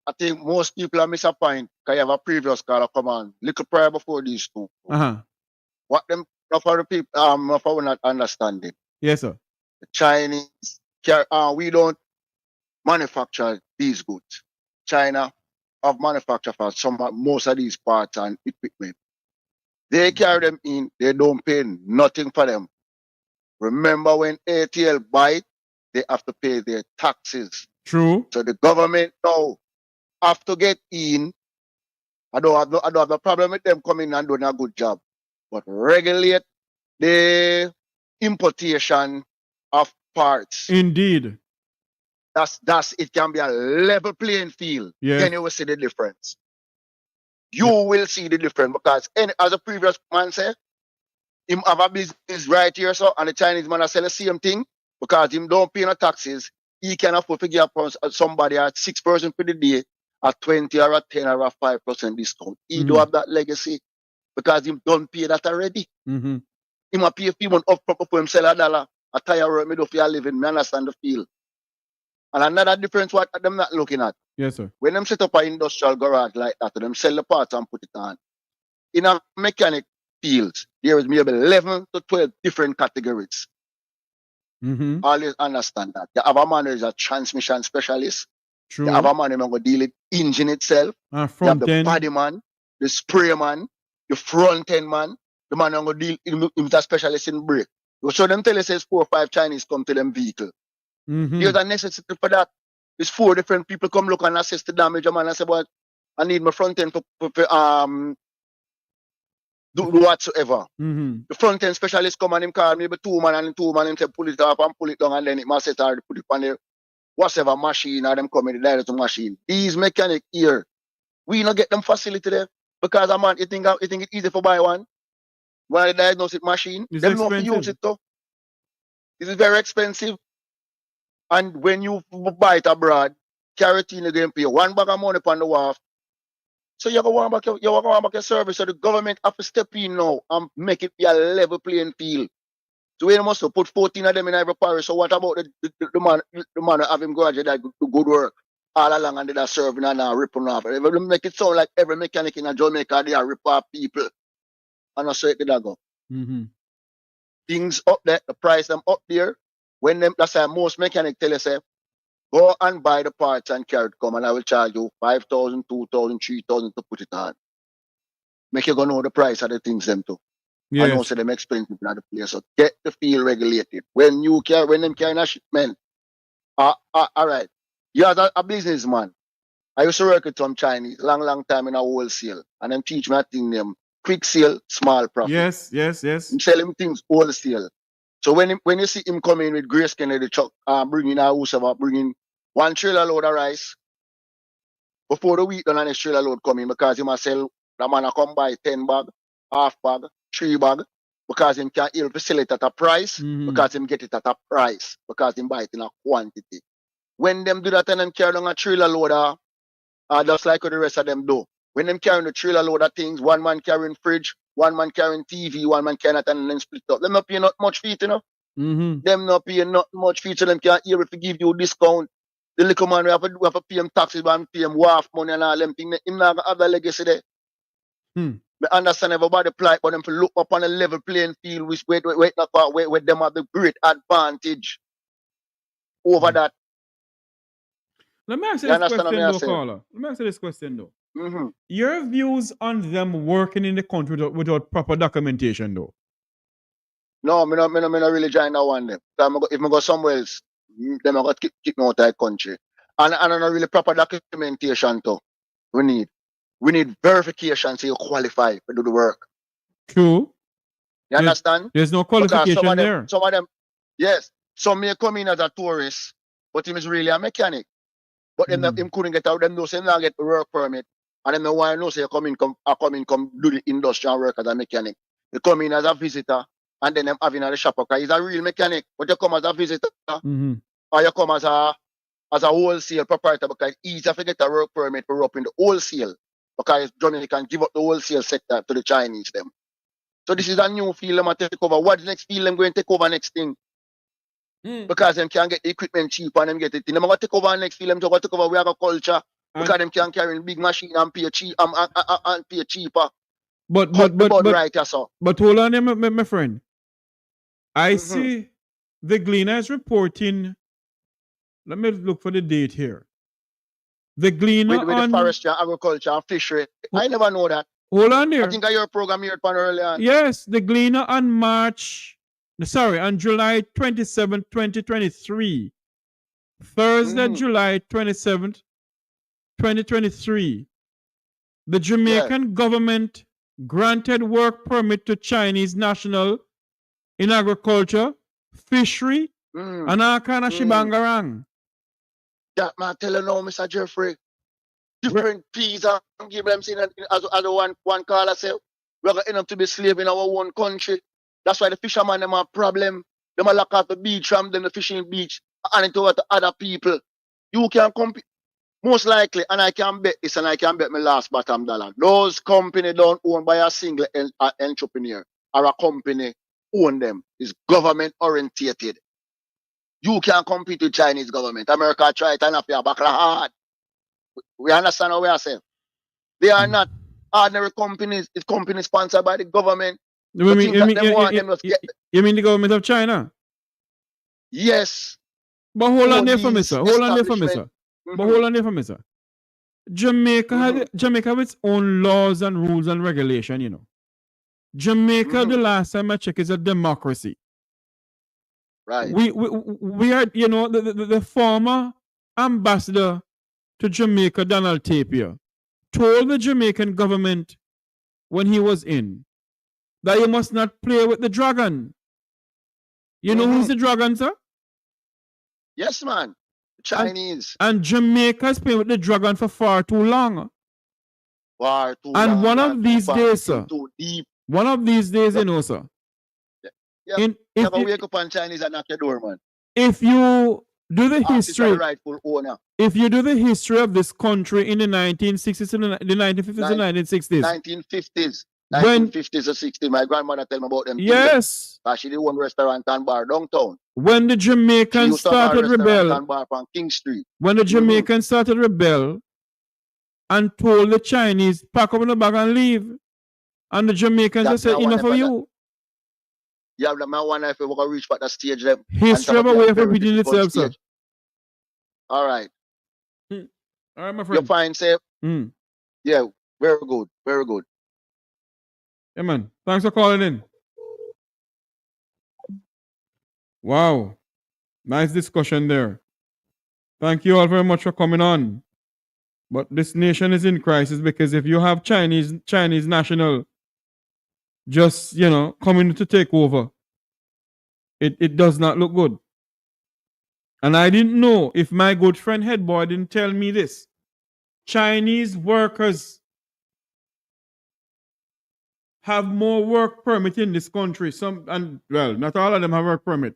I think most people are missing a point because you have a previous caller come on. Little prior before these two. What them for the people for we not understanding. Yes, sir. The Chinese we don't manufacture these goods. China have manufactured for most of these parts and equipment. They carry them in, they don't pay nothing for them. Remember when ATL buy it, they have to pay their taxes. True. So the government now have to get in. I don't have a problem with them coming and doing a good job. But regulate the importation of parts. Indeed. That's it can be a level playing field. Yes. Then you will see the difference. You will see the difference because as a previous man said, him have a business right here, so and the Chinese man are selling the same thing because him don't pay no taxes. He can afford to give somebody at 6% for the day at 20 or a 10 or a 5% discount. He do have that legacy because him don't pay that already. Him a pay people up for him sell $1. A tire work me do for a living. Me understand the feel. And another difference what them not looking at. Yes, sir. When them set up an industrial garage like that, them sell the parts and put it on. In a mechanic fields, there is maybe 11 to 12 different categories. Always understand that. You have a man who is a transmission specialist. True. You have a man who will deal with engine itself. You have the body man, the spray man, the front end man, the man who will deal with a specialist in brake. So them tell us there's 4 or 5 Chinese come to them vehicle. There's a necessity for that. There's 4 different people come look and assess the damage. A man and say, but I need my front end for do whatsoever. The front end specialist come and him call maybe 2 man and 2 man him say pull it up and pull it down and then it must set or put it on the whatever machine or them come in the direct machine. These mechanic here, we not get them facility there because a man you think it's easy for buy one. One of the diagnostic machine. It's Them not expensive. use it though. This is very expensive. And when you buy it abroad, carotene again pay 1 bag of money upon the wharf. So you go want back your service. So the government have to step in now and make it be a level playing field. So we must put 14 of them in every parish. So what about the man who have him graduate that do good work all along and they are serving and now ripping off? They make it sound like every mechanic in Jamaica they are rip off people. And I say it did go. Things up there, the price them up there. When them that's why most mechanic tell you say, go and buy the parts and carry it come and I will charge you 5,000, 2,000, 3,000 to put it on. Make you go know the price of the things them too. I know say them expensive in the place. So get the field regulated. When them carrying a shipment, all right. You as a businessman, I used to work with some Chinese long time in a wholesale. And them teach me a thing them quick sale, small profit. Yes. You sell him things wholesale. So when you see him coming with Grace Kennedy truck, bringing a house of bringing 1 trailer load of rice, before the week done and his trailer load coming because he must sell, the man come buy 10 bag, half bag, 3 bag, because him can he'll sell it at a price, because him get it at a price, because him buy it in a quantity. When them do that and them carry on a trailer loader, just like what the rest of them do. When them carrying the trailer load of things, one man carrying fridge, one man carrying TV, one man carrying that and then split up. Them not paying not much feet, you know. Them not paying not much feet, so them can't hear if to give you discount. The little man we have to pay him taxes and pay him wharf money and all them things. Him not gonna have that legacy there. I understand everybody plight, but them to look up on a level playing field which where them have the great advantage over that. Let me ask you this question though, caller. Let me ask you this question though. Your views on them working in the country without proper documentation though? No, me not really join that one them. If I go somewhere else, them are going to kick me out of the country. And not really proper documentation too. We need verification so you qualify to do the work. True. You understand? There's no qualification there. Some of them, yes. Some may come in as a tourist, but him is really a mechanic. But him couldn't get out. Them know say him not get the work permit. And them know why know say you come do the industrial work as a mechanic. You come in as a visitor and then them having at the shop because he's a real mechanic. But you come as a visitor or you come as a wholesale proprietor because it's easier to get a work permit for up in the wholesale because Jamaica can give up the wholesale sector to the Chinese them. So this is a new field them take over. What's the next field them going to take over next thing? Because them can get the equipment cheap and them get it. Them going to take over next field, them going to take over agriculture because them can carry big machine and pay cheap and pay cheaper. But hold on there, my friend. I see the Gleaner is reporting. Let me look for the date here. The Gleaner with on the forestry, agriculture, and fishery. I never know that. Hold on there. I think I heard a program here earlier. Yes, the Gleaner on July 27th, 2023. Thursday, July 27th, 2023. The Jamaican government granted work permit to Chinese national in agriculture, fishery, and all kind of shibangarang. That man tell you now, Mr. Jeffrey. Different peas and give them saying as one caller say, we're going to end up to be slave in our own country. That's why the fishermen them have a problem. They might lock out the beach from them, the fishing beach, and it over to other people. You can compete. Most likely, and I can bet this and I can bet my last bottom dollar. Those companies don't owned by a single entrepreneur or a company own them. It's government orientated. You can't compete with Chinese government. America try it and have your back hard. We understand what we are saying. They are not ordinary companies. It's companies sponsored by the government. You mean the government of China? Yes. But hold on there for me, sir. Hold on there for me, sir. But hold on there for me, sir. Jamaica has its own laws and rules and regulation, you know. Jamaica, the last time I checked, is a democracy. Right. We are, you know, the former ambassador to Jamaica, Donald Tapia, told the Jamaican government when he was in that you must not play with the dragon. You know who's the dragon, sir? Yes, man. Chinese. And Jamaica's playing with the dragon for far too long. Far too and long, one of these days, sir, One of these days, you know, sir. Yeah, you wake up on Chinese and knock your door, man. If you do the history, rightful owner. If you do the history of this country in the 1960s and the 1950s and 1960s. 1950s. 1950s or 60s. My grandmother tell me about them. Yes. She did one restaurant and bar downtown. When the Jamaicans started rebel. And bar from King Street. When the Jamaicans started rebel and told the Chinese, pack up in the bag and leave. And the Jamaicans just said, enough of you. Yeah, I wonder if we will reach back that stage. History of a way of repeating itself, sir. All right. All right, my friend. You're fine, sir. Yeah, very good. Very good. Yeah, man. Thanks for calling in. Wow. Nice discussion there. Thank you all very much for coming on. But this nation is in crisis because if you have Chinese national just, coming to take over, it does not look good. And I didn't know if my good friend Headboy didn't tell me this. Chinese workers have more work permit in this country. Not all of them have work permit.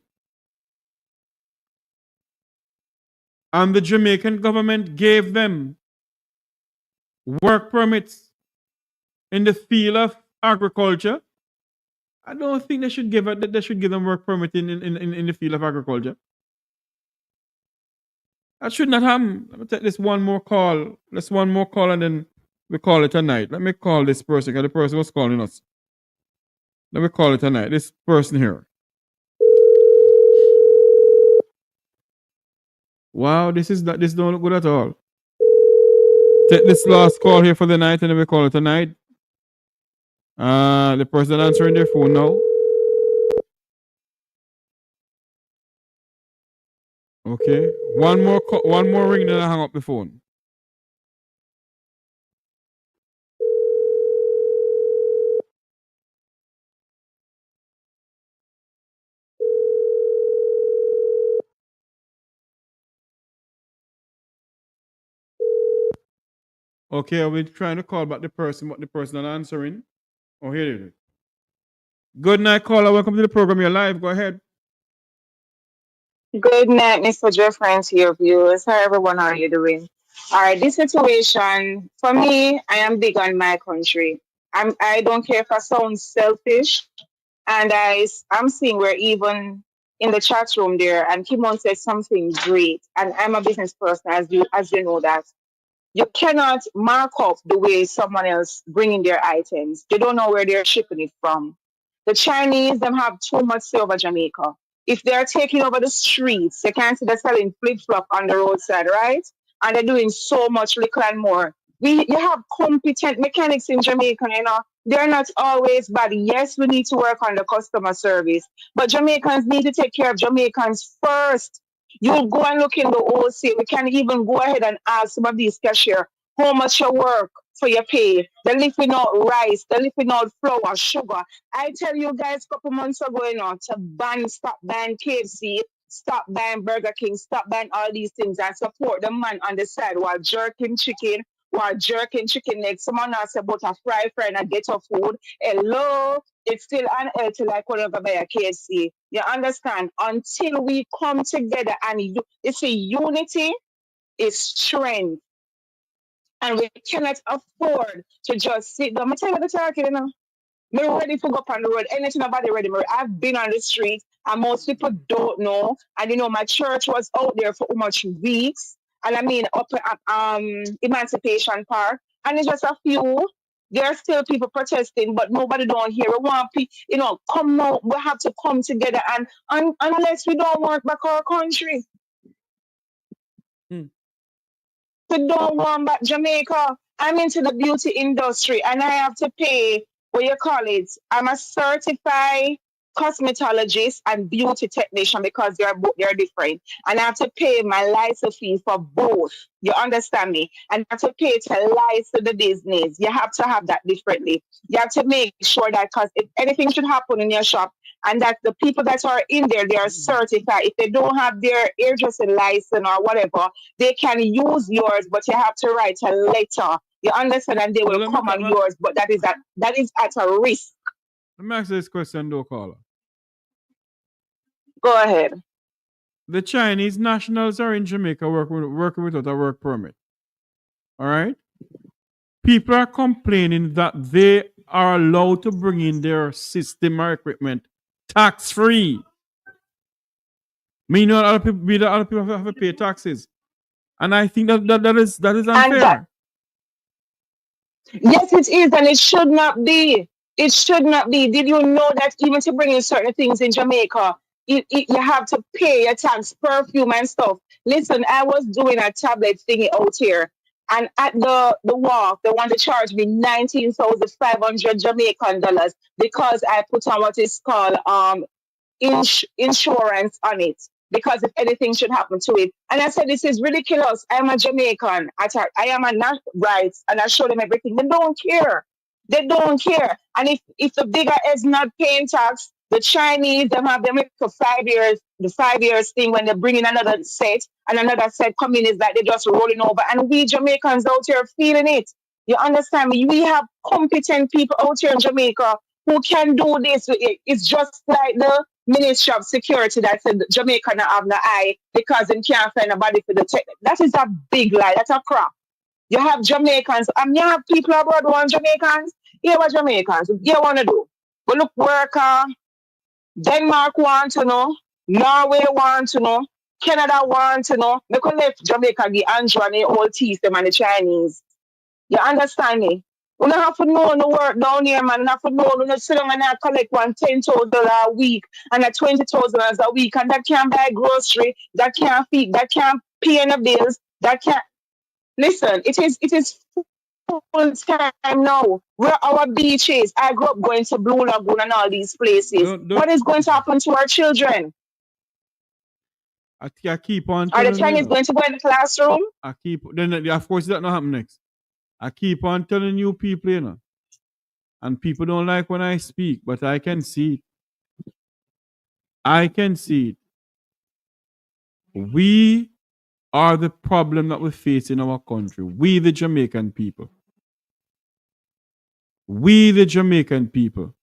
And the Jamaican government gave them work permits in the field of agriculture. I don't think they should give them work permit in the field of agriculture. That should not happen. Let me take this one more call. Let's one more call and then we call it a night. Let me call this person because the person was calling us. Let me call it a night. This person here. Wow, this don't look good at all. Take this last call here for the night and then we call it a night. The person answering their phone now. Okay. One more ring, then I hang up the phone. Okay, are we trying to call back the person, but the person not answering? Oh, here it is. Good night, caller. Welcome to the program. You're live. Go ahead. Good night, Mr. Jeffrey, and to your viewers. Hi, everyone. How are you doing? All right, this situation, for me, I am big on my country. I don't care if I sound selfish, and I'm seeing where even in the chat room there, and Kimon said something great, and I'm a business person, as you know that. You cannot mark up the way someone else bringing their items. You don't know where they're shipping it from. The Chinese, them have too much say over Jamaica. If they're taking over the streets, they can't see they're selling flip-flop on the roadside, right? And they're doing so much liquor and more. You have competent mechanics in Jamaica, They're not always bad. Yes, we need to work on the customer service, but Jamaicans need to take care of Jamaicans first. You go and look in the OC. We can even go ahead and ask some of these cashier how much you work for your pay. They're lifting out rice, they're lifting out flour, sugar. I tell you guys a couple months ago, to stop buying KFC, stop buying Burger King, stop buying all these things and support the man on the side while jerking chicken legs. Someone else about a fry and a get of food. Hello, it's still unhealthy like whenever buy a KFC. You understand? Until we come together and unity is strength. And we cannot afford to just sit down. I'm telling you the talking, I'm ready to go up on the road. Anything about it ready. I've been on the street and most people don't know. And my church was out there for much weeks. And I mean up at Emancipation Park. And it's just a few. There are still people protesting, but nobody don't hear. We want people, come out. We have to come together and unless we don't work back our country. We don't want back Jamaica. I'm into the beauty industry and I have to pay, I'm a certified cosmetologist and beauty technician because they're different. And I have to pay my license fee for both. You understand me? And I have to pay to license the business. You have to have that differently. You have to make sure that because if anything should happen in your shop, and that the people that are in there, they are certified. If they don't have their hairdressing license or whatever, they can use yours, but you have to write a letter. You understand? And they will come on yours, but that is at a risk. Let me ask you this question, though, caller. Go ahead. The Chinese nationals are in Jamaica working without a work permit. All right? People are complaining that they are allowed to bring in their system or equipment tax-free. Meaning other people have to pay taxes. And I think that is unfair. Yes, it is, and it should not be. It should not be. Did you know that even to bring in certain things in Jamaica, you have to pay your tax, perfume and stuff? Listen, I was doing a tablet thingy out here, and at the wharf, they want to charge me 19,500 Jamaican dollars because I put on what is called insurance on it, because if anything should happen to it. And I said, this is ridiculous. I am a Jamaican. I am a not rights, and I show them everything. They don't care. They don't care. And if the bigger is not paying tax, the Chinese, them have them for 5 years, the 5 years thing when they bring in another set and another set coming is like they're just rolling over. And we Jamaicans out here feeling it. You understand me? We have competent people out here in Jamaica who can do this. It's just like the Ministry of Security that said Jamaica not have no eye because they can't find nobody for the tech. That is a big lie. That's a crap. You have Jamaicans. You have people abroad who want Jamaicans. Here what Jamaicans. You want to do. But look, worker, Denmark want to know. Norway want to know. Canada want to know. They could left Jamaica the Andrew and the old teeth them and the Chinese. You understand me? We don't have to know the work down here, man. We have to know we don't sit down and collect $10,000 a week and $20,000 a week, and that can't buy grocery, that can't feed, that can't pay any bills, that can't. Listen, it is full time now. Where our beaches? I grew up going to Blue Lagoon and all these places. What is going to happen to our children? I keep on. Are the Chinese going to go in the classroom? Then of course that not happen next. I keep on telling you people, you know, and people don't like when I speak, but I can see it. I can see it. We are the problem that we face in our country. We, the Jamaican people. We, the Jamaican people.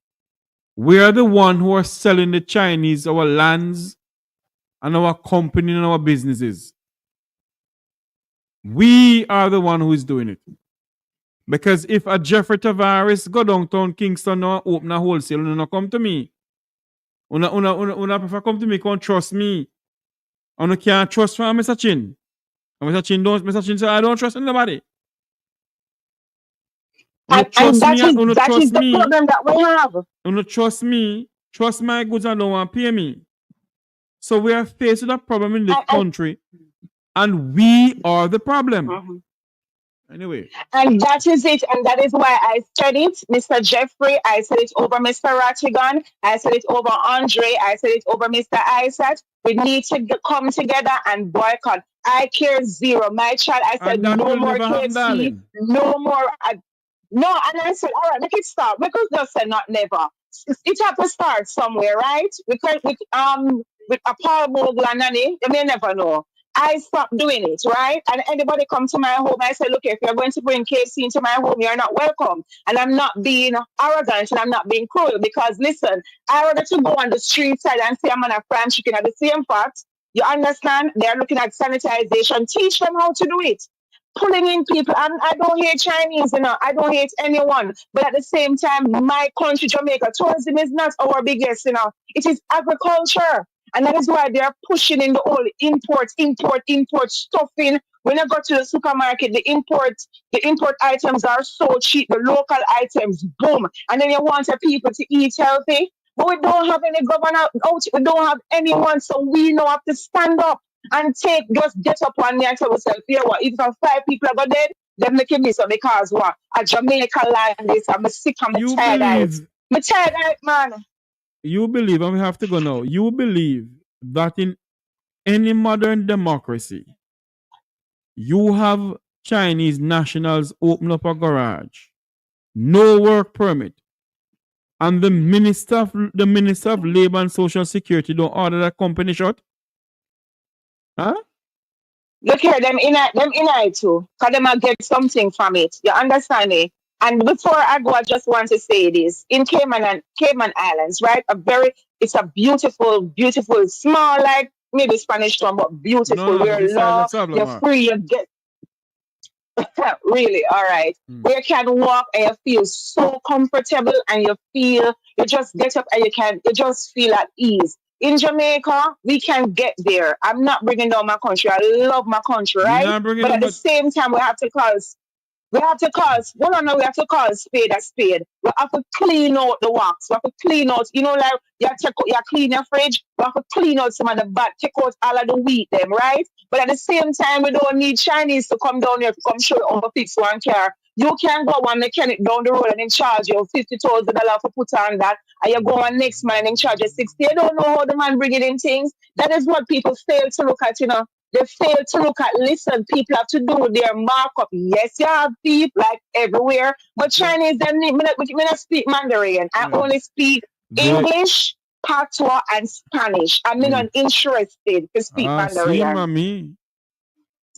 We are the one who are selling the Chinese our lands and our company and our businesses. We are the one who is doing it. Because if a Jeffrey Tavares go downtown Kingston and open a wholesale, una come to me. Una prefer come to me, can't trust me. Una can't trust for Mr. Chin. Mr. Chin say I don't trust anybody. And that is the problem that we have. Una trust me, trust my goods and don't want to pay me. So we are faced with a problem in this country, and we are the problem. Anyway. And that is it. And that is why I said it, Mr. Jeffrey. I said it over Mr. Rattigan. I said it over Andre. I said it over Mr. Isaac. We need to come together and boycott. I care zero. My child, I said no more KFC, no more. No, and I said, all right, make it start. Because just said not never. It have to start somewhere, right? Because with a Paul Bogle and Nanny, you may never know. I stopped doing it, right? And anybody come to my home, I say, look, if you're going to bring KFC into my home, you're not welcome. And I'm not being arrogant and I'm not being cruel because, listen, I rather to go on the street side and say I'm on a fried chicken at the same fact. You understand? They're looking at sanitization. Teach them how to do it. Pulling in people, and I don't hate Chinese, you know, I don't hate anyone. But at the same time, my country, Jamaica, tourism is not our biggest, you know. It is agriculture. And that is why they are pushing in the whole import stuffing. When I go to the supermarket, the import items are so cheap, the local items, boom. And then you want the people to eat healthy. But we don't have any governor out, we don't have anyone, so we now have to stand up and just get up one day and tell yourself, you know what, if 5 people are dead, then make it miss up because what? A Jamaica like this, I'm sick, I'm tired. I'm tired, man. You believe, and we have to go now, you believe that in any modern democracy, you have Chinese nationals open up a garage, no work permit, and the Minister of Labor and Social Security don't order that company shut? Huh? Look here, them in it too, because them will get something from it. You understand me? And before I go, I just want to say this. In Cayman Islands, right? It's a beautiful, beautiful, small, like maybe Spanish town, but beautiful. No, Where this side, law, let's have you're free, you get really all right. Where you can walk and you feel so comfortable and you just get up and you just feel at ease. In Jamaica, we can get there. I'm not bringing down my country. I love my country, You're right? not bringing But them, at the but same time, we have to call a spade a spade. We have to clean out the wax. We have to clean out, like you clean your fridge. We have to clean out some of the bad, take out all of the wheat, them, right? But at the same time, we don't need Chinese to come down here to come show you how to fix one car. You can go one mechanic down the road and then charge you $50,000 to put on that. And you go on next man and then charge you 60. You don't know how the man bringing in things. That is what people fail to look at. They fail to look at, listen, people have to do their markup. Yes, you have people like everywhere, but Chinese, them, me not speak Mandarin. I only speak English, Patois, and Spanish. I'm not interested to speak see, Mandarin. mommy.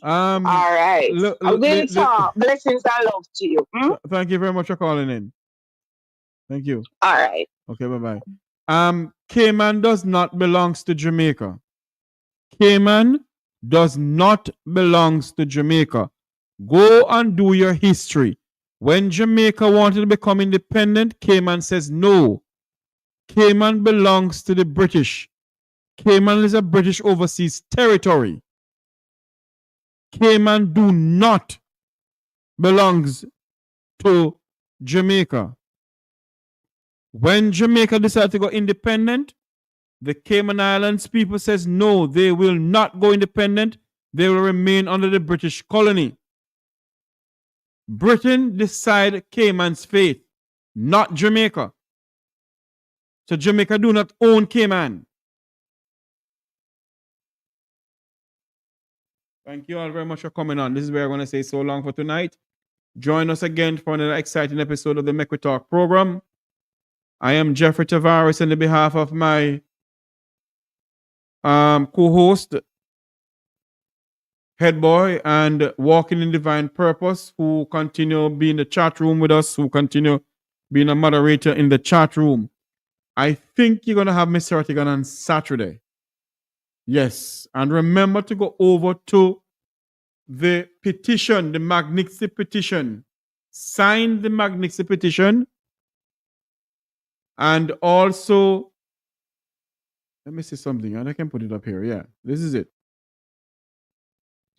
All right. I will talk. Blessings and love to you. Thank you very much for calling in. Thank you. All right. Okay, bye-bye. Cayman does not belong to Jamaica. Cayman does not belong to Jamaica. Go and do your history. When Jamaica wanted to become independent, Cayman says no. Cayman belongs to the British. Cayman is a British overseas territory. Cayman do not belongs to Jamaica. When Jamaica decided to go independent, the Cayman Islands people says no, they will not go independent. They will remain under the British colony. Britain decided Cayman's fate, not Jamaica. So Jamaica do not own Cayman. Thank you all very much for coming on. This is where I'm going to say so long for tonight. Join us again for another exciting episode of the Mek Wi Talk program. I am Jeffrey Tavares, on behalf of my co-host, Head Boy, and Walking in Divine Purpose, who continue being in the chat room with us, who continue being a moderator in the chat room. I think you're going to have Mr. Ortigan on Saturday. Yes. And remember to go over to the petition, the Magnificent petition. Sign the Magnificent petition. And also, let me see something, and I can put it up here. Yeah, this is it.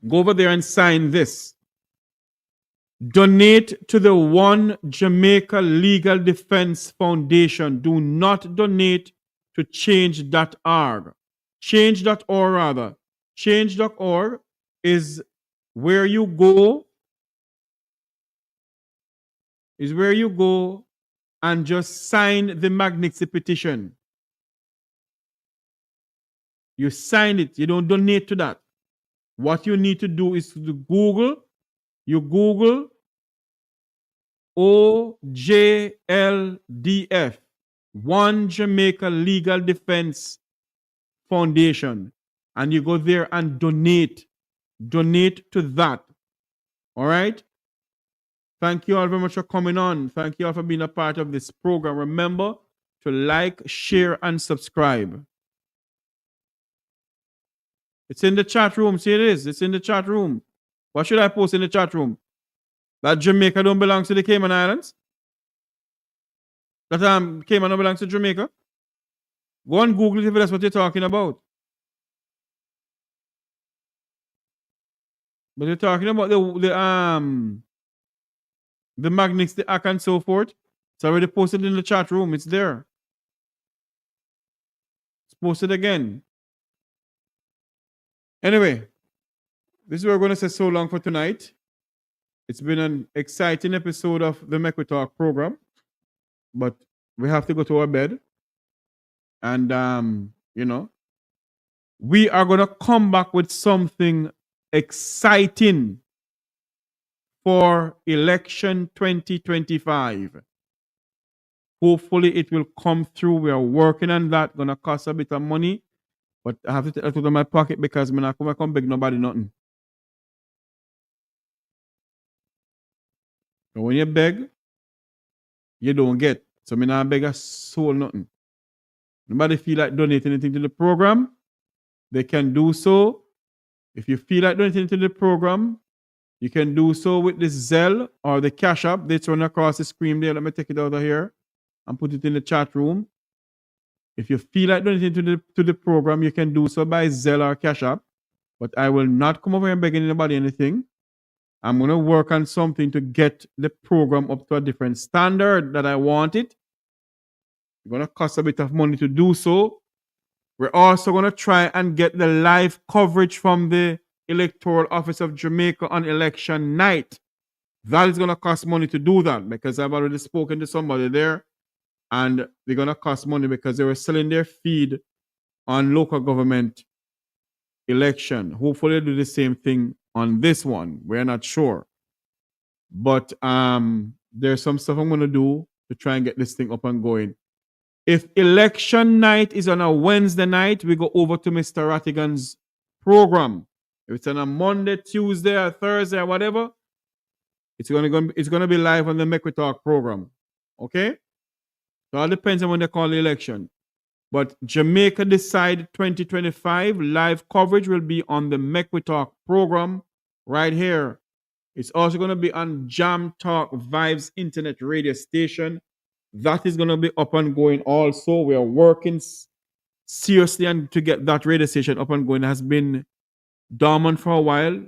Go over there and sign this. Donate to the One Jamaica Legal Defense Foundation. Do not donate to change.org. Change.org, rather. Change.org is where you go. And just sign the Magnificent petition. You sign it. You don't donate to that. What you need to do is to Google. You Google OJLDF, One Jamaica Legal Defense Foundation. And you go there and donate. Donate to that. All right? Thank you all very much for coming on. Thank you all for being a part of this program. Remember to like, share, and subscribe. It's in the chat room. See, it is. It's in the chat room. What should I post in the chat room? That Jamaica don't belong to the Cayman Islands? That Cayman don't belong to Jamaica? Go and Google it if that's what you're talking about. But you're talking about the Magnics, the Act, and so forth. It's already posted in the chat room. It's there. It's posted again. Anyway, this is where we're going to say so long for tonight. It's been an exciting episode of the Mek Wi Talk program, but we have to go to our bed. And, we are going to come back with something exciting for election 2025. Hopefully it will come through. We are working on that. Going to cost a bit of money. But I have to take that out of my pocket because I'm not going to come beg nobody nothing. So when you beg, you don't get. So me not beg a soul nothing. Nobody feel like donating anything to the program, they can do so. If you feel like donating to the program, you can do so with the Zelle or the Cash App. That's run across the screen there. Let me take it out of here and put it in the chat room. If you feel like donating to the program, you can do so by Zelle or Cash App. But I will not come over here begging anybody anything. I'm going to work on something to get the program up to a different standard that I want it. It's going to cost a bit of money to do so. We're also going to try and get the live coverage from the Electoral Office of Jamaica on election night. That is going to cost money to do that because I've already spoken to somebody there and they're going to cost money because they were selling their feed on local government election. Hopefully they'll do the same thing on this one. We're not sure. But there's some stuff I'm going to do to try and get this thing up and going. If election night is on a Wednesday night, we go over to Mr. Rattigan's program. If it's on a Monday, Tuesday, or Thursday, or whatever, it's gonna be live on the Mek Wi Talk program. Okay? So it depends on when they call the election. But Jamaica Decide 2025 live coverage will be on the Mek Wi Talk program right here. It's also going to be on Jam Talk Vibes Internet Radio Station. That is going to be up and going also. We are working seriously and to get that radio station up and going. It has been dormant for a while.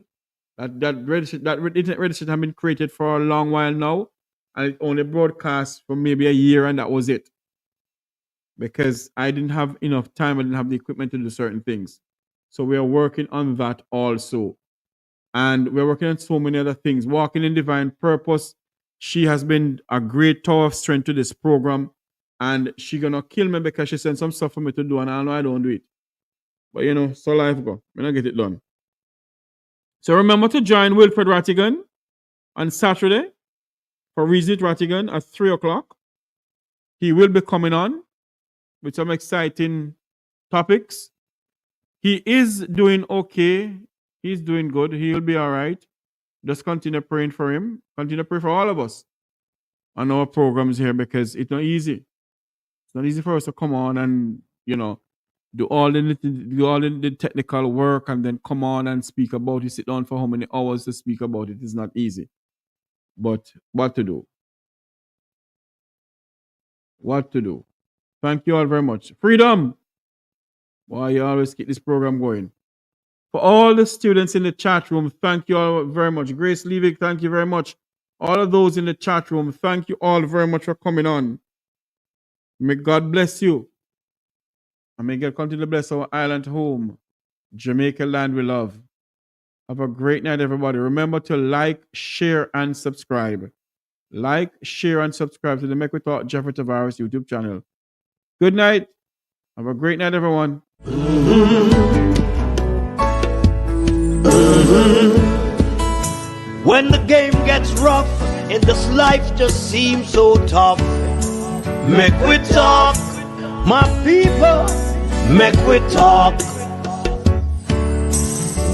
That internet radio station has been created for a long while now. And it only broadcast for maybe a year and that was it. Because I didn't have enough time. I didn't have the equipment to do certain things. So we are working on that also. And we're working on so many other things. Walking in Divine Purpose. She has been a great tower of strength to this program. And she's going to kill me because she sent some stuff for me to do. And I know I don't do it. But you know, so life go. I'm going to get it done. So remember to join Wilfred Rattigan on Saturday for Revisit Rattigan at 3 o'clock. He will be coming on with some exciting topics. He is doing okay. He's doing good. He'll be all right. Just continue praying for him. Continue to pray for all of us on our programs here because it's not easy. It's not easy for us to come on and, you know, do all the technical work and then come on and speak about it. Sit down for how many hours to speak about it. It's not easy. But what to do? What to do? Thank you all very much. Freedom! Why you always keep this program going. For all the students in the chat room, thank you all very much. Grace Levick, thank you very much. All of those in the chat room, thank you all very much for coming on. May God bless you. And may God continue to bless our island home, Jamaica land we love. Have a great night, everybody. Remember to like, share, and subscribe. Like, share, and subscribe to the Mek Wi Talk Jeffrey Tavares YouTube channel. Good night. Have a great night, everyone. When the game gets rough and this life just seems so tough, Mek Wi Talk, my people, Mek Wi Talk.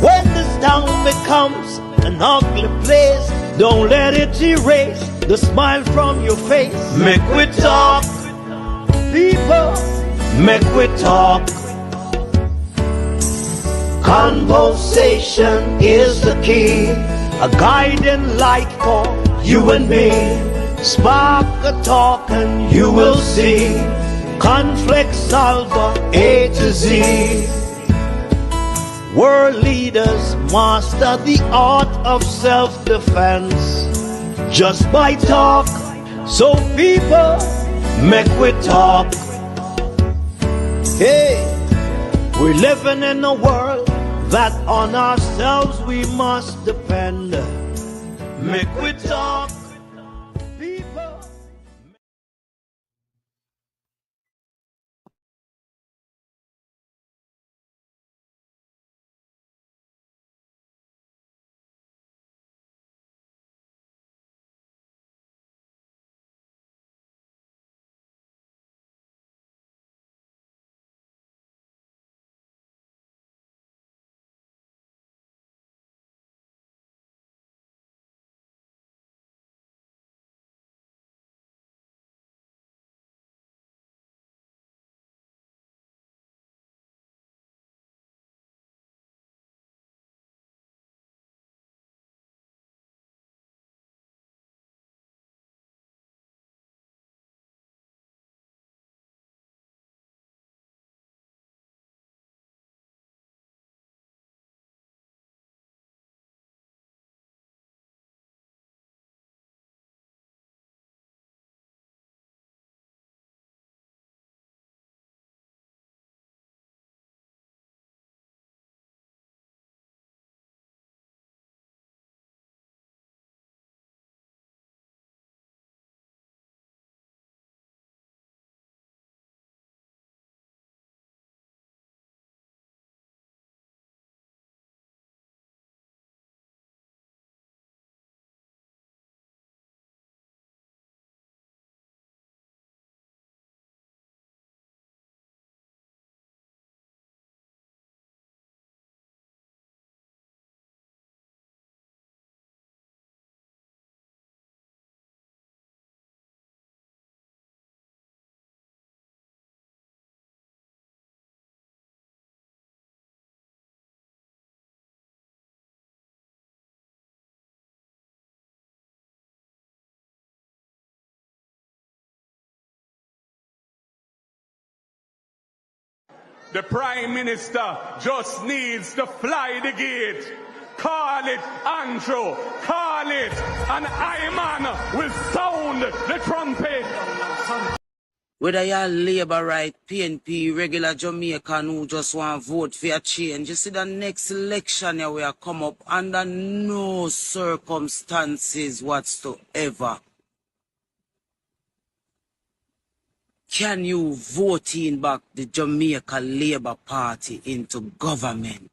When this town becomes an ugly place, don't let it erase the smile from your face. Mek Wi Talk, people, Mek Wi Talk. Conversation is the key, a guiding light for you and me. Spark a talk and you will see. Conflict solver A to Z. World leaders master the art of self-defense just by talk. So people, Mek Wi Talk. Hey, we're living in a world that on ourselves we must depend. Mek Wi Talk. The Prime Minister just needs to fly the gate. Call it, Andrew. Call it. And Iman will sound the trumpet. Whether you're Labour, right, PNP, regular Jamaican who just want to vote for a change, you see the next election here will come up under no circumstances whatsoever can you vote in back the Jamaica Labour Party into government.